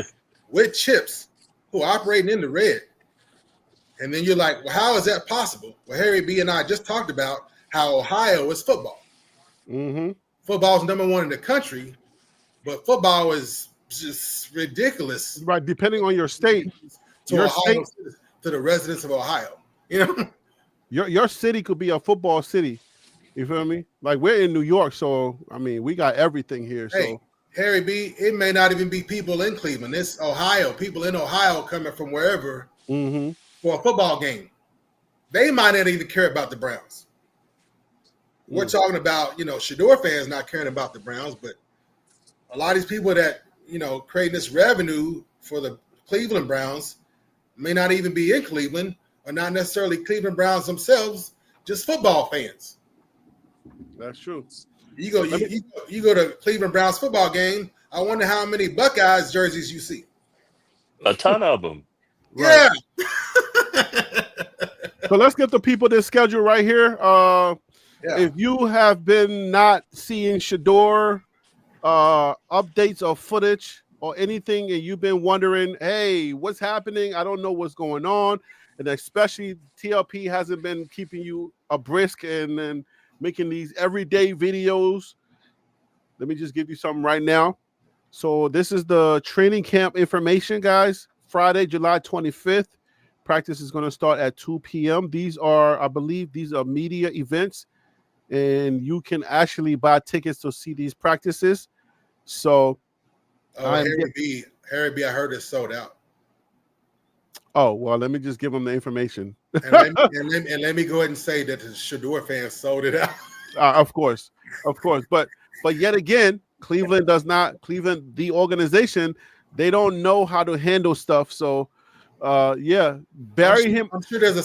with chips who are operating in the red. And then you're like, well, how is that possible? Well, Harry B and I just talked about how Ohio is football. Mm-hmm. Football's number one in the country, but football is just ridiculous. Right, depending on your state, to your Ohio, state, to the residents of Ohio. You know, your city could be a football city. You feel me? Like we're in New York, so I mean we got everything here. hey, So Harry B, it may not even be people in Cleveland. It's Ohio, people in Ohio coming from wherever mm-hmm. for a football game. They might not even care about the Browns. We're talking about, you know, Shador fans not caring about the Browns, but a lot of these people that, you know, creating this revenue for the Cleveland Browns may not even be in Cleveland or not necessarily Cleveland Browns themselves, just football fans. That's true. You go to Cleveland Browns football game. I wonder how many Buckeyes jerseys you see. A ton of them. Right. Yeah. So let's get the people this schedule right here. Yeah. If you have been not seeing Shador updates or footage or anything, and you've been wondering, hey, what's happening? I don't know what's going on. And especially TLP hasn't been keeping you abreast and making these everyday videos. Let me just give you something right now. So this is the training camp information, guys. Friday, July 25th. Practice is going to start at 2 p.m. These are, I believe, these are media events, and you can actually buy tickets to see these practices. So, Harry B, I heard it's sold out. Oh, well, let me just give them the information. And let me go ahead and say that the Shador fans sold it out. Of course. But yet again, Cleveland, the organization, they don't know how to handle stuff. So, bury him. I'm sure there's a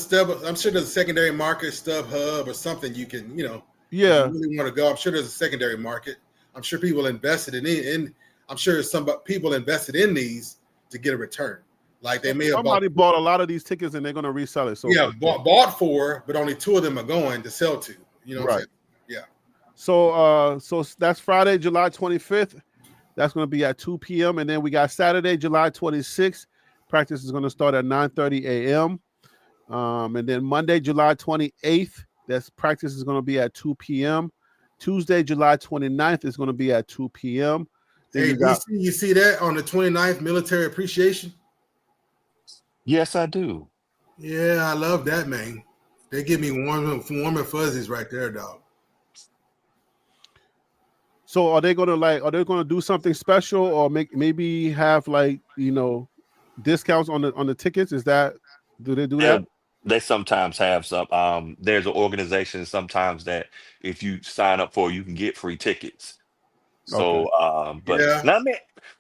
secondary market, StubHub or something you can, you know. Yeah. If you really want to go, I'm sure there's a secondary market. I'm sure people invested in I'm sure some people invested in these to get a return. Like they may have bought a lot of these tickets and they're going to resell it. So yeah, bought 4, but only 2 of them are going to sell to. You know what I'm saying? Yeah. So that's Friday, July 25th. That's going to be at 2 p.m. And then we got Saturday, July 26th. Practice is going to start at 9:30 a.m. And then Monday, July 28th, that's practice is going to be at 2 p.m. Tuesday, July 29th is going to be at 2 p.m. Hey, you see that on the 29th, military appreciation? Yes, I do. Yeah, I love that, man. They give me warm and fuzzies right there, dog. So are they gonna do something special or maybe have discounts on the tickets? Do they do that? They sometimes have some. There's an organization sometimes that if you sign up for, you can get free tickets. So, okay.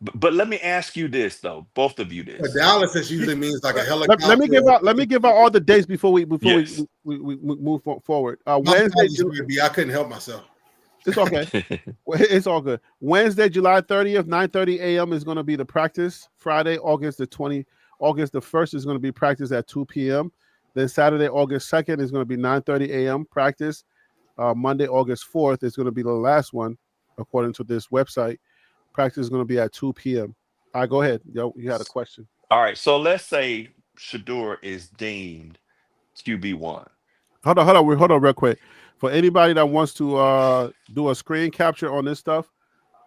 But let me ask you this though, both of you this. But Dallas usually means like a helicopter. Let me give out all the dates before we move forward. Wednesday, I couldn't help myself. It's okay. It's all good. Wednesday, July 30th, 9:30 a.m. is going to be the practice. Friday, August August the 1st is going to be practice at 2 p.m. Then Saturday, August 2nd is going to be 9:30 a.m. practice. Monday, August 4th is going to be the last one, according to this website. Practice is going to be at 2 p.m. All right, go ahead. Yo, you had a question. All right, so let's say Shador is deemed QB1. Hold on real quick. For anybody that wants to do a screen capture on this stuff,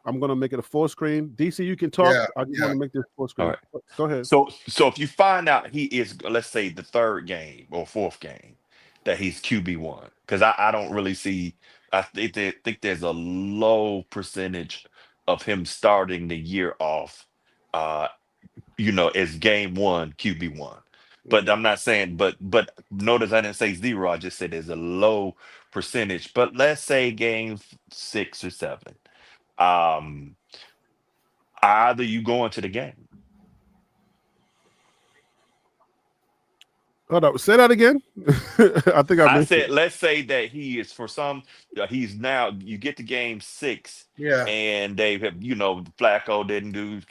I'm going to make it a full screen. DC, you can talk. I just want to make this full screen. All right. Go ahead. So if you find out he is, let's say, the third game or fourth game that he's QB1, because I don't really see, I think there's a low percentage of him starting the year off, as game one QB1. But I'm not saying, but notice I didn't say zero. I just said there's a low percentage. But let's say game 6 or 7. Either you go into the game. Hold up. Say that again. I think I said, it. Let's say that he is he's now, you get to game 6. Yeah. And they have, Flacco didn't do,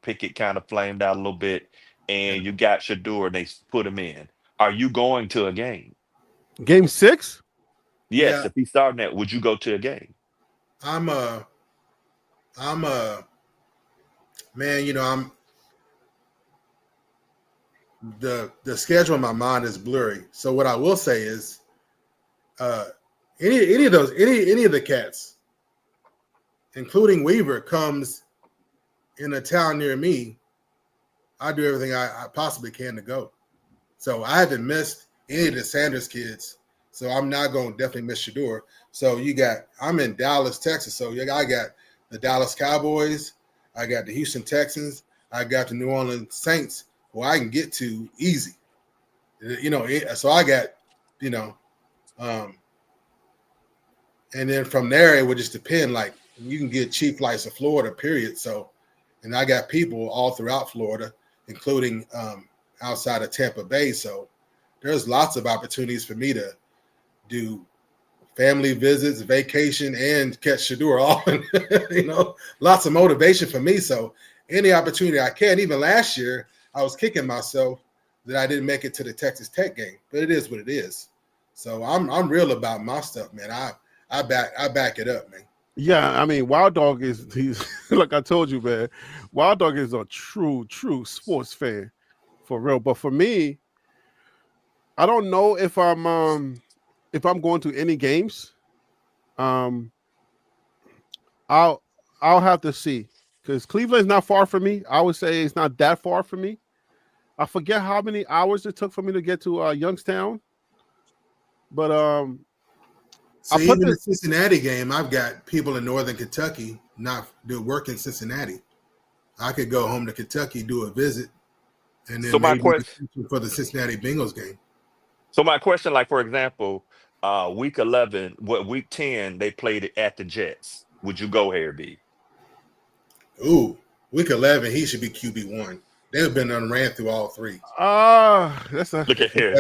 Pickett kind of flamed out a little bit. And you got Shedeur and they put him in. Are you going to a game? Game 6? Yes. Yeah. If he's starting that, would you go to a game? I'm the schedule in my mind is blurry. So what I will say is, any of the cats, including Weaver, comes in a town near me, I do everything I possibly can to go. So I haven't missed any of the Sanders kids. So I'm not going to definitely miss Shedeur. So I'm in Dallas, Texas. So I got the Dallas Cowboys. I got the Houston Texans. I got the New Orleans Saints, who I can get to easy. So I got, and then from there, it would just depend. Like, you can get cheap flights to Florida, period. So, and I got people all throughout Florida, including outside of Tampa Bay. So there's lots of opportunities for me to do family visits, vacation, and catch Shedeur all. Lots of motivation for me. So any opportunity I can. Even last year, I was kicking myself that I didn't make it to the Texas Tech game, but it is what it is. So I'm real about my stuff, man. I back it up, man. Yeah, I mean, Wild Dog he's like I told you, man. Wild Dog is a true sports fan, for real. But for me, I don't know if I'm going to any games. I'll have to see, because Cleveland's not far from me. I would say it's not that far from me. I forget how many hours it took for me to get to Youngstown, but even the Cincinnati game, I've got people in Northern Kentucky not do work in Cincinnati. I could go home to Kentucky, do a visit, and then my question for the Cincinnati Bengals game. So my question, like, for example, week 11, week 10, they played it at the Jets. Would you go, Harry B? Ooh, week 11, he should be QB1. They've been ran through all 3. Look at here.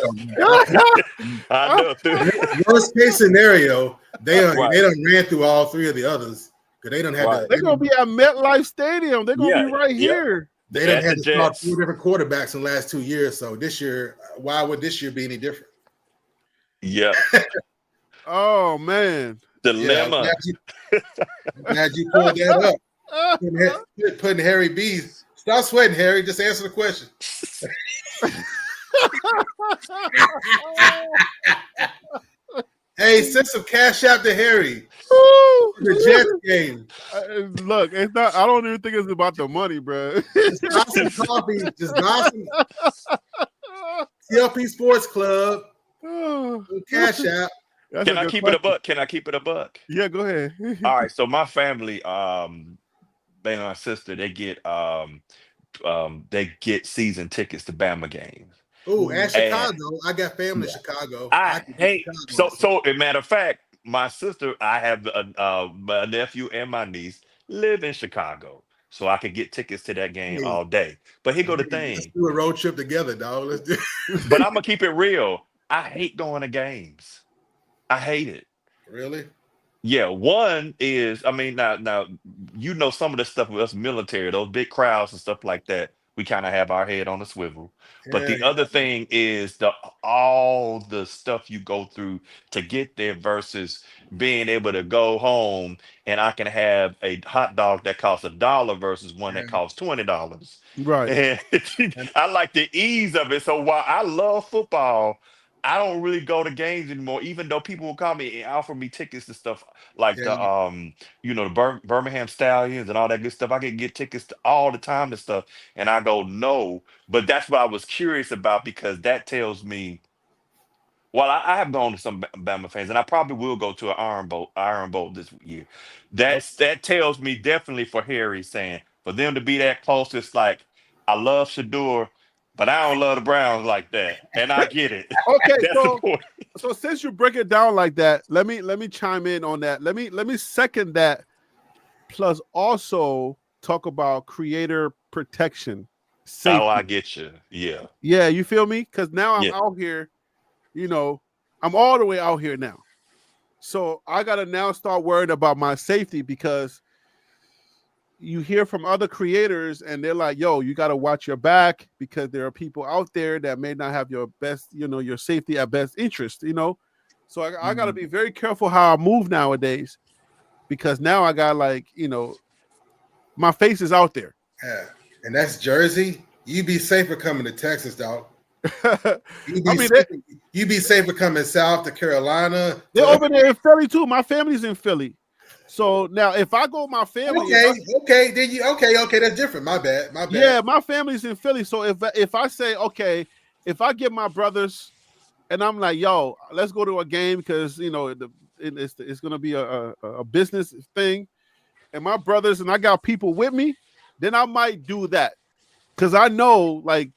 I know. Worst case scenario, they done ran through all 3 of the others, because they don't have. They're gonna be at MetLife Stadium. They're gonna be right here. They done had to start 4 different quarterbacks in the last 2 years. So this year, why would this year be any different? Yeah. Oh man. Dilemma. Glad you pulled that up. Putting Harry B. Stop sweating, Harry. Just answer the question. Hey, send some cash out to Harry. The Jets game. Look, it's not. I don't even think it's about the money, bro. Just buy some coffee. Just buy some TLP Sports Club. Cash out. Can I keep it a buck? Can I keep it a buck? Yeah, go ahead. All right. So my family, they and my sister, they get season tickets to Bama games. Oh, and Chicago. I got family in Chicago. I hate Chicago. So as a matter of fact, my sister, I have my nephew and my niece live in Chicago, so I could get tickets to that game all day. But here go the thing: let's do a road trip together, dog. Let's do. But I'm gonna keep it real. I hate going to games. I hate it. Really? Yeah. One is, I mean, now some of the stuff with us military, those big crowds and stuff like that. we kind of have our head on the swivel. But Yeah, the other thing is all the stuff you go through to get there versus being able to go home and I can have a hot dog that costs $1 versus one that yeah. costs $20. Right. And And I like the ease of it. So while I love football, I don't really go to games anymore, even though people will call me and offer me tickets to stuff like yeah, the Birmingham Stallions and all that good stuff. I can get tickets to all the time and stuff. And I go, no. But that's what I was curious about because that tells me, well, I have gone to some Bama fans, and I probably will go to an Iron Bowl this year. That tells me definitely for Harry saying for them to be that close, it's like I love Shedeur, but I don't love the Browns like that, and I get it. Okay, That's the point. so since you break it down like that, let me chime in on that. Let me second that. Plus, also talk about creator protection, Oh, I safety. get you. Yeah, Yeah, you feel me? Because now I'm yeah. out here. I'm all the way out here now. So I gotta now start worrying about my safety because you hear from other creators and they're like, yo, you gotta watch your back because there are people out there that may not have your best, your safety at best interest, So I gotta be very careful how I move nowadays because now I got my face is out there. yeah. And that's Jersey. You be safer coming to Texas, dog. You be safer coming south to Carolina. They're over there in Philly too. My family's in Philly. So now if I go with my family, Okay. Then okay, that's different. My bad. Yeah, my family's in Philly. So if I say, okay, if I get my brothers and I'm like, yo, let's go to a game because it's gonna be a business thing, and my brothers and I got people with me, then I might do that. Cause I know like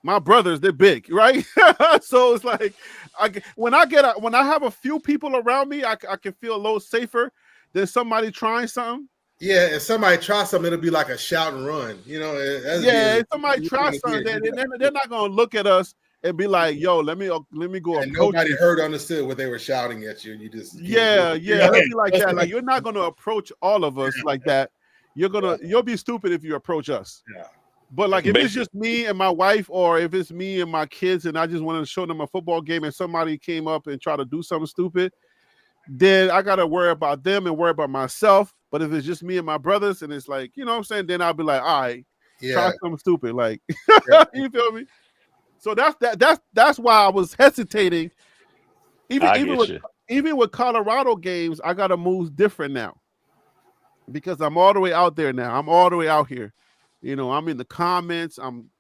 my brothers, they're big, right? So it's like when I have a few people around me, I can feel a little safer than somebody trying something. Yeah, if somebody tries something, it'll be like a shout and run. If somebody tries something, they're not gonna look at us and be like, "Yo, let me go." And nobody heard or understood what they were shouting at you. You just it'll be like that. Like you're not gonna approach all of us like that. You'll be stupid if you approach us. Yeah. But like if it's just me and my wife, or if it's me and my kids, and I just wanted to show them a football game, and somebody came up and tried to do something stupid, then I gotta worry about them and worry about myself. But if it's just me and my brothers, and it's like, you know what I'm saying, then I'll be like, all right, try something stupid, like you feel me? So that's why I was hesitating. Even with Colorado games, I gotta move different now because I'm all the way out there now. I'm all the way out here. I'm in the comments. I'm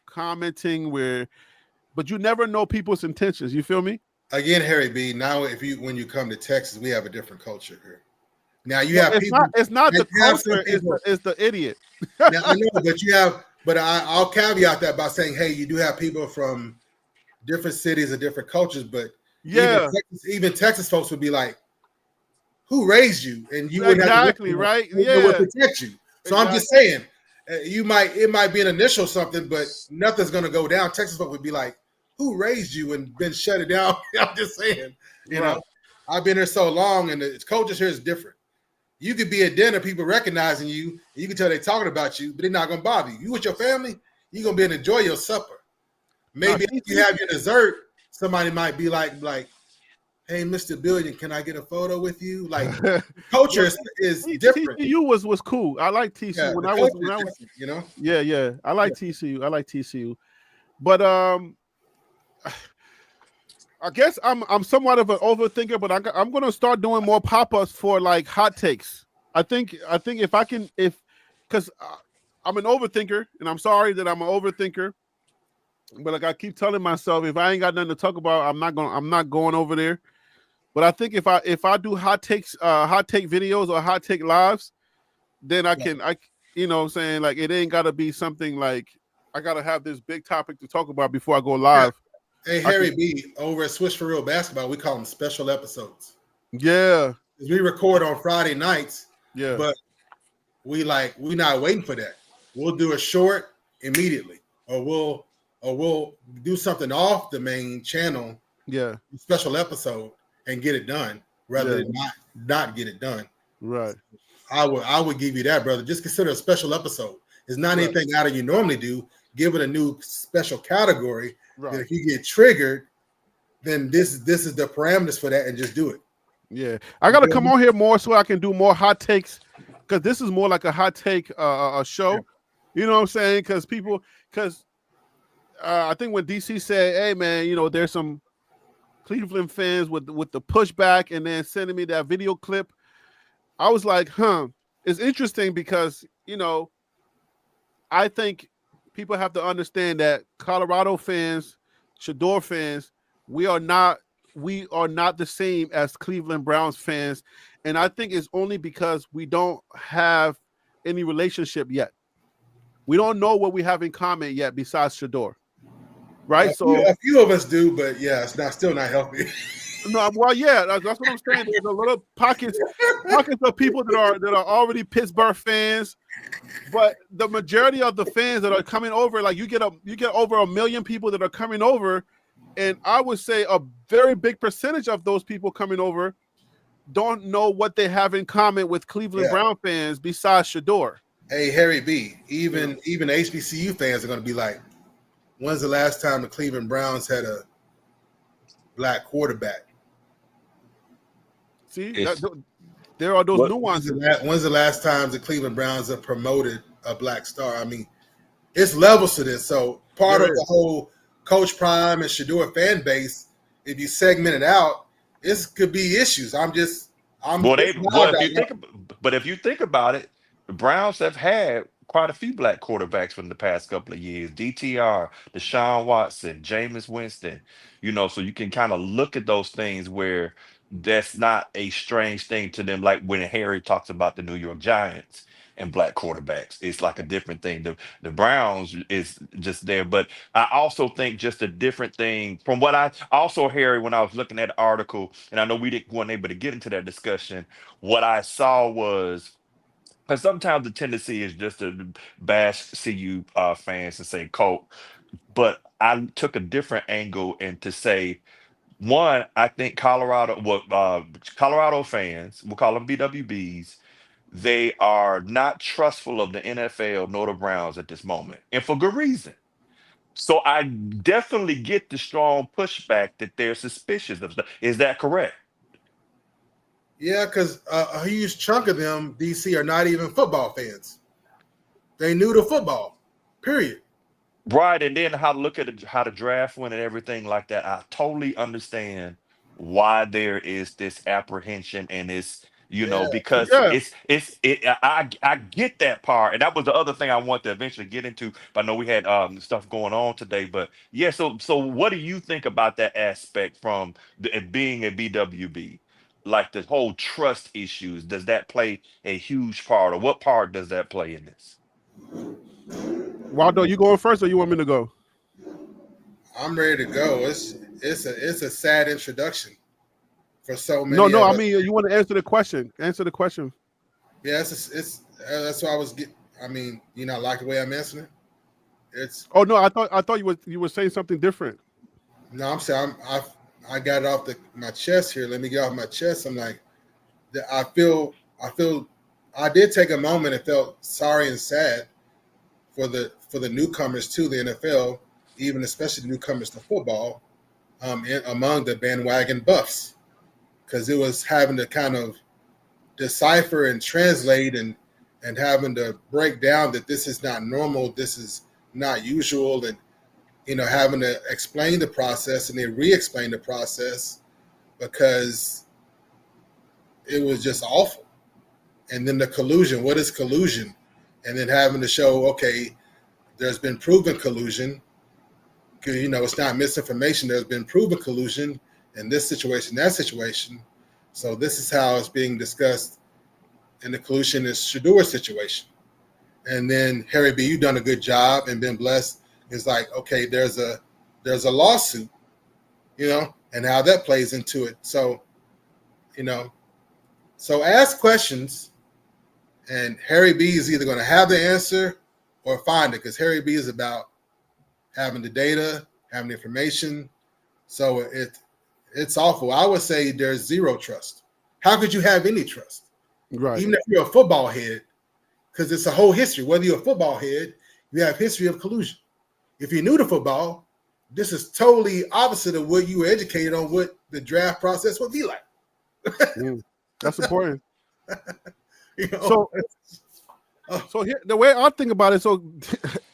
commenting but you never know people's intentions. You feel me? Again, Harry B. Now, when you come to Texas, we have a different culture here. Now you have people. It's not the culture. It's the idiot. Now I know, but I'll caveat that by saying, hey, you do have people from different cities and different cultures. But even Texas folks would be like, "Who raised you?" And you wouldn't have to right? Would protect you. So I'm just saying. It might be an initial something, but nothing's gonna go down. Texas folk would be like, "Who raised you?" and been shut it down. I'm just saying, you know, I've been here so long, and the culture here is different. You could be at dinner, people recognizing you, you can tell they're talking about you, but they're not gonna bother you. You with your family, you're gonna be able to enjoy your supper. Maybe if you have your dessert, somebody might be like, "Hey, Mr. Billion, can I get a photo with you?" Like culture is different. TCU was cool. I like TCU when I was I like TCU. I like TCU, but I guess I'm somewhat of an overthinker, but I'm gonna start doing more pop-ups for like hot takes. I think because I'm an overthinker, and I'm sorry that I'm an overthinker, but like I keep telling myself, if I ain't got nothing to talk about, I'm not going over there. But I think if I do hot take videos or hot take lives, then I you know what I'm saying, like it ain't gotta be something like I gotta have this big topic to talk about before I go live. Hey, Harry B, over at Switch for Real Basketball, we call them special episodes. Yeah. We record on Friday nights. Yeah. But we not waiting for that. We'll do a short immediately. Or we'll do something off the main channel. Yeah. Special episode and get it done rather than not get it done. Right. I would give you that, brother. Just consider a special episode. It's not Right. anything out of you normally do. Give it a new special category. Right. That if you get triggered, then this is the parameters for that, and just do it. Yeah, I got to come on here more so I can do more hot takes, because this is more like a hot take show. You know what I'm saying? Because I think when DC said, "Hey man, you know, there's some Cleveland fans with the pushback," and then sending me that video clip, I was like, "Huh." It's interesting because, you know, I think people have to understand that Colorado fans, Shedeur fans, we are not the same as Cleveland Browns fans, and I think it's only because we don't have any relationship yet. We don't know what we have in common yet besides Shador, right? A few of us do, but yeah, it's still not healthy. No, well, yeah, that's what I'm saying. There's a little pockets of people that are already Pittsburgh fans, but the majority of the fans that are coming over, like you get over 1 million people that are coming over, and I would say a very big percentage of those people coming over don't know what they have in common with Cleveland Brown fans besides Shador. Hey, Harry B, even HBCU fans are going to be like, when's the last time the Cleveland Browns had a black quarterback? See, there are those nuances. When's the last time the Cleveland Browns have promoted a black star? I mean, it's levels to this. So part of the whole Coach Prime and Shedeur fan base, if you segment it out, this could be issues. If you think about it, the Browns have had quite a few black quarterbacks from the past couple of years. DTR, Deshaun Watson, Jameis Winston, you know, so you can kind of look at those things where that's not a strange thing to them. Like when Harry talks about the New York Giants and black quarterbacks, it's like a different thing. The Browns is just there, but I also think just a different thing from what I also, Harry, when I was looking at the article, and I know weren't able to get into that discussion, what I saw was, because sometimes the tendency is just to bash CU fans and say Colt, but I took a different angle and to say, one, I think Colorado fans, we'll call them BWBs, they are not trustful of the NFL nor the Browns at this moment, and for good reason. So I definitely get the strong pushback that they're suspicious of stuff. Is that correct? Yeah, because a huge chunk of them, DC, are not even football fans. They new to football, period. Right, and then how the draft went and everything like that. I totally understand why there is this apprehension and it's because I get that part, and that was the other thing I want to eventually get into. But I know we had stuff going on today, but yeah. So what do you think about that aspect from being a BWB? Like the whole trust issues, does that play a huge part, or what part does that play in this? Waldo, you going first, or you want me to go? I'm ready to go. It's a sad introduction for so many. No. I mean, you want to answer the question. Answer the question. Yeah, that's what I was getting. I mean, you not like the way I'm answering it? Oh no, I thought you were saying something different. No, I'm saying I got it off my chest here. Let me get off my chest. I'm like, I feel I did take a moment and felt sorry and sad for the newcomers to the NFL, even especially the newcomers to football, among the bandwagon buffs, because it was having to kind of decipher and translate and having to break down that this is not normal, this is not usual, and having to explain the process and then re-explain the process because it was just awful. And then the collusion, what is collusion? And then having to show, okay, there's been proven collusion. It's not misinformation. There's been proven collusion in this situation, that situation. So this is how it's being discussed. And the collusion is Shedor's situation. And then Harry B, you've done a good job and been blessed. It's like, okay, there's a lawsuit, and how that plays into it. So, so ask questions. And Harry B is either going to have the answer or find it, because Harry B is about having the data, having the information. So it's awful. I would say there's zero trust. How could you have any trust? Right. Even if you're a football head, because it's a whole history. Whether you're a football head, you have history of collusion. If you're new to football, this is totally opposite of what you were educated on what the draft process would be like. That's important. You know? So here, the way I think about it, so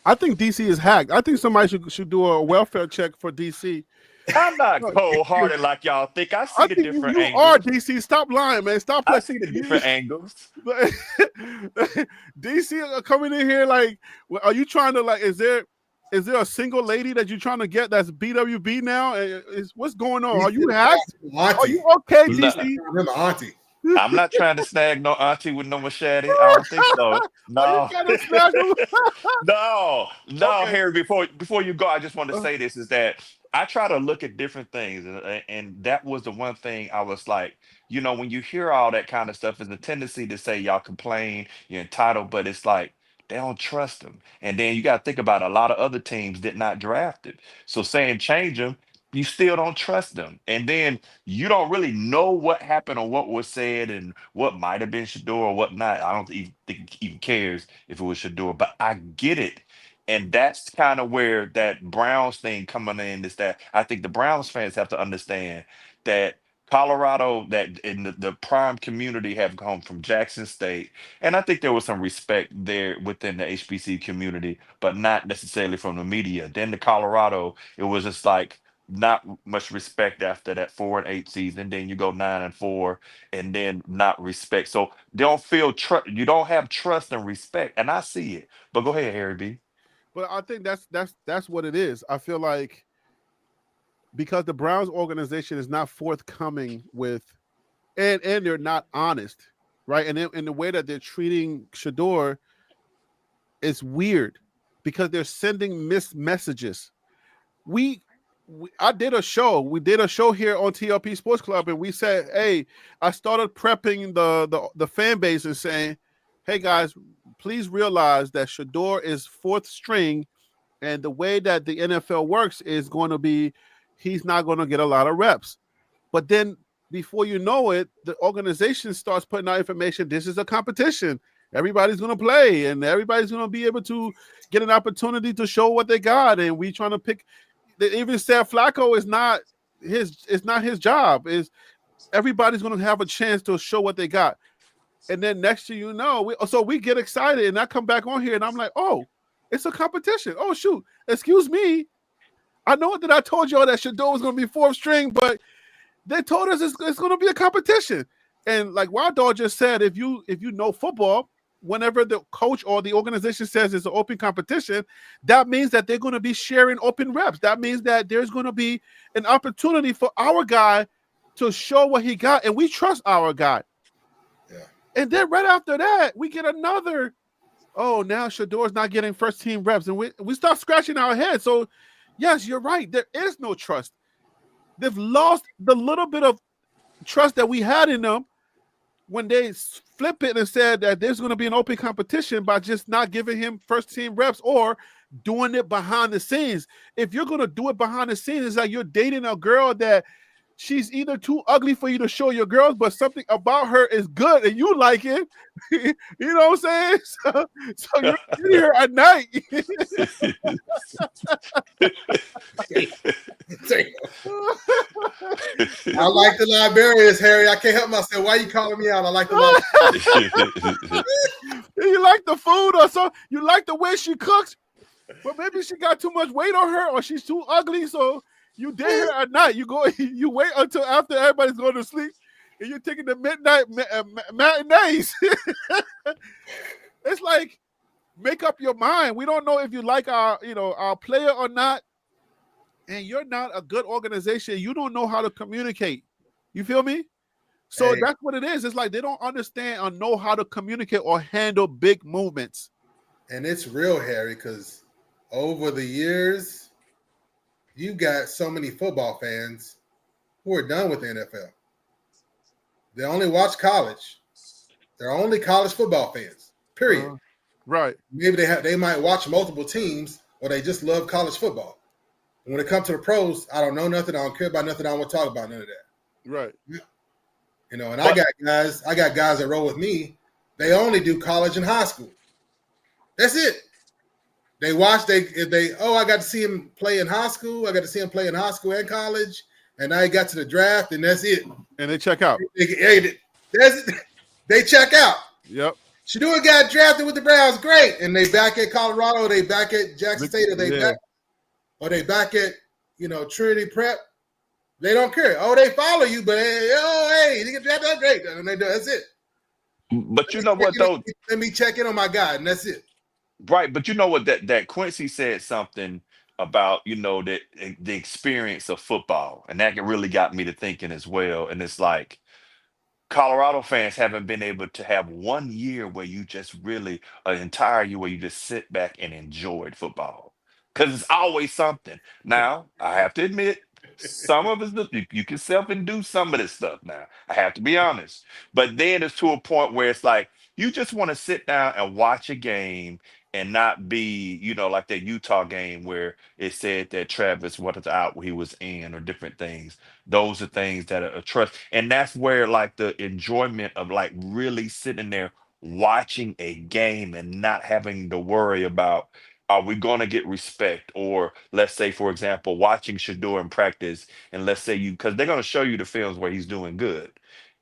I think DC is hacked. I think somebody should do a welfare check for DC. I'm not cold-hearted like y'all think. I see I the think different you angles. are DC. Stop lying, man. Stop. I see the different angles. DC are coming in here like, are you trying to like? Is there a single lady that you're trying to get that's BWB now? What's going on? Are you hacked? Are you okay, DC? Remember auntie. I'm not trying to snag no auntie with no machete. I don't think so. No. No, okay. Harry, before you go, I just want to say this is that I try to look at different things. And that was the one thing I was like, you know, when you hear all that kind of stuff, there's a tendency to say y'all complain, you're entitled, but it's like they don't trust them. And then you got to think about a lot of other teams did not draft it. So saying change them, you still don't trust them. And then you don't really know what happened or what was said and what might have been Shador or what not. I don't even think he even cares if it was Shador, but I get it. And that's kind of where that Browns thing coming in is that I think the Browns fans have to understand that Colorado, that in the prime community have come from Jackson State. And I think there was some respect there within the HBC community, but not necessarily from the media. Then the Colorado, it was just like, not much respect after that 4-8 season. Then you go 9-4, and then not respect. So they don't feel trust. You don't have trust and respect, and I see it. But go ahead, Harry B. But I think that's what it is. I feel like because the Browns organization is not forthcoming with, and they're not honest, right? And in the way that they're treating Shador, it's weird because they're sending missed messages. I did a show. We did a show here on TLP Sports Club, and we said, "Hey, I started prepping the fan base and saying, hey guys, please realize that Shador is fourth string, and the way that the NFL works is going to be, he's not going to get a lot of reps." But then, before you know it, the organization starts putting out information. This is a competition. Everybody's going to play, and everybody's going to be able to get an opportunity to show what they got. And we trying to pick. They even said Flacco is not his job. Is everybody's going to have a chance to show what they got. And then next to you know, we get excited, and I come back on here and I'm like, oh, it's a competition. Oh shoot, excuse me. I know that I told y'all that Shador was going to be fourth string, but they told us it's going to be a competition. And like Wild Dog just said, if you know football, whenever the coach or the organization says it's an open competition, that means that they're going to be sharing open reps. That means that there's going to be an opportunity for our guy to show what he got, and we trust our guy. Yeah. And then right after that, we get another, oh, now Shador's not getting first team reps, and we start scratching our heads. So, yes, you're right. There is no trust. They've lost the little bit of trust that we had in them when they flip it and said that there's going to be an open competition by just not giving him first team reps or doing it behind the scenes. If you're going to do it behind the scenes, it's like you're dating a girl that she's either too ugly for you to show your girls, but something about her is good and you like it. You know what I'm saying? So you're in here at night. I like the librarians, Harry. I can't help myself. Why are you calling me out? I like the librarians. You like the food or so? You like the way she cooks? But maybe she got too much weight on her or she's too ugly, so you date her at night. You wait until after everybody's going to sleep, and you're taking the midnight matinees. It's like, make up your mind. We don't know if you like our player or not, and you're not a good organization. You don't know how to communicate. You feel me? So that's what it is. It's like they don't understand or know how to communicate or handle big movements. And it's real, Harry, because over the years, you got so many football fans who are done with the NFL. They only watch college. They're only college football fans, period. Right. Maybe they might watch multiple teams, or they just love college football. And when it comes to the pros, I don't know nothing. I don't care about nothing. I don't want to talk about none of that. Right. And I got guys that roll with me. They only do college and high school. That's it. They watch. I got to see him play in high school. I got to see him play in high school and college. And now he got to the draft, and that's it. And they check out. They check out. Yep. Shedeur got drafted with the Browns, great, and they back at Colorado. They back at Jackson State, or they back at Trinity Prep. They don't care. Oh, they follow you, but hey, you get drafted, great, and they do. That's it. But you know what though? Let me check in on my guy, and that's it. Right, but you know what, that Quincy said something about, that the experience of football, and that really got me to thinking as well. And it's like Colorado fans haven't been able to have 1 year where you just really an entire year where you just sit back and enjoyed football. Because it's always something. Now, I have to admit, some of us you can self-induce some of this stuff now. I have to be honest. But then it's to a point where it's like you just want to sit down and watch a game and not be, like that Utah game where it said that Travis was out where he was in or different things. Those are things that are a trust. And that's where like the enjoyment of like really sitting there watching a game and not having to worry about are we going to get respect? Or let's say, for example, watching Shador in practice, and let's say because they're going to show you the films where he's doing good.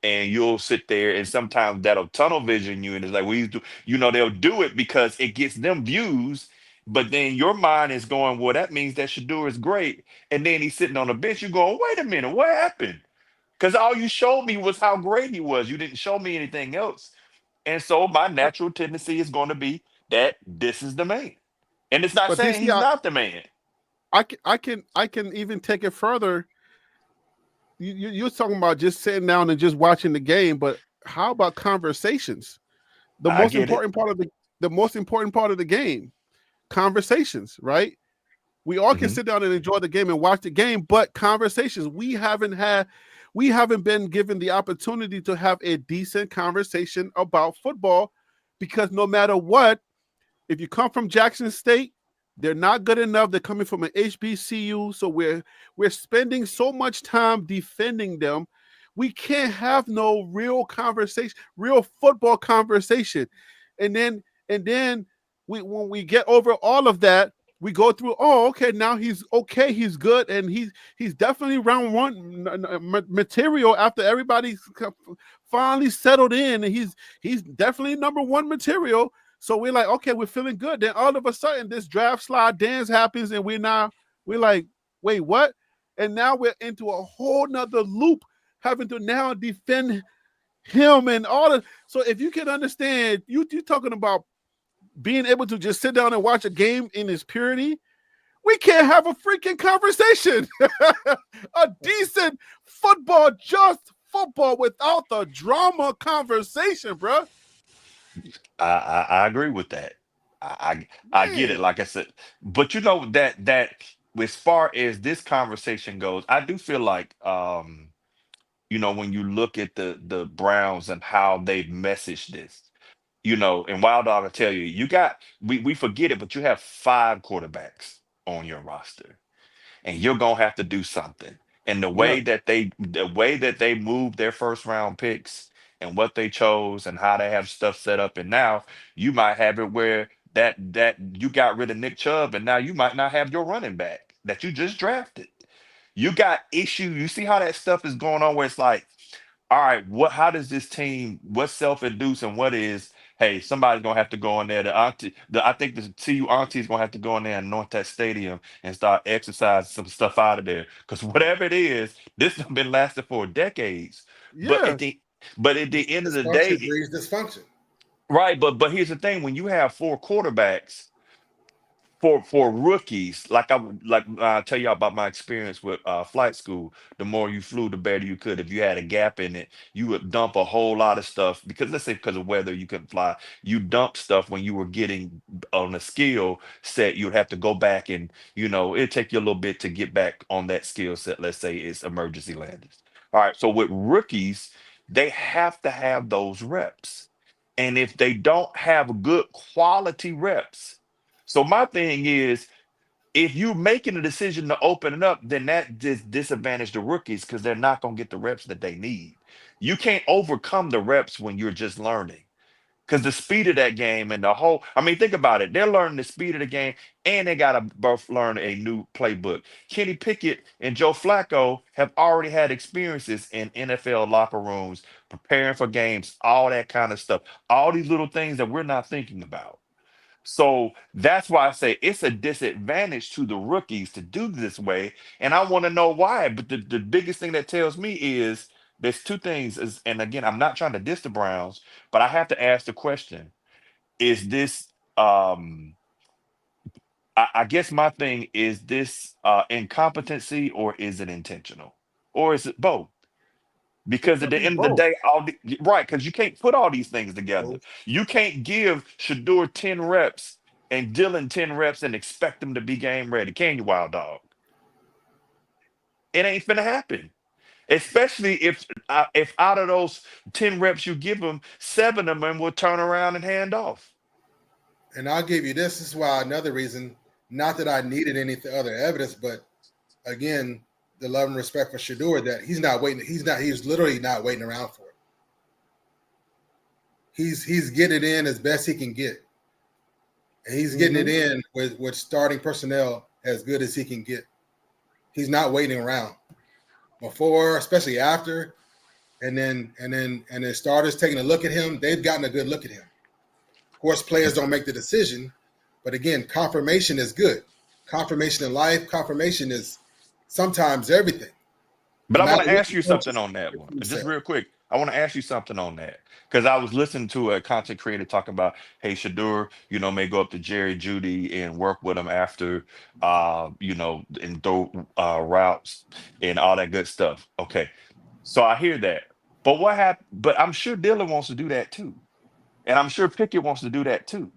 And you'll sit there and sometimes that'll tunnel vision you. And it's like, they'll do it because it gets them views. But then your mind is going, well, that means that Shador is great. And then he's sitting on the bench. You're going, wait a minute, what happened? Because all you showed me was how great he was. You didn't show me anything else. And so my natural tendency is going to be that this is the man. And it's not But saying he's not the man. I can even take it further. You're talking about just sitting down and just watching the game, but how about conversations? The most important part of the game, conversations, right? We all can sit down and enjoy the game and watch the game, but conversations, we haven't been given the opportunity to have a decent conversation about football, because no matter what, if you come from Jackson State, they're not good enough. They're coming from an HBCU, so we're spending so much time defending them. We can't have no real conversation, real football conversation. And then when we get over all of that, we go through, oh, okay, now he's okay, he's good, and he's definitely round one material after everybody's finally settled in, and he's definitely number one material. So we're like, okay, we're feeling good. Then all of a sudden, this draft slide dance happens, and we're like, wait, what? And now we're into a whole nother loop, having to now defend him and all of. So if you can understand, you're talking about being able to just sit down and watch a game in its purity. We can't have a freaking conversation, a decent football, just football without the drama conversation, bro. I agree with that. I get it. Like I said, but that as far as this conversation goes, I do feel like when you look at the Browns and how they've messaged this, and Wild Dog will tell you, we forget it, but you have 5 quarterbacks on your roster, and you're gonna have to do something. And Yeah. the way that they moved their first round picks and what they chose and how they have stuff set up, and now you might have it where that you got rid of Nick Chubb, and now you might not have your running back that you just drafted. You got issue. You see how that stuff is going on where it's like, all right, how does this team, what's self-induced and what is, hey, somebody's gonna have to go in there. I think the CU auntie's gonna have to go in there and anoint that stadium and start exercising some stuff out of there. Because whatever it is, this has been lasting for decades. But Yeah. at the end of the Dysfunction day, breeds dysfunction. right, but here's the thing: when you have 4 quarterbacks for rookies, like I tell you about my experience with flight school. The more you flew, the better you could. If you had a gap in it, you would dump a whole lot of stuff because let's say because of weather you couldn't fly. You dump stuff when you were getting on a skill set. You'd have to go back and it'd take you a little bit to get back on that skill set. Let's say it's emergency landings. All right, so with rookies, they have to have those reps, and if they don't have good quality reps. So my thing is, if you're making a decision to open it up, then that disadvantage the rookies because they're not going to get the reps that they need. You can't overcome the reps when you're just learning. Because the speed of that game and the whole, I mean, think about it. They're learning the speed of the game and they got to both learn a new playbook. Kenny Pickett and Joe Flacco have already had experiences in NFL locker rooms, preparing for games, all that kind of stuff, all these little things that we're not thinking about. So that's why I say it's a disadvantage to the rookies to do this way. And I want to know why. But the biggest thing that tells me is there's two things. And again, I'm not trying to diss the Browns, but I have to ask the question, is this I guess my thing is this incompetency or is it intentional? Or is it both? It Because at could the be end of the both. day, right, because you can't put all these things together. Both. You can't give Shador 10 reps and Dylan 10 reps and expect them to be game ready. Can you, Wild Dog? It ain't finna happen. Especially if out of those 10 reps you give them, 7 of them will turn around and hand off. And I'll give you this. This is why another reason, not that I needed any other evidence, but again, the love and respect for Shedeur, that he's not waiting. He's literally not waiting around for it. He's getting it in as best he can get. And he's getting it in with starting personnel as good as he can get. He's not waiting around before, especially after, and then starters taking a look at him. They've gotten a good look at him. Of course, players don't make the decision, but again, confirmation is good. Confirmation in life, confirmation is sometimes everything. But No I want matter to what ask you something on that one, just real quick. I want to ask you something on that because I was listening to a content creator talking about, hey, Shador, may go up to Jerry Judy and work with him after, and throw routes and all that good stuff. Okay, so I hear that. But what happened? But I'm sure Dylan wants to do that too, and I'm sure Pickett wants to do that too.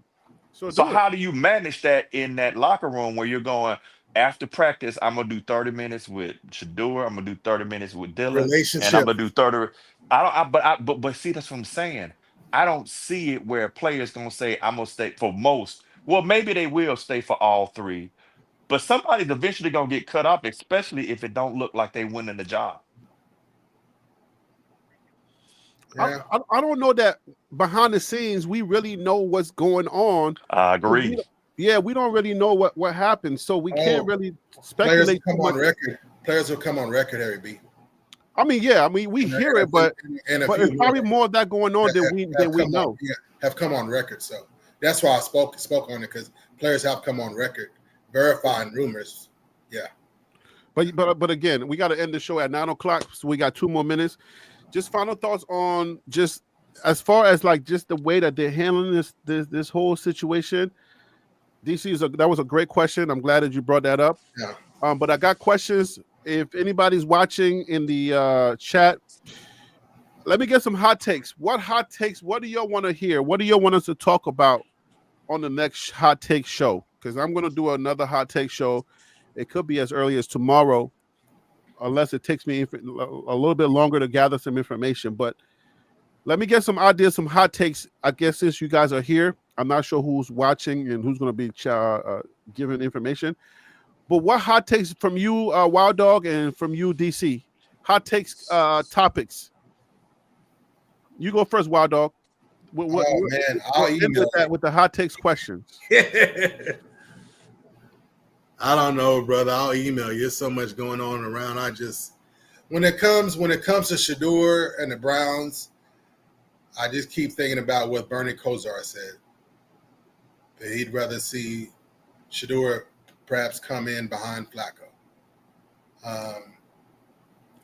So So do it. how do you manage that in that locker room where you're going after practice? I'm gonna do 30 minutes with Shador. I'm gonna do 30 minutes with Dylan, and I'm relationship. gonna do 30. But see, that's what I'm saying. I don't see it where players gonna say I'm gonna stay for most. Well, maybe they will stay for all three, but somebody's eventually gonna get cut up, especially if it don't look like they winning the job. Yeah. I don't know that behind the scenes we really know what's going on. I So agree. we don't really know what happened, so we can't really speculate too much. Players will come on record, Harry B. I mean, we hear it, but it's probably more of that going on than we know. Have come on record, so that's why I spoke on it, because players have come on record verifying rumors. Yeah. But again, we got to end the show at 9:00, so we got 2 more minutes. Just final thoughts on just as far as like just the way that they're handling this whole situation. DC that was a great question. I'm glad that you brought that up. Yeah. But I got questions. If anybody's watching in the chat, let me get some hot takes. What hot takes? What do y'all want to hear? What do y'all want us to talk about on the next hot take show? Because I'm going to do another hot take show. It could be as early as tomorrow, unless it takes me a little bit longer to gather some information. But let me get some ideas, some hot takes. I guess since you guys are here, I'm not sure who's watching and who's going to be giving information. But what hot takes from you, Wild Dog, and from you, DC? Hot takes, topics. You go first, Wild Dog. Man, I'll email that with the hot takes questions. I don't know, brother. I'll email you. There's so much going on around. When it comes to Shedeur and the Browns, I just keep thinking about what Bernie Kosar said. That he'd rather see Shedeur perhaps come in behind Flacco.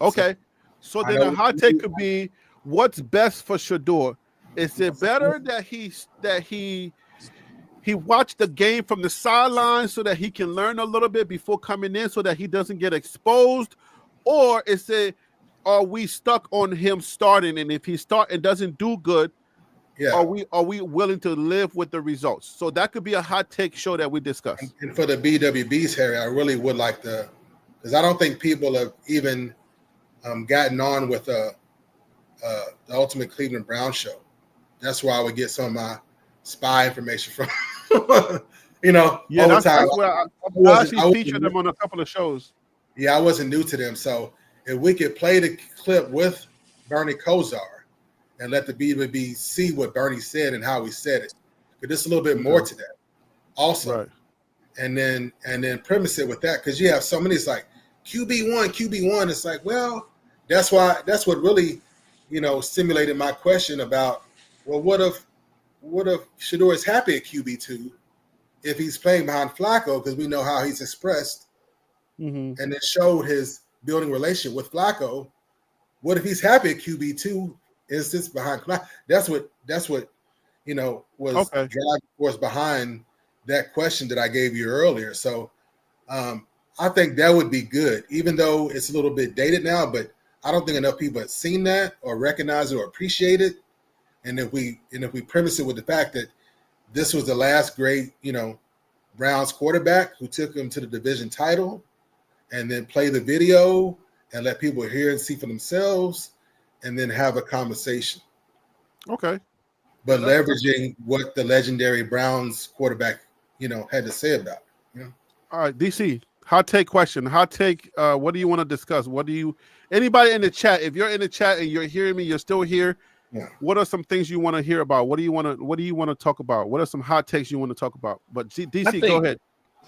Okay. So then the hot take could be, what's best for Shedeur? Is it better that he watched the game from the sideline so that he can learn a little bit before coming in so that he doesn't get exposed? Or are we stuck on him starting? And if he start and doesn't do good, are we willing to live with the results? So that could be a hot take show that we discuss. And for the BWBs, Harry, I really would like because I don't think people have even gotten on with the Ultimate Cleveland Brown show. That's where I would get some of my spy information from. Yeah, all the time. That's where I actually featured them on a couple of shows. Yeah, I wasn't new to them. So if we could play the clip with Bernie Kosar and let the BWB see what Bernie said and how he said it. But there's a little bit more to that also. Right. And then premise it with that, because you have so many. It's like QB1. It's like, well, that's what really, stimulated my question about, well, what if Shedeur is happy at QB2 if he's playing behind Flacco, because we know how he's expressed, and it showed his building relationship with Flacco. What if he's happy at QB2 instance behind Flacco? That's what was the driving force behind that question that I gave you earlier. So I think that would be good, even though it's a little bit dated now, but I don't think enough people have seen that or recognize it or appreciate it. And if we premise it with the fact that this was the last great, Browns quarterback who took him to the division title, and then play the video and let people hear and see for themselves, and then have a conversation. Okay. But leveraging what the legendary Browns quarterback, had to say about it. All right, DC, hot take question. Hot take, what do you want to discuss? Anybody in the chat, if you're in the chat and you're hearing me, you're still here. Yeah. What are some things you want to hear about? What do you want to talk about? What are some hot takes you want to talk about? But DC, go ahead.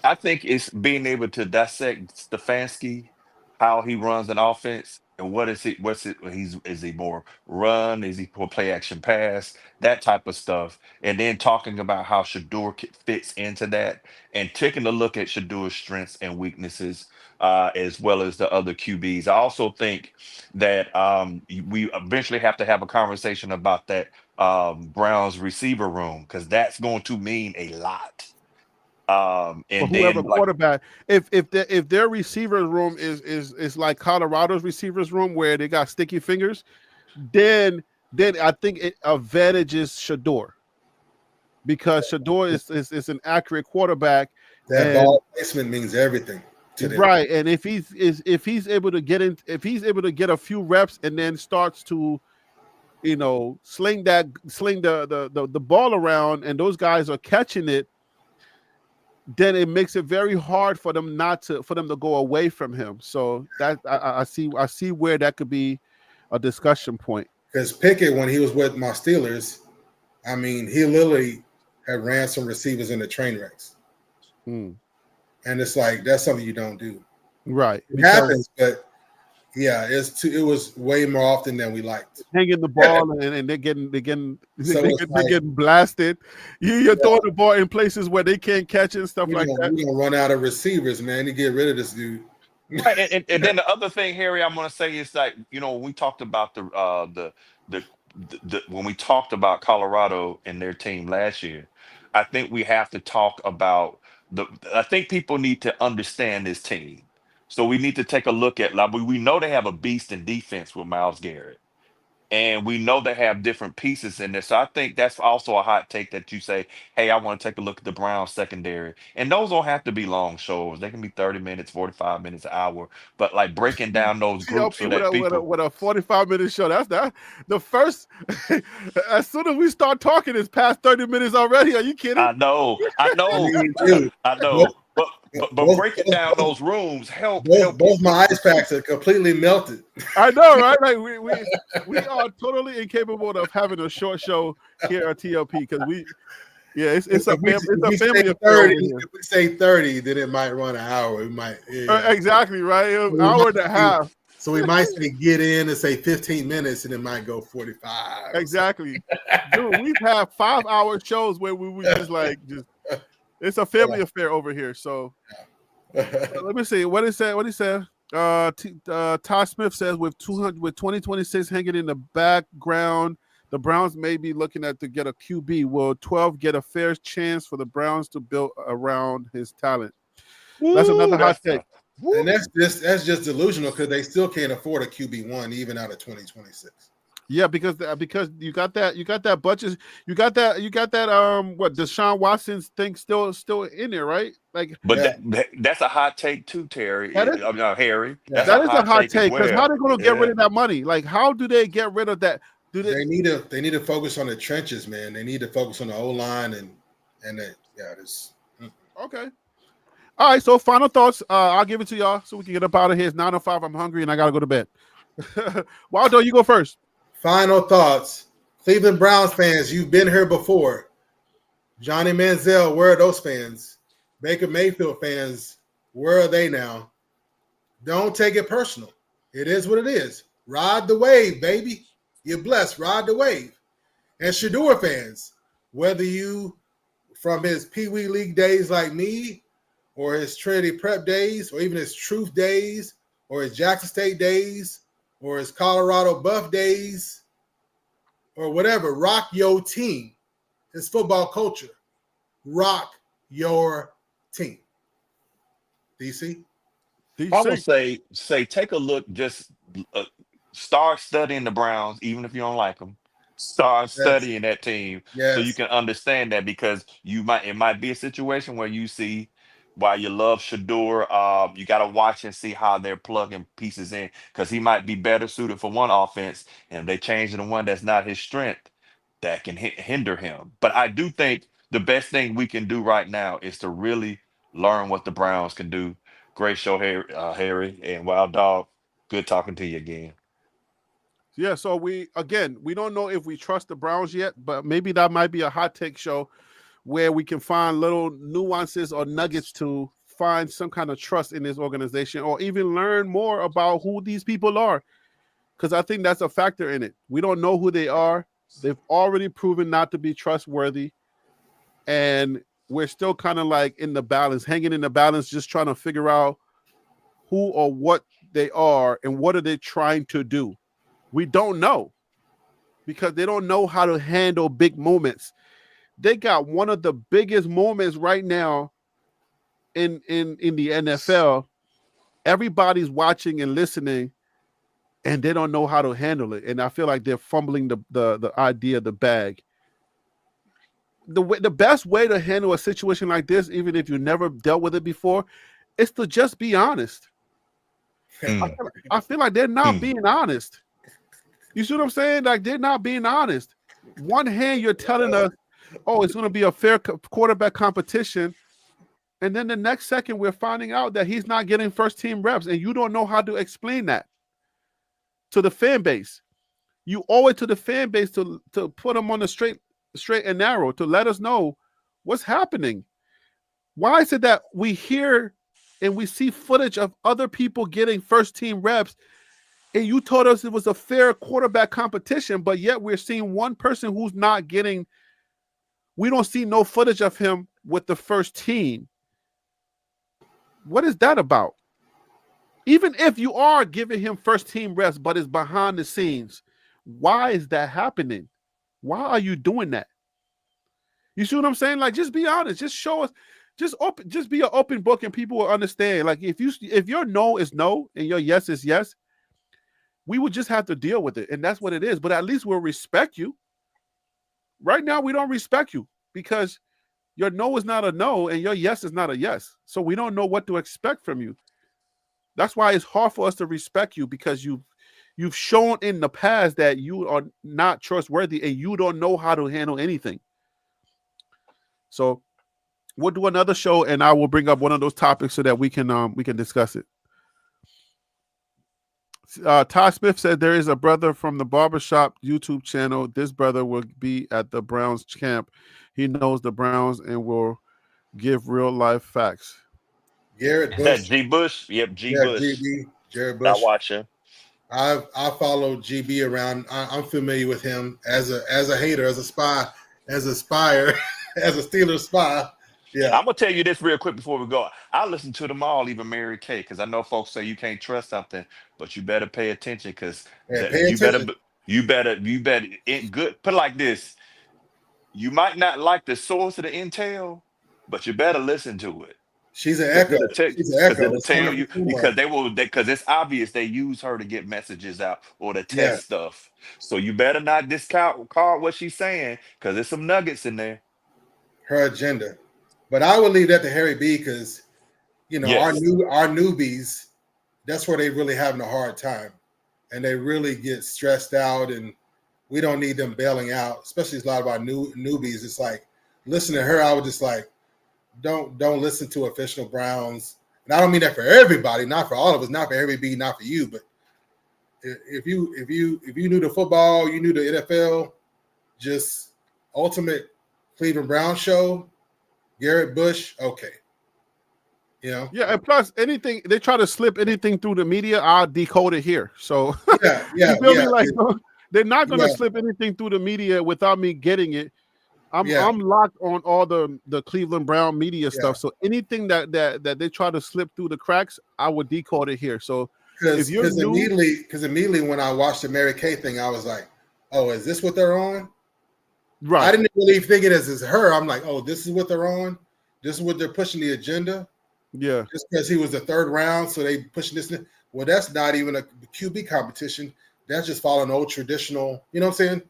I think it's being able to dissect Stefanski, how he runs an offense, and is he more run? Is he more play action pass? That type of stuff. And then talking about how Shador fits into that, and taking a look at Shador's strengths and weaknesses, as well as the other QBs. I also think that we eventually have to have a conversation about that Browns receiver room, because that's going to mean a lot. And for whoever quarterback, if their receiver room is like Colorado's receivers room where they got sticky fingers, then I think it advantages Shedeur, because Shedeur is an accurate quarterback. That ball placement means everything to them. Right. And if he's able to get a few reps and then starts to sling the ball around, and those guys are catching it, then it makes it very hard for them to go away from him. So that I see where that could be a discussion point. Because Pickett, when he was with my Steelers, I mean, he literally had ran some receivers into train wrecks. And it's like, that's something you don't do. Right. It happens, but yeah, it was way more often than we liked. Hanging the ball and they're getting blasted. You're throwing the ball in places where they can't catch it and stuff like that. We're gonna run out of receivers, man, to get rid of this dude. Right, and then the other thing, Harry, I'm going to say is that when we talked about when we talked about Colorado and their team last year, I think we have to talk about I think people need to understand this team. So we need to take a look at, like, we know they have a beast in defense with Myles Garrett, and we know they have different pieces in there. So I think that's also a hot take, that you say, hey, I want to take a look at the Browns secondary. And those don't have to be long shows. They can be 30 minutes, 45 minutes, an hour. But like breaking down those groups so that people... With a 45-minute show, that's the first... As soon as we start talking, it's past 30 minutes already. Are you kidding? I know. I know. But breaking down those rooms help. Both my ice packs are completely melted. I know, right? Like we are totally incapable of having a short show here at TLP, because it's a family affair. If we say 30, then it might run an hour. It might exactly right, an hour and a half. So we might say get in and say 15 minutes, and it might go 45. Exactly, dude. We've had 5-hour shows where we just. It's a family affair over here. So let me see what he said. Todd Smith says with 2026 hanging in the background, the Browns may be looking to get a QB. Will 12 get a fair chance for the Browns to build around his talent? That's another hot take. And that's just delusional, because they still can't afford a QB1 even out of 2026. Yeah, because you got that budget, you got that what Deshaun Watson's thing still in there, right? Like, but that's a hot take too, Terry. Harry. That is a hot take, because how are they going to get rid of that money? Like, how do they get rid of that? They need to focus on the trenches, man. They need to focus on the O-line Okay. All right, so final thoughts. I'll give it to y'all so we can get up out of here. It's 9:05. I'm hungry and I gotta go to bed. Waldo, you go first. Final thoughts. Cleveland Browns fans, you've been here before. Johnny Manziel, where are those fans? Baker Mayfield fans, where are they now? Don't take it personal. It is what it is. Ride the wave, baby. You're blessed. Ride the wave. And Shedeur fans, whether you from his Pee Wee League days like me, or his Trinity Prep days, or even his Truth days, or his Jackson State days, or his Colorado Buff days, or whatever, rock your team. It's football culture. Rock your team. DC? I would say take a look. Just start studying the Browns, even if you don't like them. Start Yes. studying that team so you Yes. can understand that, because it might be a situation where you see, while you love Shador, you got to watch and see how they're plugging pieces in, because he might be better suited for one offense, and if they change to the one that's not his strength, that can hinder him. But I do think the best thing we can do right now is to really learn what the Browns can do. Great show, Harry and Wild Dog. Good talking to you again. Yeah, so we don't know if we trust the Browns yet, but maybe that might be a hot take show where we can find little nuances or nuggets to find some kind of trust in this organization, or even learn more about who these people are. Because I think that's a factor in it. We don't know who they are. They've already proven not to be trustworthy. And we're still kind of like in the balance, hanging in the balance, just trying to figure out who or what they are and what are they trying to do. We don't know, because they don't know how to handle big moments. They got one of the biggest moments right now in the NFL. Everybody's watching and listening, and they don't know how to handle it. And I feel like they're fumbling the idea of the bag. The best way to handle a situation like this, even if you never dealt with it before, is to just be honest. Mm. I feel like they're not being honest. You see what I'm saying? Like, they're not being honest. One hand, you're telling us, oh, it's going to be a fair quarterback competition. And then the next second, we're finding out that he's not getting first team reps, and you don't know how to explain that to the fan base. You owe it to the fan base to put them on the straight and narrow, to let us know what's happening. Why is it that we hear and we see footage of other people getting first team reps, and you told us it was a fair quarterback competition, but yet we're seeing one person who's not getting, we don't see no footage of him with the first team. What is that about? Even if you are giving him first team reps, but it's behind the scenes, why is that happening? Why are you doing that? You see what I'm saying? Like, just be honest. Just show us. Just be an open book, and people will understand. Like, if your no is no and your yes is yes, we would just have to deal with it, and that's what it is. But at least we'll respect you. Right now, we don't respect you because your no is not a no and your yes is not a yes. So we don't know what to expect from you. That's why it's hard for us to respect you, because you've shown in the past that you are not trustworthy and you don't know how to handle anything. So we'll do another show, and I will bring up one of those topics so that we can discuss it. Todd Smith said there is a brother from the Barbershop YouTube channel. This brother will be at the Browns camp. He knows the Browns and will give real life facts. Garrett Is that Bush. G. Bush? Yep, G. Yeah, Bush. GB. Jared I Bush. watch him. I follow GB around. I'm familiar with him as a hater, as a spy, as a spire, as a Steelers spy. Yeah. I'm gonna tell you this real quick before we go. I listen to them all, even Mary Kay, because I know folks say you can't trust something, but you better pay attention, because Pay you attention. better good. Put it like this: you might not like the source of the intel, but you better listen to it. She's an echo. She's an echo. It'll It's coming tell you, from because Kumar. because it's obvious they use her to get messages out or to Yeah, test stuff. So you better not discount what she's saying, because there's some nuggets in there. her agenda. But I would leave that to Harry B, because our Yes. newbies, that's where they really having a hard time, and they really get stressed out, and we don't need them bailing out. Especially a lot of our newbies. It's like, listen to her. I would just like, don't listen to official Browns. And I don't mean that for everybody, not for all of us, not for Harry B, not for you, but if you knew the football, you knew the NFL, just ultimate Cleveland Brown show. Garrett Bush, okay. Yeah, and plus anything they try to slip anything through the media, I'll decode it here. So you feel me? Like they're not gonna slip anything through the media without me getting it. I'm locked on all the Cleveland Brown media stuff. So anything that they try to slip through the cracks, I would decode it here. So because immediately when I watched the Mary Kay thing, I was like, oh, is this what they're on? Right. I didn't really think it as her. I'm like, oh, this is what they're on. This is what they're pushing the agenda. Yeah. Just because he was the third round, so they pushing this. Well, that's not even a QB competition. That's just following old traditional. You know what I'm saying?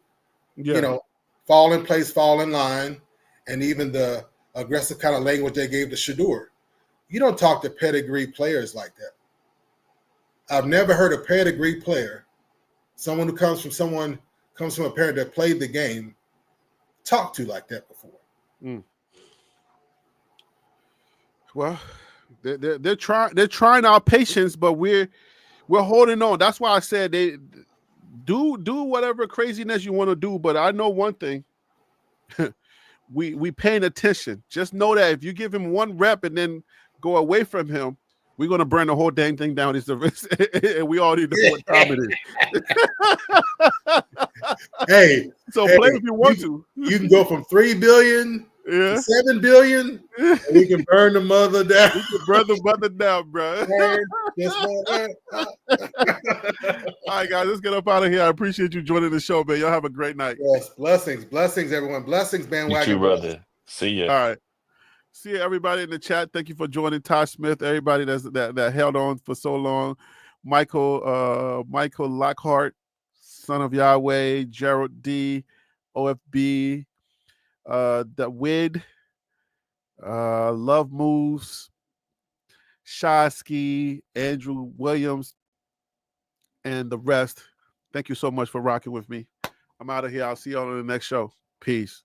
Yeah. You know, fall in place, fall in line, and even the aggressive kind of language they gave to Shedeur. You don't talk to pedigree players like that. I've never heard a pedigree player, someone who comes from a parent that played the game, talk to like that before. Well, they're trying our patience, but we're holding on. That's why I said they do whatever craziness you want to do. But I know one thing. we paying attention. Just know that if you give him one rep and then go away from him, we're gonna burn the whole dang thing down. And we already know what time it is. Hey, play if you want to. You can go from 3 billion to 7 billion, and we can burn the mother down. We can burn the mother down, bro. All right, guys, let's get up out of here. I appreciate you joining the show, man. Y'all have a great night. Yes, blessings, everyone. Blessings, bandwagon. You too, brother. See ya. All right. See everybody in the chat. Thank you for joining. Tosh Smith, everybody that held on for so long. Michael Lockhart, Son of Yahweh, Gerald D, OFB, the Wid, Love Moves, Shasky, Andrew Williams, and the rest. Thank you so much for rocking with me. I'm out of here. I'll see you on the next show. Peace.